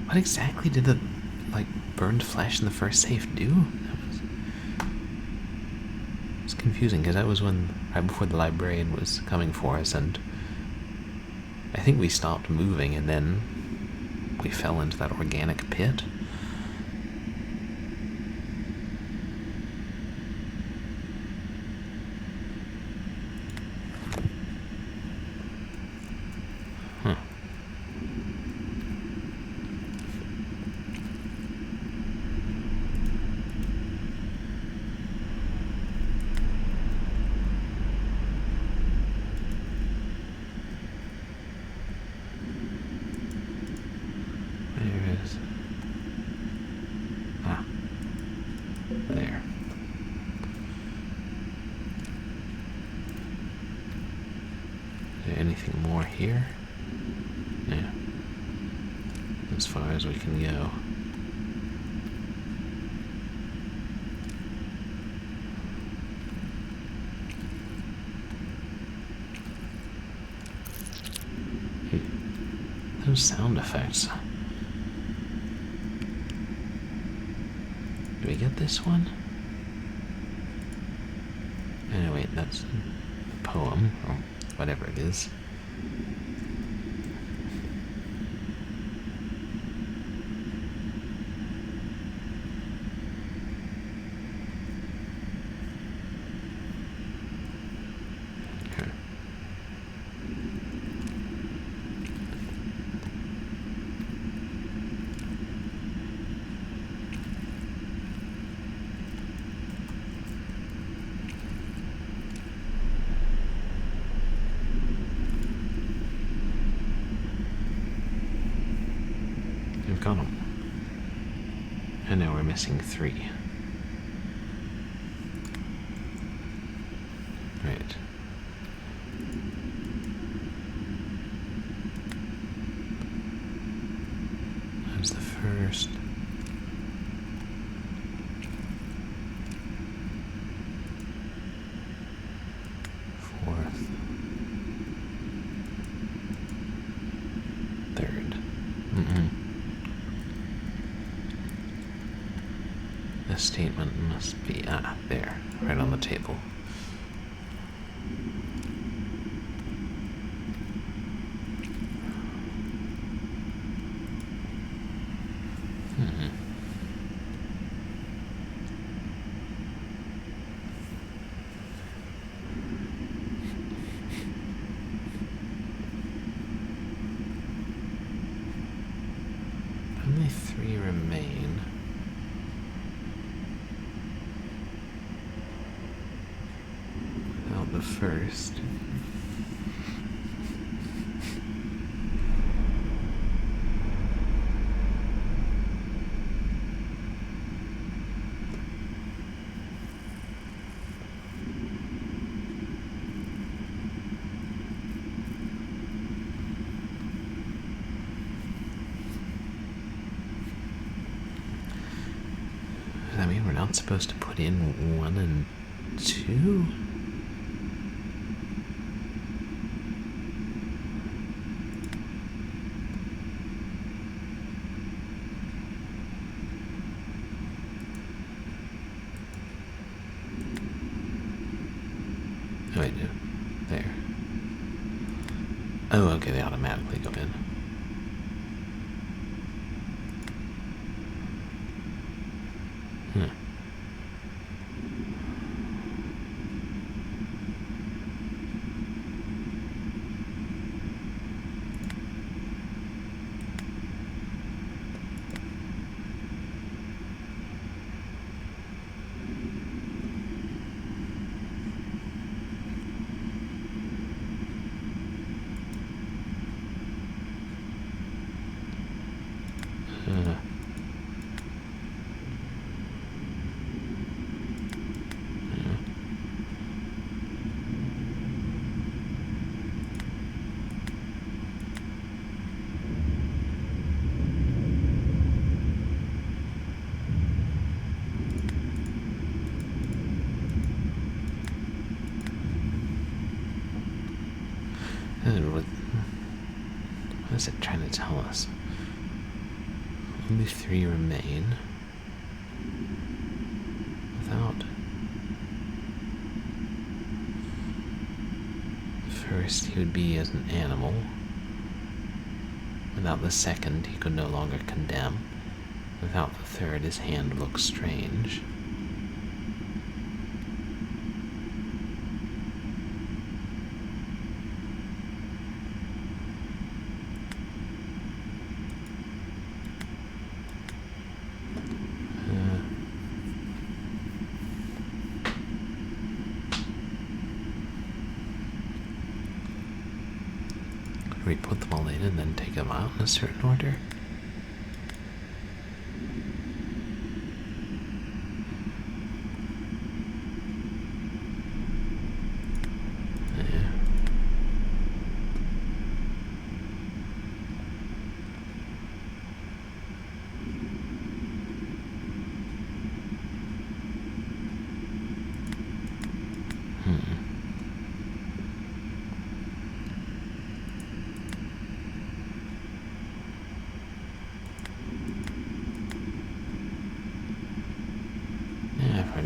what exactly did the burned flesh in the first safe do? It's confusing because that was right before the librarian was coming for us, and I think we stopped moving and then we fell into that organic pit. There's... Ah. There. Is there anything more here? Yeah. As far as we can go. Those sound effects. Do we get this one? Oh wait, that's a poem, or whatever it is. Okay. We've got them. And now we're missing 3. Right. That's the first. Fourth. Third. This statement must be, there, right on the table. Only 3 remain. Without the first. Does that mean we're not supposed to put in 1 and 2? Oh, wait, no. There. Oh, okay, they automatically go in. What is it trying to tell us? Only 3 remain. Without the first, he would be as an animal. Without the second, he could no longer condemn. Without the third, his hand looks strange. We put them all in and then take them out in a certain order?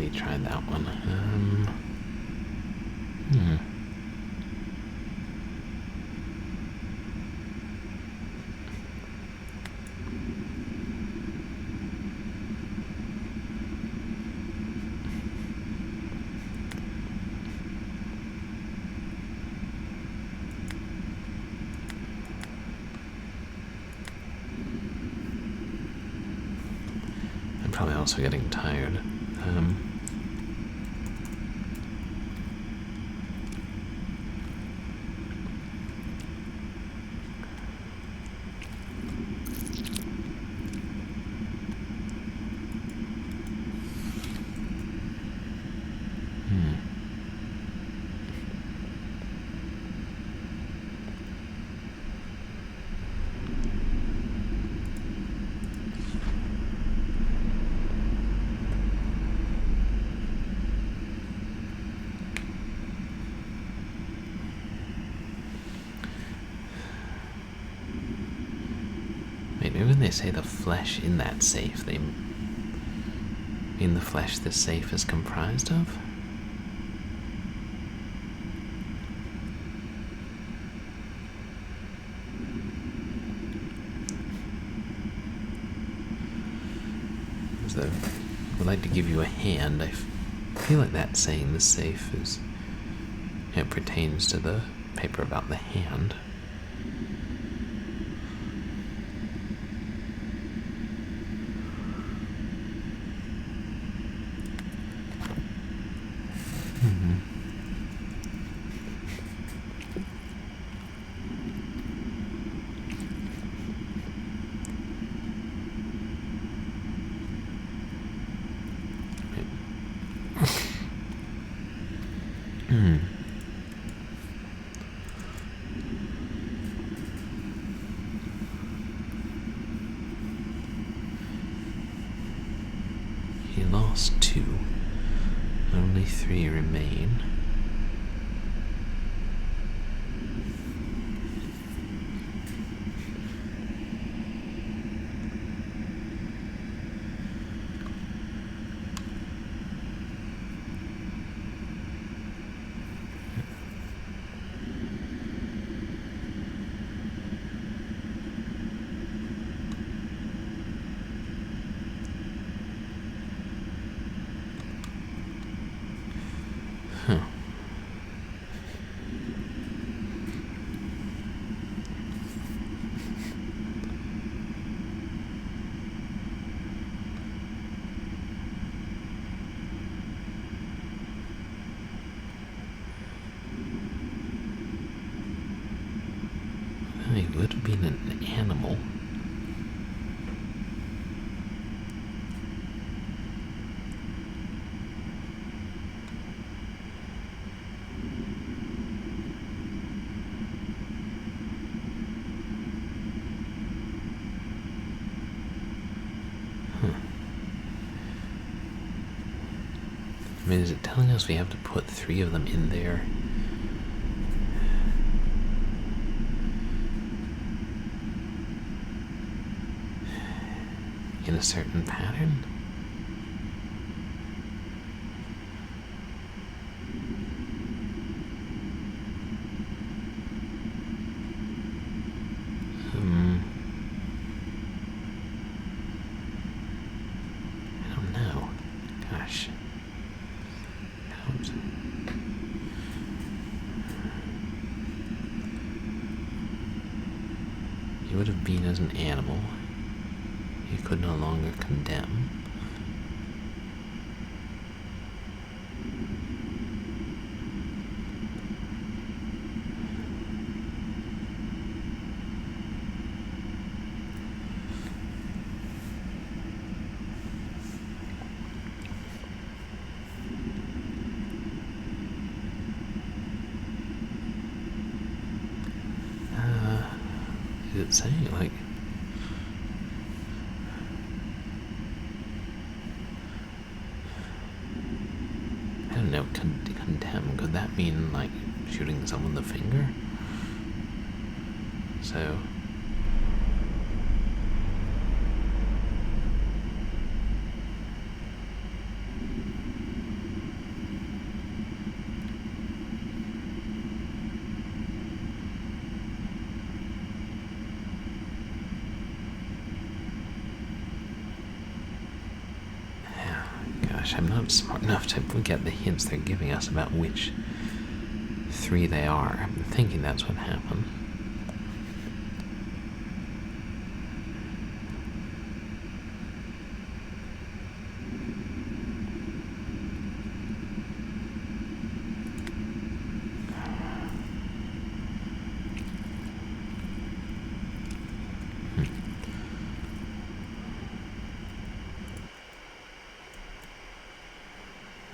already tried that one. I'm probably also getting tired. Maybe when they say the flesh in that safe, they mean the flesh this safe is comprised of? So, I would like to give you a hand. I feel like that's saying the safe is... It pertains to the paper about the hand. He lost 2. Only 3 remain. Huh. He would have been an animal. I mean, is it telling us we have to put 3 of them in there? In a certain pattern? I don't know. Gosh. He would have been as an animal. He could no longer condemn. Is it saying, like... I don't know, condemn, could that mean, like, shooting someone the finger? So... Gosh, I'm not smart enough to get the hints they're giving us about which 3 they are. I'm thinking that's what happened.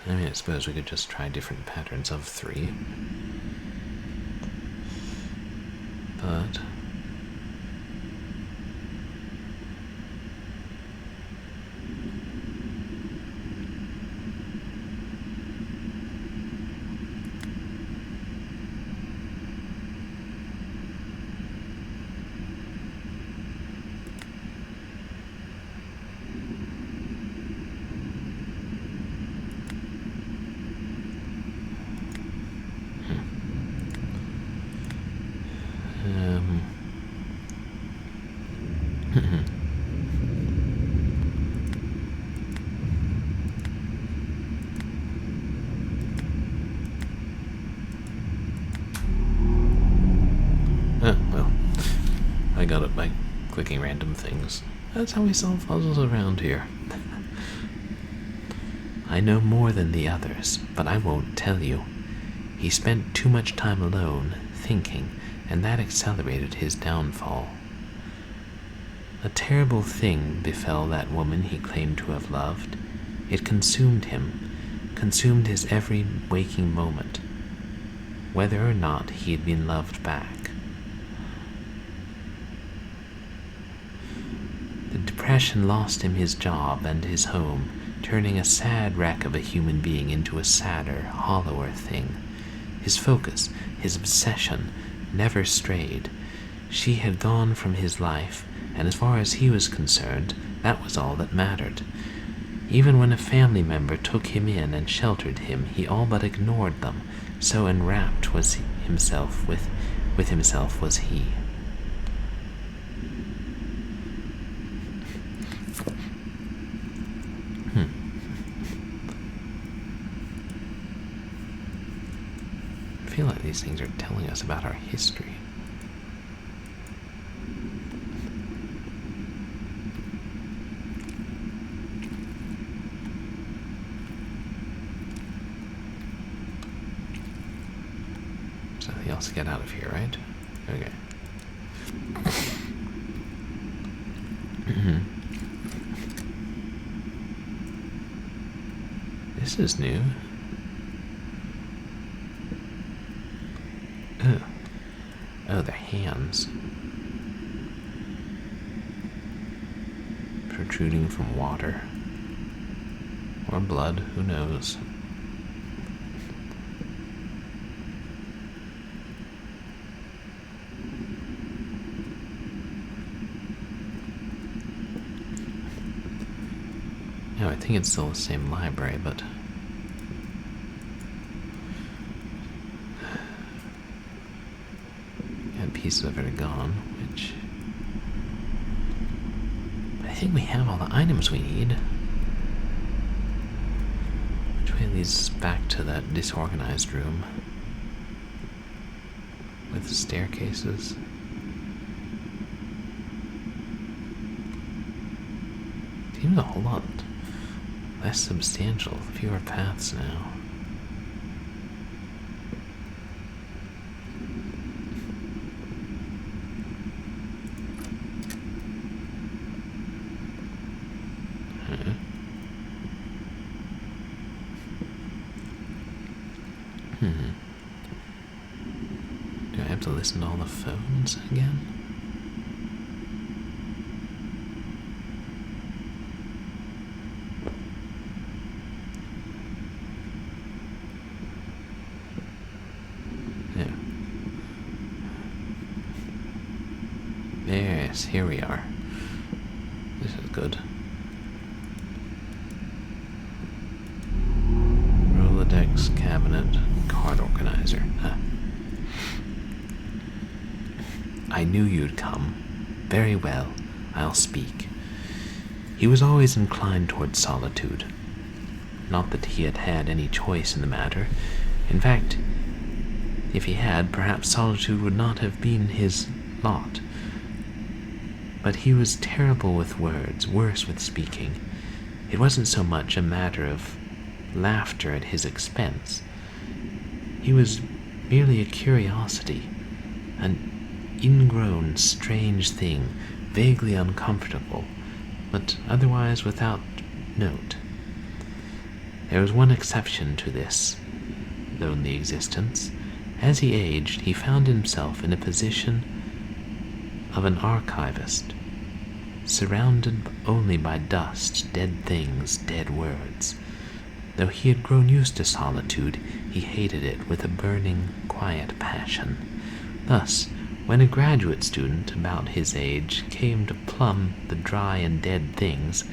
I mean, I suppose we could just try different patterns of 3. But well, I got it by clicking random things. That's how we solve puzzles around here. I know more than the others, but I won't tell you. He spent too much time alone, thinking, and that accelerated his downfall. A terrible thing befell that woman he claimed to have loved. It consumed him, consumed his every waking moment, whether or not he had been loved back. The depression lost him his job and his home, turning a sad wreck of a human being into a sadder, hollower thing. His focus, his obsession, never strayed. She had gone from his life, and as far as he was concerned, that was all that mattered. Even when a family member took him in and sheltered him, he all but ignored them, so enwrapped was himself with himself was he. I feel like these things are telling us about our history. There's nothing else to get out of here, right? Okay. This is new. Oh, their hands. Protruding from water. Or blood, who knows. No, I think it's still the same library, but... pieces of it are gone, which... I think we have all the items we need. Which way leads back to that disorganized room? With the staircases. Seems a whole lot less substantial, fewer paths now. Do I have to listen to all the phones again? Yeah. Yes, here we are. This is good. Rolodex cabinet, card organizer. I knew you'd come. Very well, I'll speak. He was always inclined toward solitude. Not that he had had any choice in the matter. In fact, if he had, perhaps solitude would not have been his lot. But he was terrible with words, worse with speaking. It wasn't so much a matter of laughter at his expense. He was merely a curiosity, an ingrown, strange thing, vaguely uncomfortable, but otherwise without note. There was one exception to this lonely existence. As he aged, he found himself in a position of an archivist, surrounded only by dust, dead things, dead words. Though he had grown used to solitude, he hated it with a burning, quiet passion. Thus, when a graduate student about his age came to plumb the dry and dead things,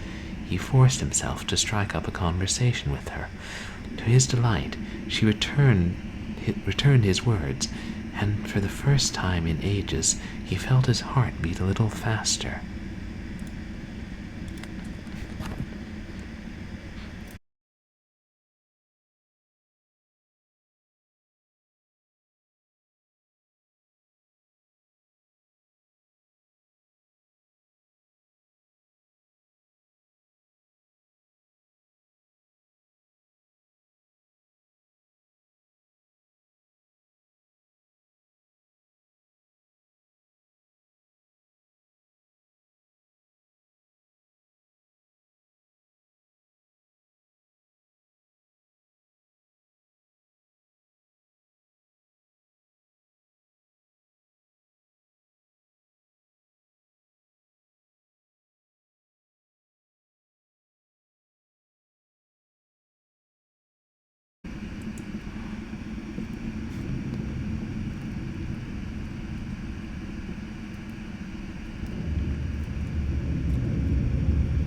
he forced himself to strike up a conversation with her. To his delight, she returned his words, and for the first time in ages, he felt his heart beat a little faster.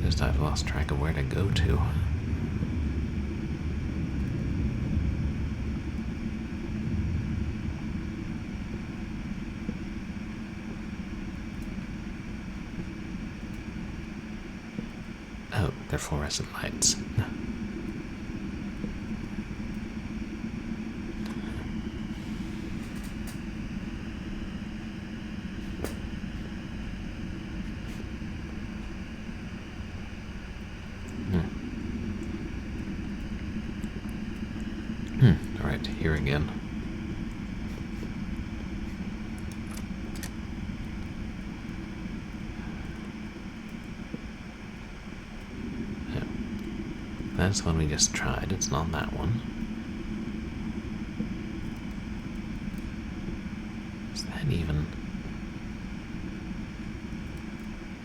Just I've lost track of where to go to. Oh, they're fluorescent lights. Alright, here again. That's the one we just tried. It's not that one. Is that even...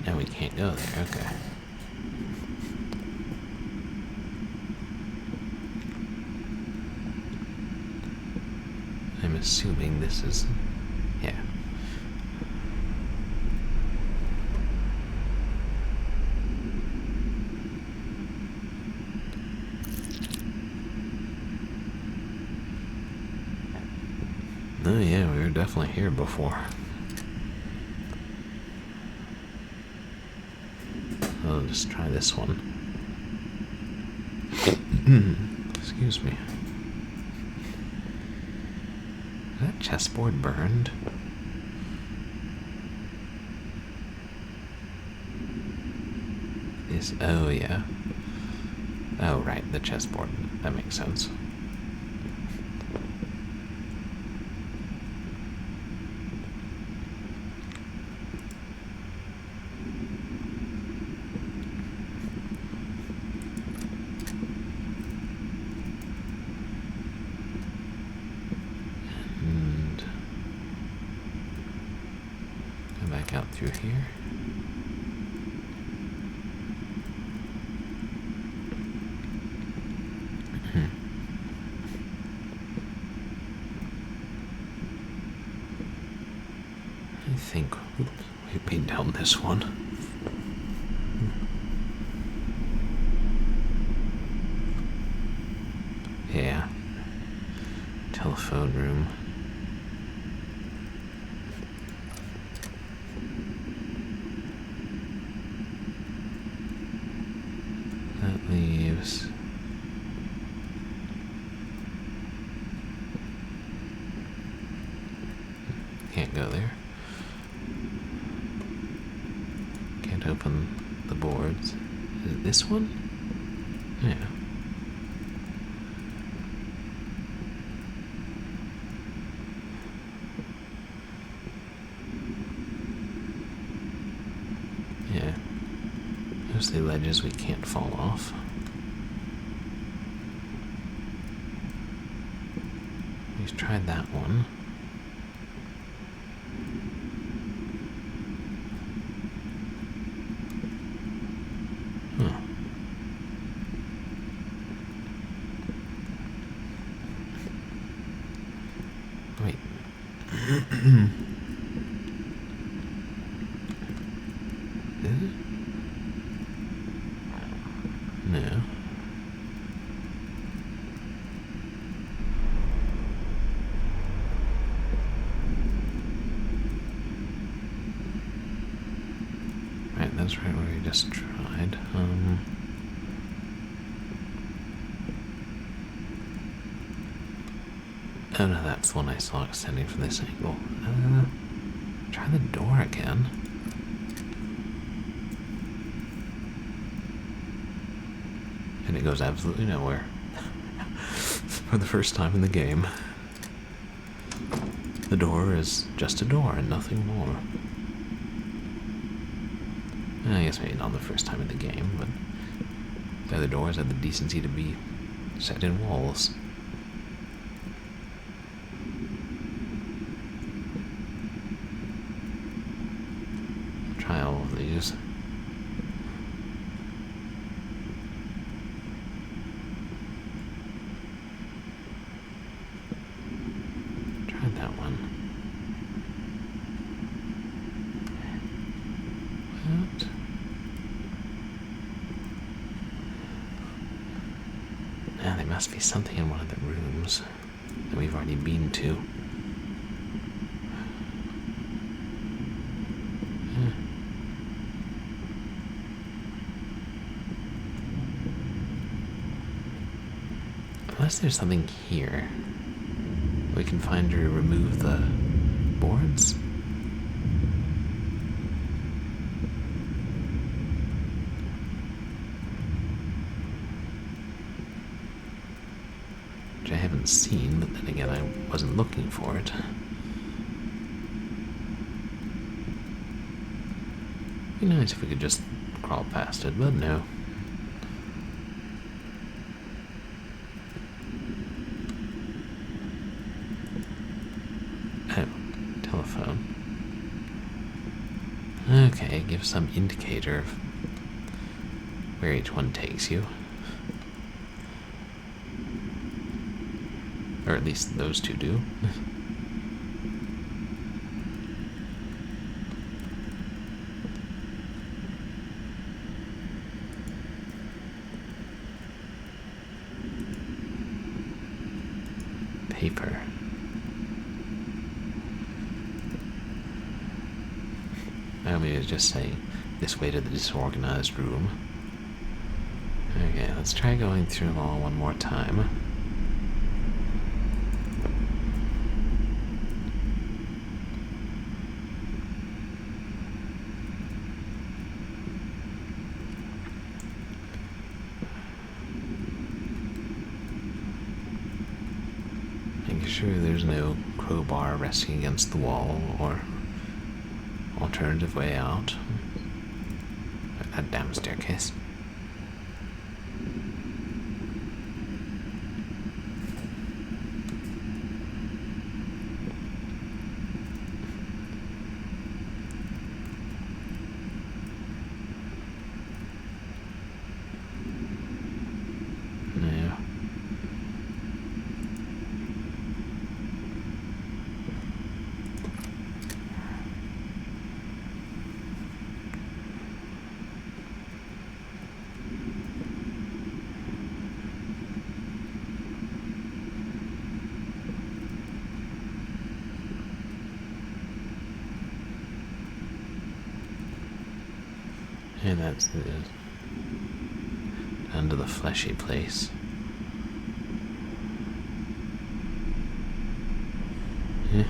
No, we can't go there. Okay. I'm assuming this is... Yeah. Oh yeah, we were definitely here before. I'll just try this one. Excuse me. Is that chessboard burned? Oh yeah. Oh right, the chessboard. That makes sense. Back out through here. I think we've been down this one. Yeah. Telephone room. That leaves can't go there. Can't open the boards. Is it this one? Yeah. Yeah. Mostly ledges we can't fall off. We've tried that one. Huh. Wait. Is it? No. Right, that's right where we just tried. Oh no, that's the one I saw extending from this angle. Try the door again. And it goes absolutely nowhere. For the first time in the game. The door is just a door and nothing more. I guess maybe not the first time in the game, but the other doors had the decency to be set in walls. Try all of these. Tried that one. What? Now there must be something in one of the rooms that we've already been to. Unless there's something here we can find to remove the boards. Which I haven't seen, but then again I wasn't looking for it. It'd be nice if we could just crawl past it, but no. Oh, telephone. Okay, give some indicator of where each one takes you. Or at least those two do. Paper. I mean, it's just saying this way to the disorganized room. Okay, let's try going through them all one more time. Making sure there's no crowbar resting against the wall or alternative way out. That damn staircase. No. And that's the under the fleshy place. Yeah.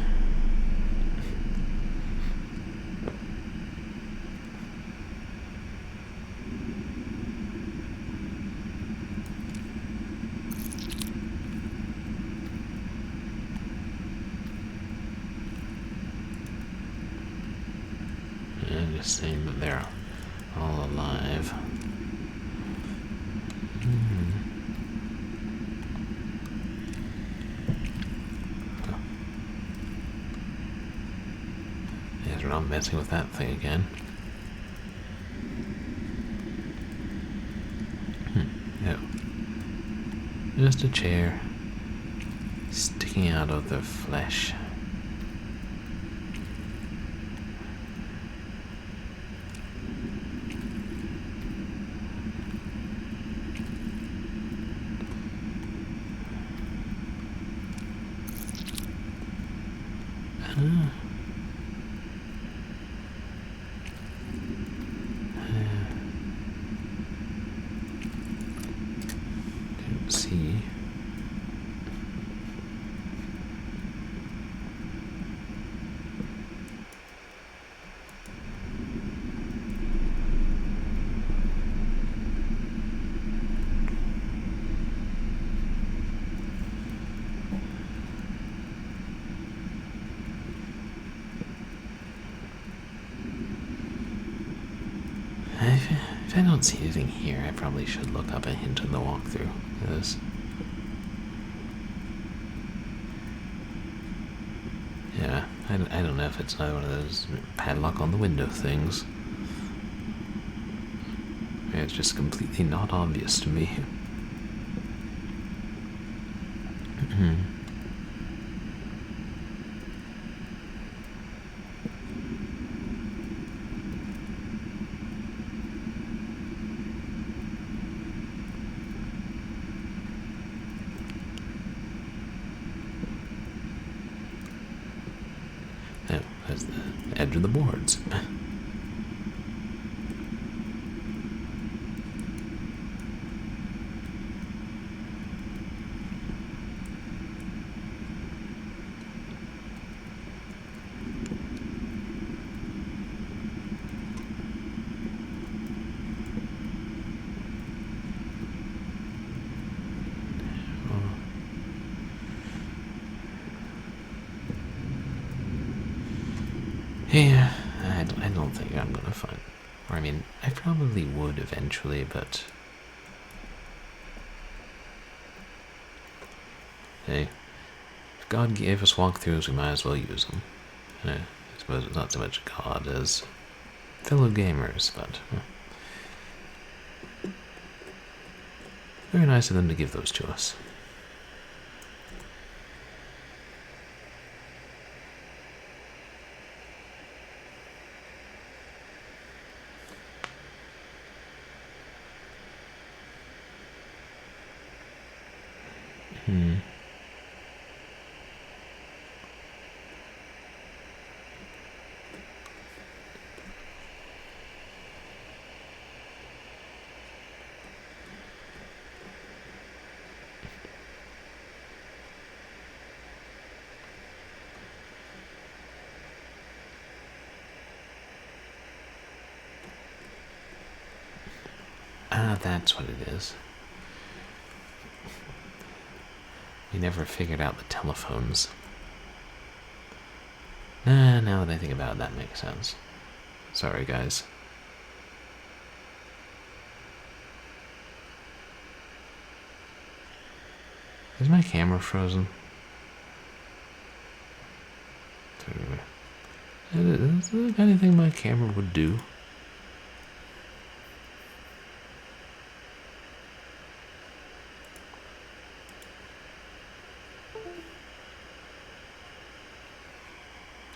And just saying that they're all alive. Yes, we're not messing with that thing again. No. Just a chair sticking out of the flesh. Didn't see. If I don't see anything here, I probably should look up a hint in the walkthrough. Because yeah, I don't know if it's another one of those padlock on the window things. It's just completely not obvious to me. Oh, there's the edge of the boards. Yeah, I don't think I'm gonna find. Or I mean, I probably would eventually, but hey, if God gave us walkthroughs, we might as well use them. I suppose it's not so much God as fellow gamers, but very nice of them to give those to us. Ah, that's what it is. We never figured out the telephones. Now that I think about it, that makes sense. Sorry, guys. Is my camera frozen? Is that the kind of thing my camera would do?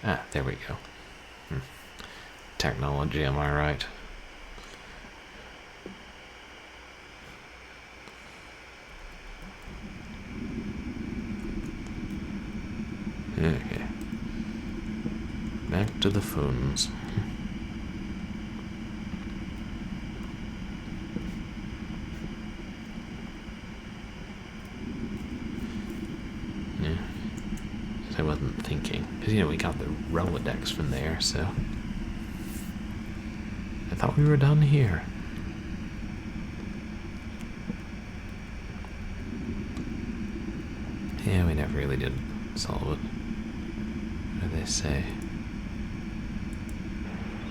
Ah, there we go. Technology, am I right? Okay. Back to the phones. Yeah. I wasn't thinking. Because, we got the Rolodex from there, so I thought we were done here. Yeah, we never really did solve it. What do they say?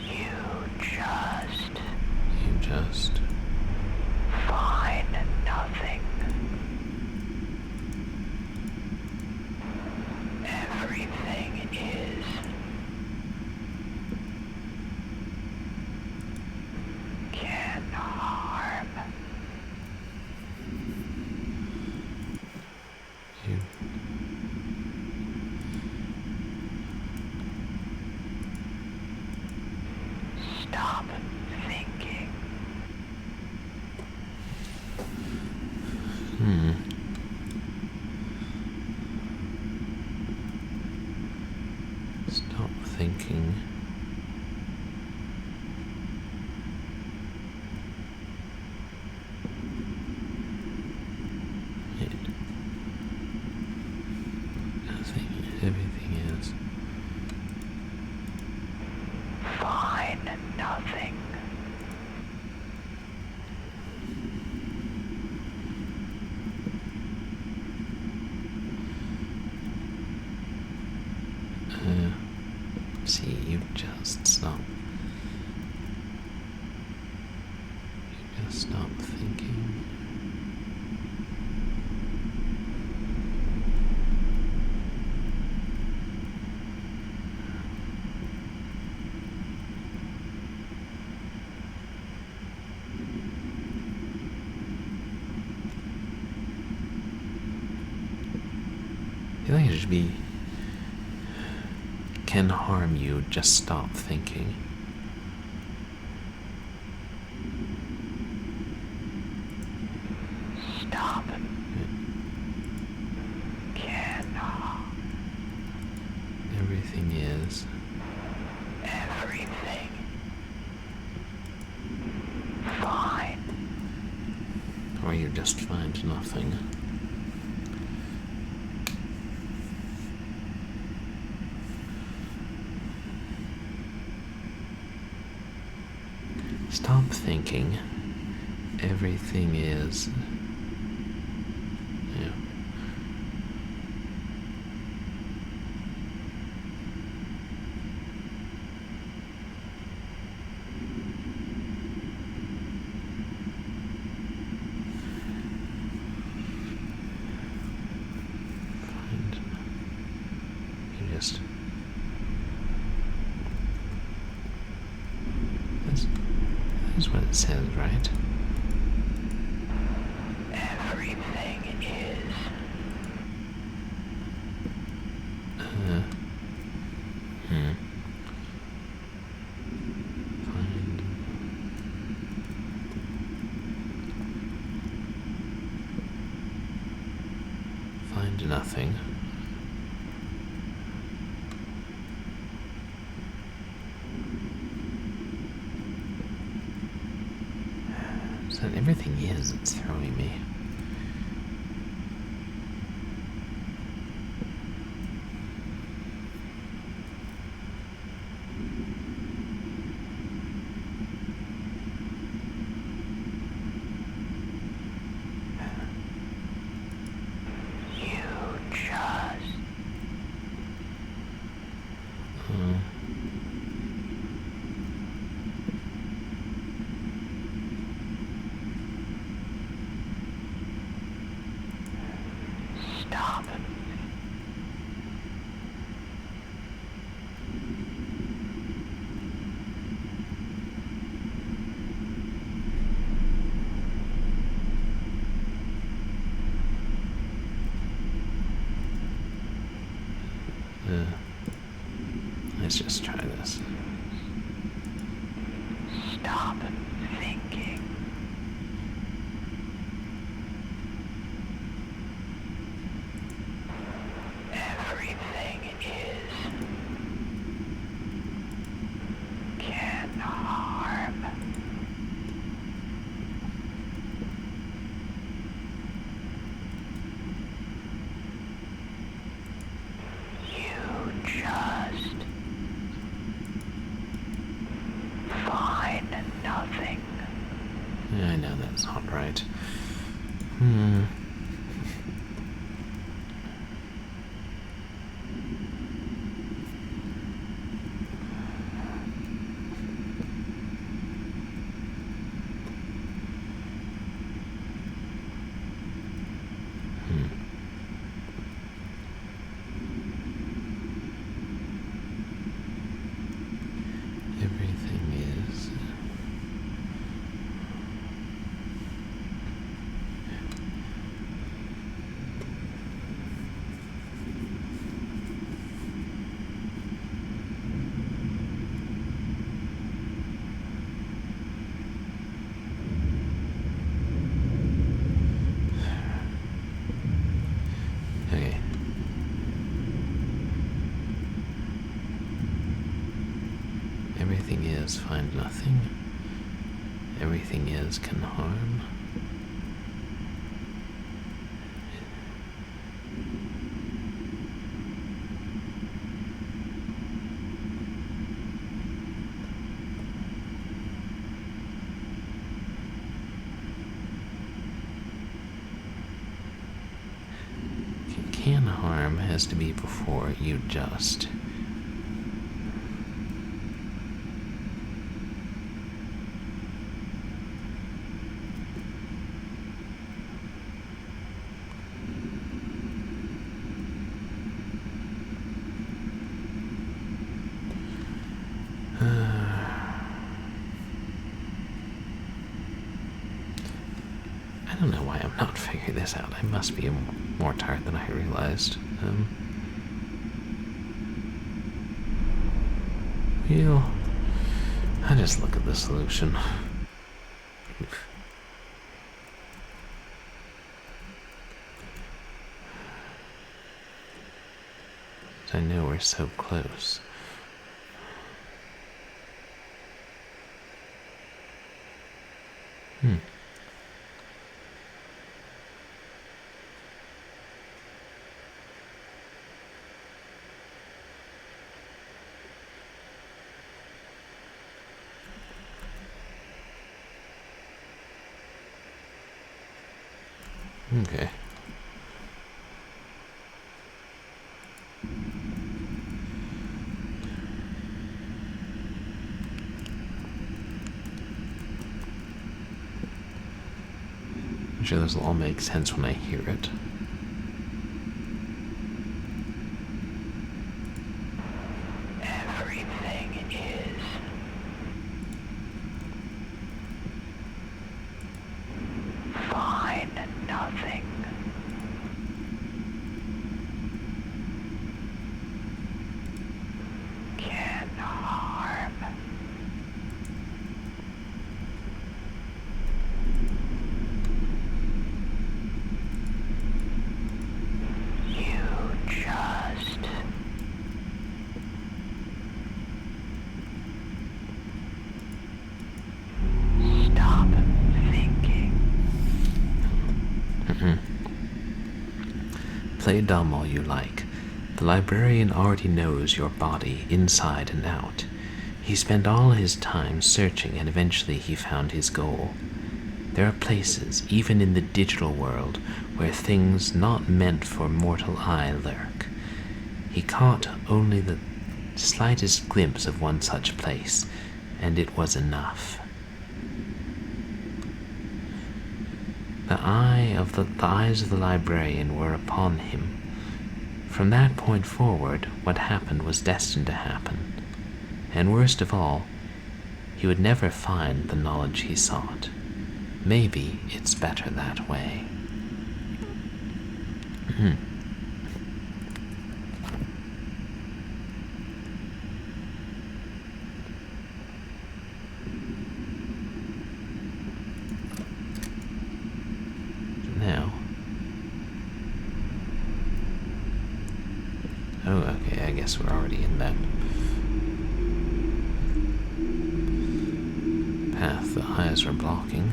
You just find nothing. Everything is can harm. you. Stop thinking. Stop thinking. Nothing. Everything is. Find nothing. See, you just stop. You just stop thinking. I feel like it should be can harm you, just stop thinking. Stop. Can Everything is. everything fine. Or you just find nothing. Stop thinking. Everything is. Yeah. Find. You just. That's what it says, right? Everything is Find nothing. So everything is, it's throwing me. you just stop. Let's just try this. Stop thinking. Everything is can harm. You just find nothing. Yeah, I know that's not right. Everything is. Okay. Everything is, find nothing. Everything is, can harm. Can harm has to be before you just. I don't know why I'm not figuring this out. I must be more tired than I realized. Well, I just look at the solution. I know we're so close. Okay. I'm sure this will all make sense when I hear it. Everything is. Find nothing. Can harm. You just. Stop thinking. Play dumb all you like. The librarian already knows your body inside and out. He spent all his time searching and eventually he found his goal. There are places, even in the digital world, where things not meant for mortal eye lurk. He caught only the slightest glimpse of one such place, and it was enough. The eyes of the librarian were upon him. From that point forward, what happened was destined to happen. And worst of all, he would never find the knowledge he sought. Maybe it's better that way. Now. Oh, okay, I guess we're already in that path the eyes are blocking.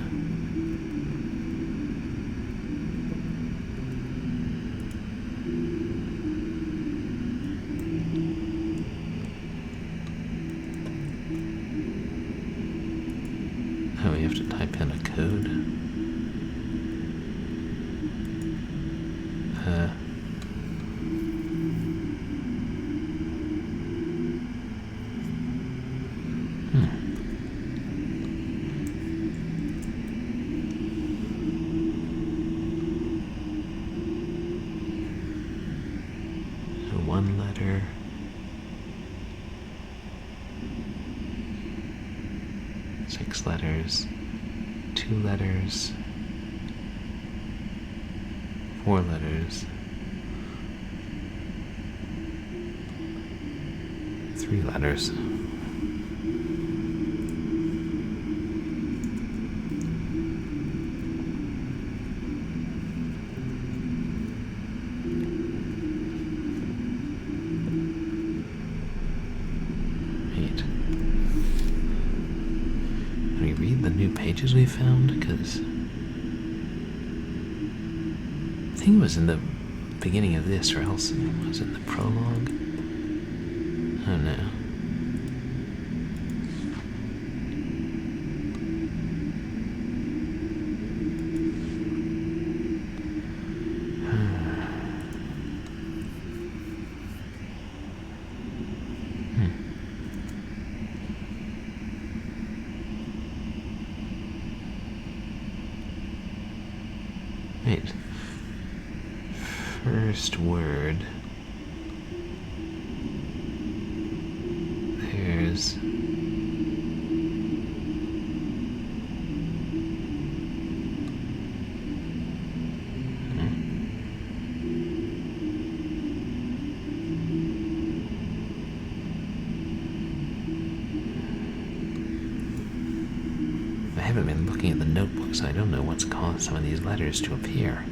Oh, we have to type in a code. So one letter. 6 letters, 2 letters, 4 letters, 3 letters. Can we read the new pages we found? Because I think it was in the beginning of this, or else it was in the prologue. Oh no. Wait. First word. There's... I haven't been looking at the notebook, so I don't know what's caused some of these letters to appear.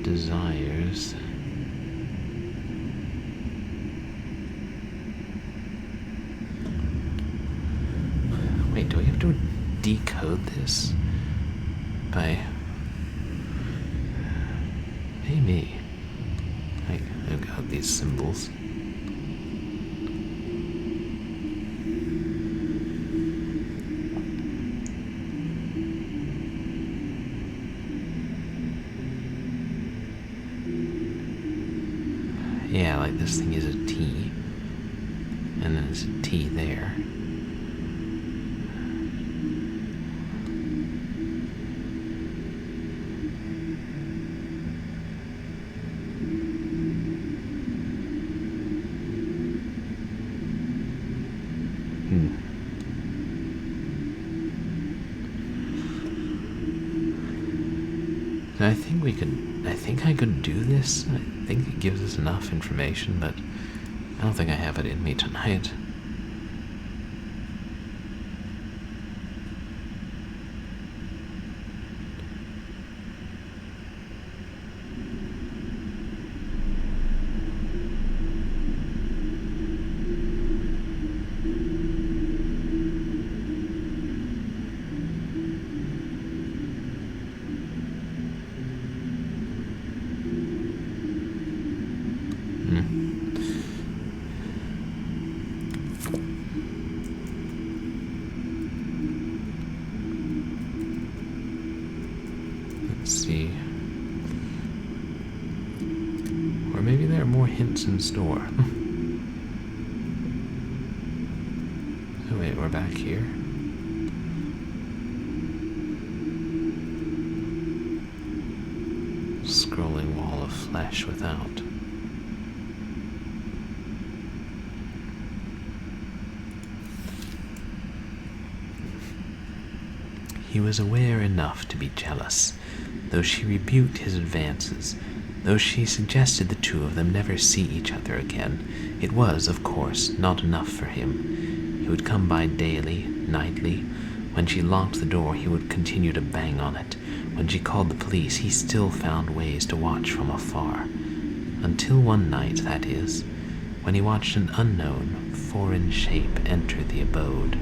Desires. Wait, do we have to decode this by... Maybe. I've got these symbols. Yeah, like this thing is a T, and then there's a T there. I think I could do this. I think it gives us enough information, but I don't think I have it in me tonight. Let's see. Or maybe there are more hints in store. Oh wait, we're back here. Scrolling wall of flesh without. He was aware enough to be jealous, though she rebuked his advances, though she suggested the two of them never see each other again. It was, of course, not enough for him. He would come by daily, nightly. When she locked the door, he would continue to bang on it. When she called the police, he still found ways to watch from afar. Until one night, that is, when he watched an unknown, foreign shape enter the abode.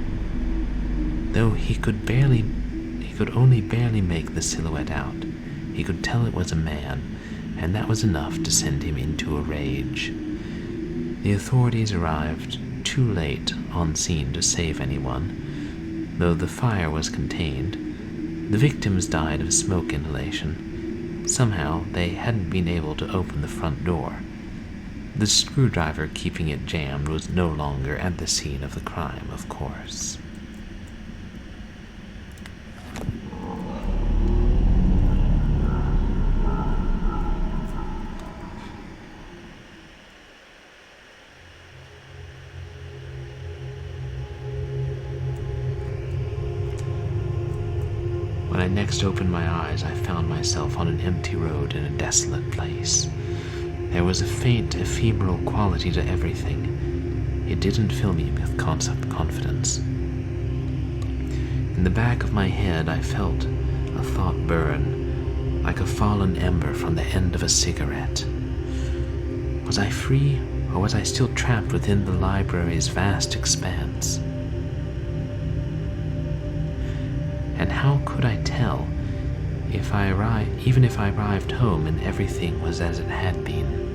Though he could only barely make the silhouette out, he could tell it was a man, and that was enough to send him into a rage. The authorities arrived too late on scene to save anyone. Though the fire was contained, the victims died of smoke inhalation. Somehow, they hadn't been able to open the front door. The screwdriver keeping it jammed was no longer at the scene of the crime, of course. I next opened my eyes, I found myself on an empty road in a desolate place. There was a faint, ephemeral quality to everything. It didn't fill me with confidence. In the back of my head, I felt a thought burn, like a fallen ember from the end of a cigarette. Was I free, or was I still trapped within the library's vast expanse? And how could I tell even if I arrived home and everything was as it had been?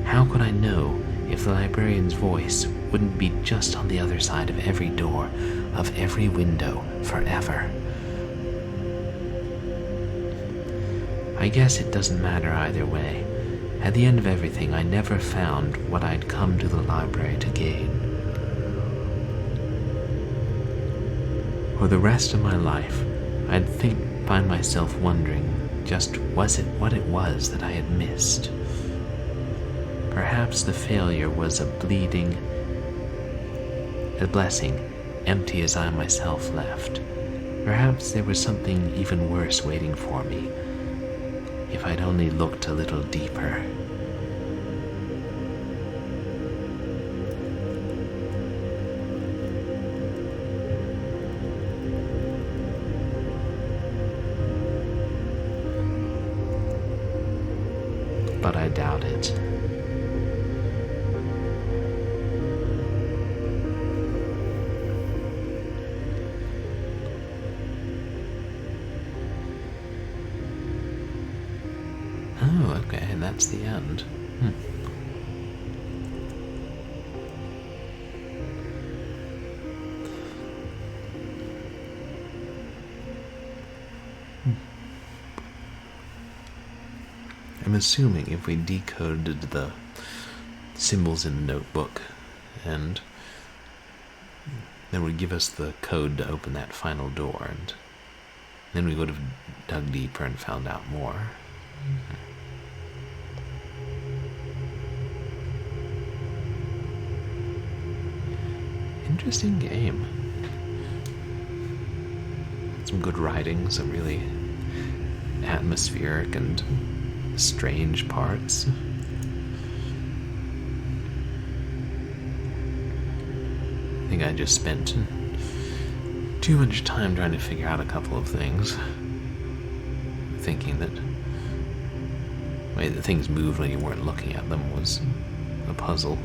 How could I know if the librarian's voice wouldn't be just on the other side of every door, of every window, forever? I guess it doesn't matter either way. At the end of everything, I never found what I'd come to the library to gain. For the rest of my life, I'd find myself wondering just was it what it was that I had missed. Perhaps the failure was a blessing, empty as I myself left. Perhaps there was something even worse waiting for me, if I'd only looked a little deeper. But I doubt it. Oh, okay, that's the end. I'm assuming if we decoded the symbols in the notebook and then would give us the code to open that final door, and then we would have dug deeper and found out more. Interesting game. Some good writing, some really atmospheric and strange parts. I think I just spent too much time trying to figure out a couple of things. Thinking that the way that things moved when you weren't looking at them was a puzzle.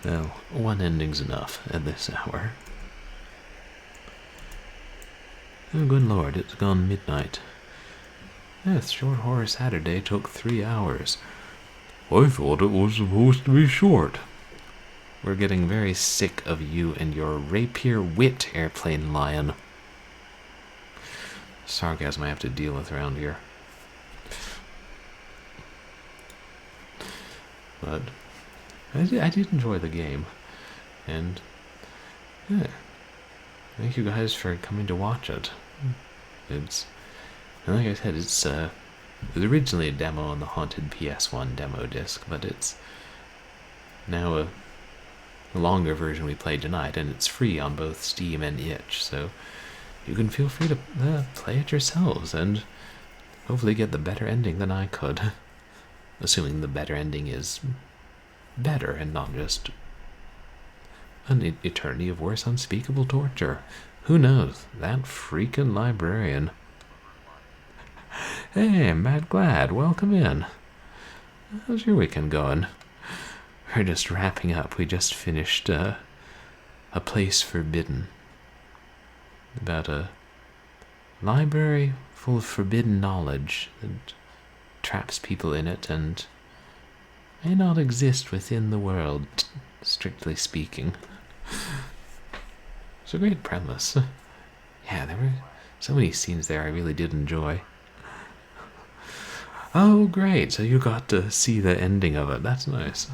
Well, one ending's enough at this hour. Oh, good lord, it's gone midnight. Yes, Short Horror Saturday took 3 hours. I thought it was supposed to be short. We're getting very sick of you and your rapier wit, Airplane Lion. Sarcasm I have to deal with around here. But I did enjoy the game, and yeah, thank you guys for coming to watch it. And like I said, it was originally a demo on the Haunted PS1 Demo Disc, but it's now a longer version we played tonight, and it's free on both Steam and itch, so you can feel free to play it yourselves and hopefully get the better ending than I could, assuming the better ending is better and not just an eternity of worse unspeakable torture. Who knows? That freaking librarian. Hey, Matt Glad, welcome in. How's your weekend going? We're just wrapping up. We just finished A Place Forbidden. About a library full of forbidden knowledge that traps people in it and may not exist within the world, strictly speaking. It's a great premise. Yeah, there were so many scenes there I really did enjoy. Oh, great, so you got to see the ending of it. That's nice.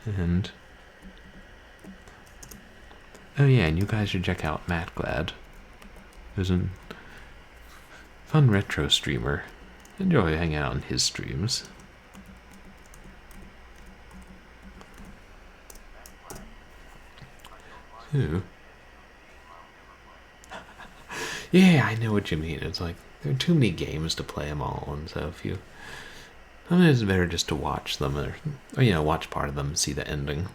And Oh yeah, and you guys should check out Matt Glad. He's a fun retro streamer. Enjoy hanging out on his streams. So, yeah, I know what you mean. It's like there are too many games to play them all, and so if you, I mean, it's better just to watch them, or you know, watch part of them, see the ending.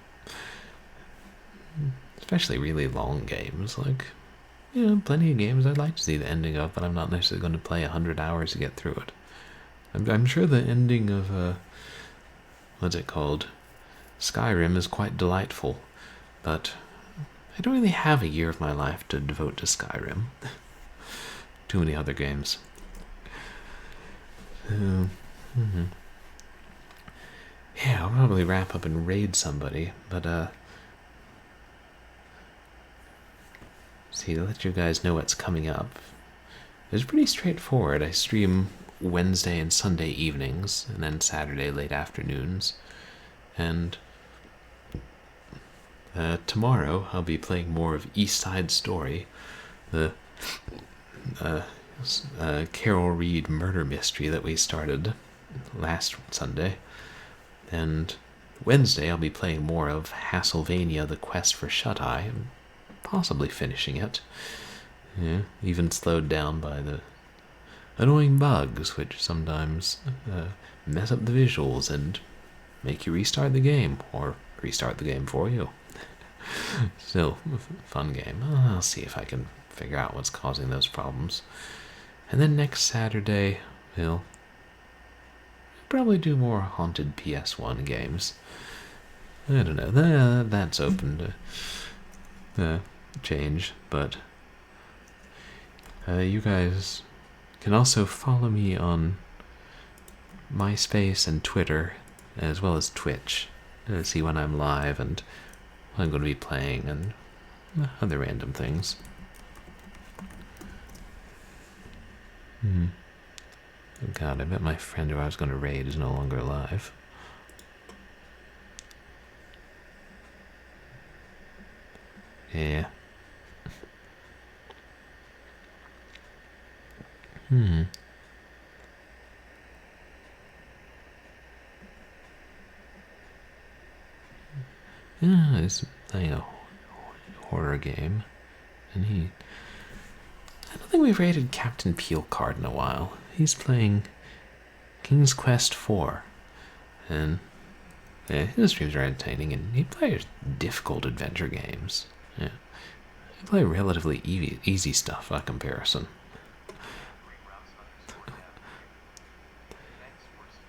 Especially really long games, like, you know, plenty of games I'd like to see the ending of, but I'm not necessarily going to play 100 hours to get through it. I'm sure the ending of, what's it called? Skyrim is quite delightful, but I don't really have a year of my life to devote to Skyrim. Too many other games. So, yeah, I'll probably wrap up and raid somebody, but, see, to let you guys know what's coming up, it's pretty straightforward. I stream Wednesday and Sunday evenings, and then Saturday late afternoons. And tomorrow I'll be playing more of East Side Story, the Carol Reed murder mystery that we started last Sunday. And Wednesday I'll be playing more of Hasselvania, The Quest for Shut-Eye, and possibly finishing it. Yeah, even slowed down by the annoying bugs, which sometimes mess up the visuals and make you restart the game, or restart the game for you. Still, fun game. I'll see if I can figure out what's causing those problems. And then next Saturday, we'll probably do more Haunted PS1 games. I don't know, that's open to change, but you guys can also follow me on MySpace and Twitter, as well as Twitch, to see when I'm live and what I'm going to be playing and other random things. Oh god, I bet my friend who I was going to raid is no longer alive. Yeah. Yeah, it's like a horror game. And I don't think we've rated Captain Peel Card in a while. He's playing King's Quest 4. And yeah, his streams are entertaining, and he plays difficult adventure games. Yeah. I play relatively easy stuff by comparison.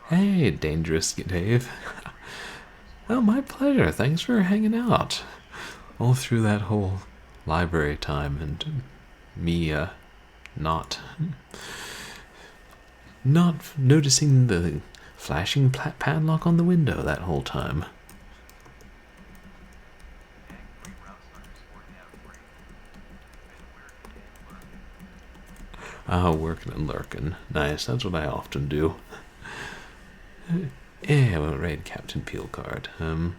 Hey, Dangerous Dave. Oh, my pleasure. Thanks for hanging out all through that whole library time, and me not noticing the flashing padlock on the window that whole time. Working and lurking. Nice, that's what I often do. Yeah, I won't raid Captain Peel Card. I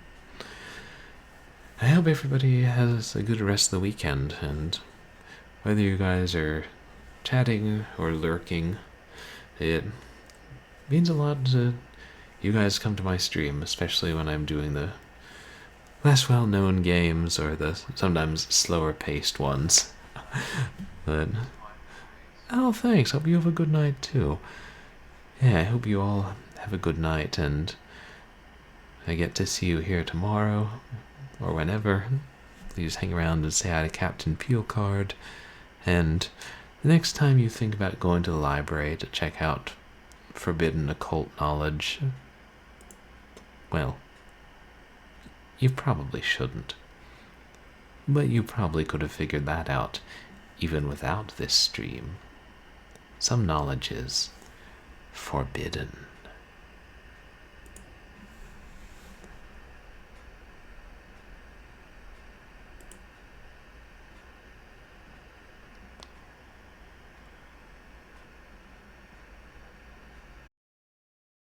hope everybody has a good rest of the weekend, and whether you guys are chatting or lurking, it means a lot to you guys come to my stream, especially when I'm doing the less well-known games or the sometimes slower-paced ones. But, oh, thanks. Hope you have a good night, too. Yeah, I hope you all have a good night, and I get to see you here tomorrow, or whenever. Please hang around and say hi to Captain Peel Card, and the next time you think about going to the library to check out forbidden occult knowledge, well, you probably shouldn't. But you probably could have figured that out even without this stream. Some knowledge is forbidden.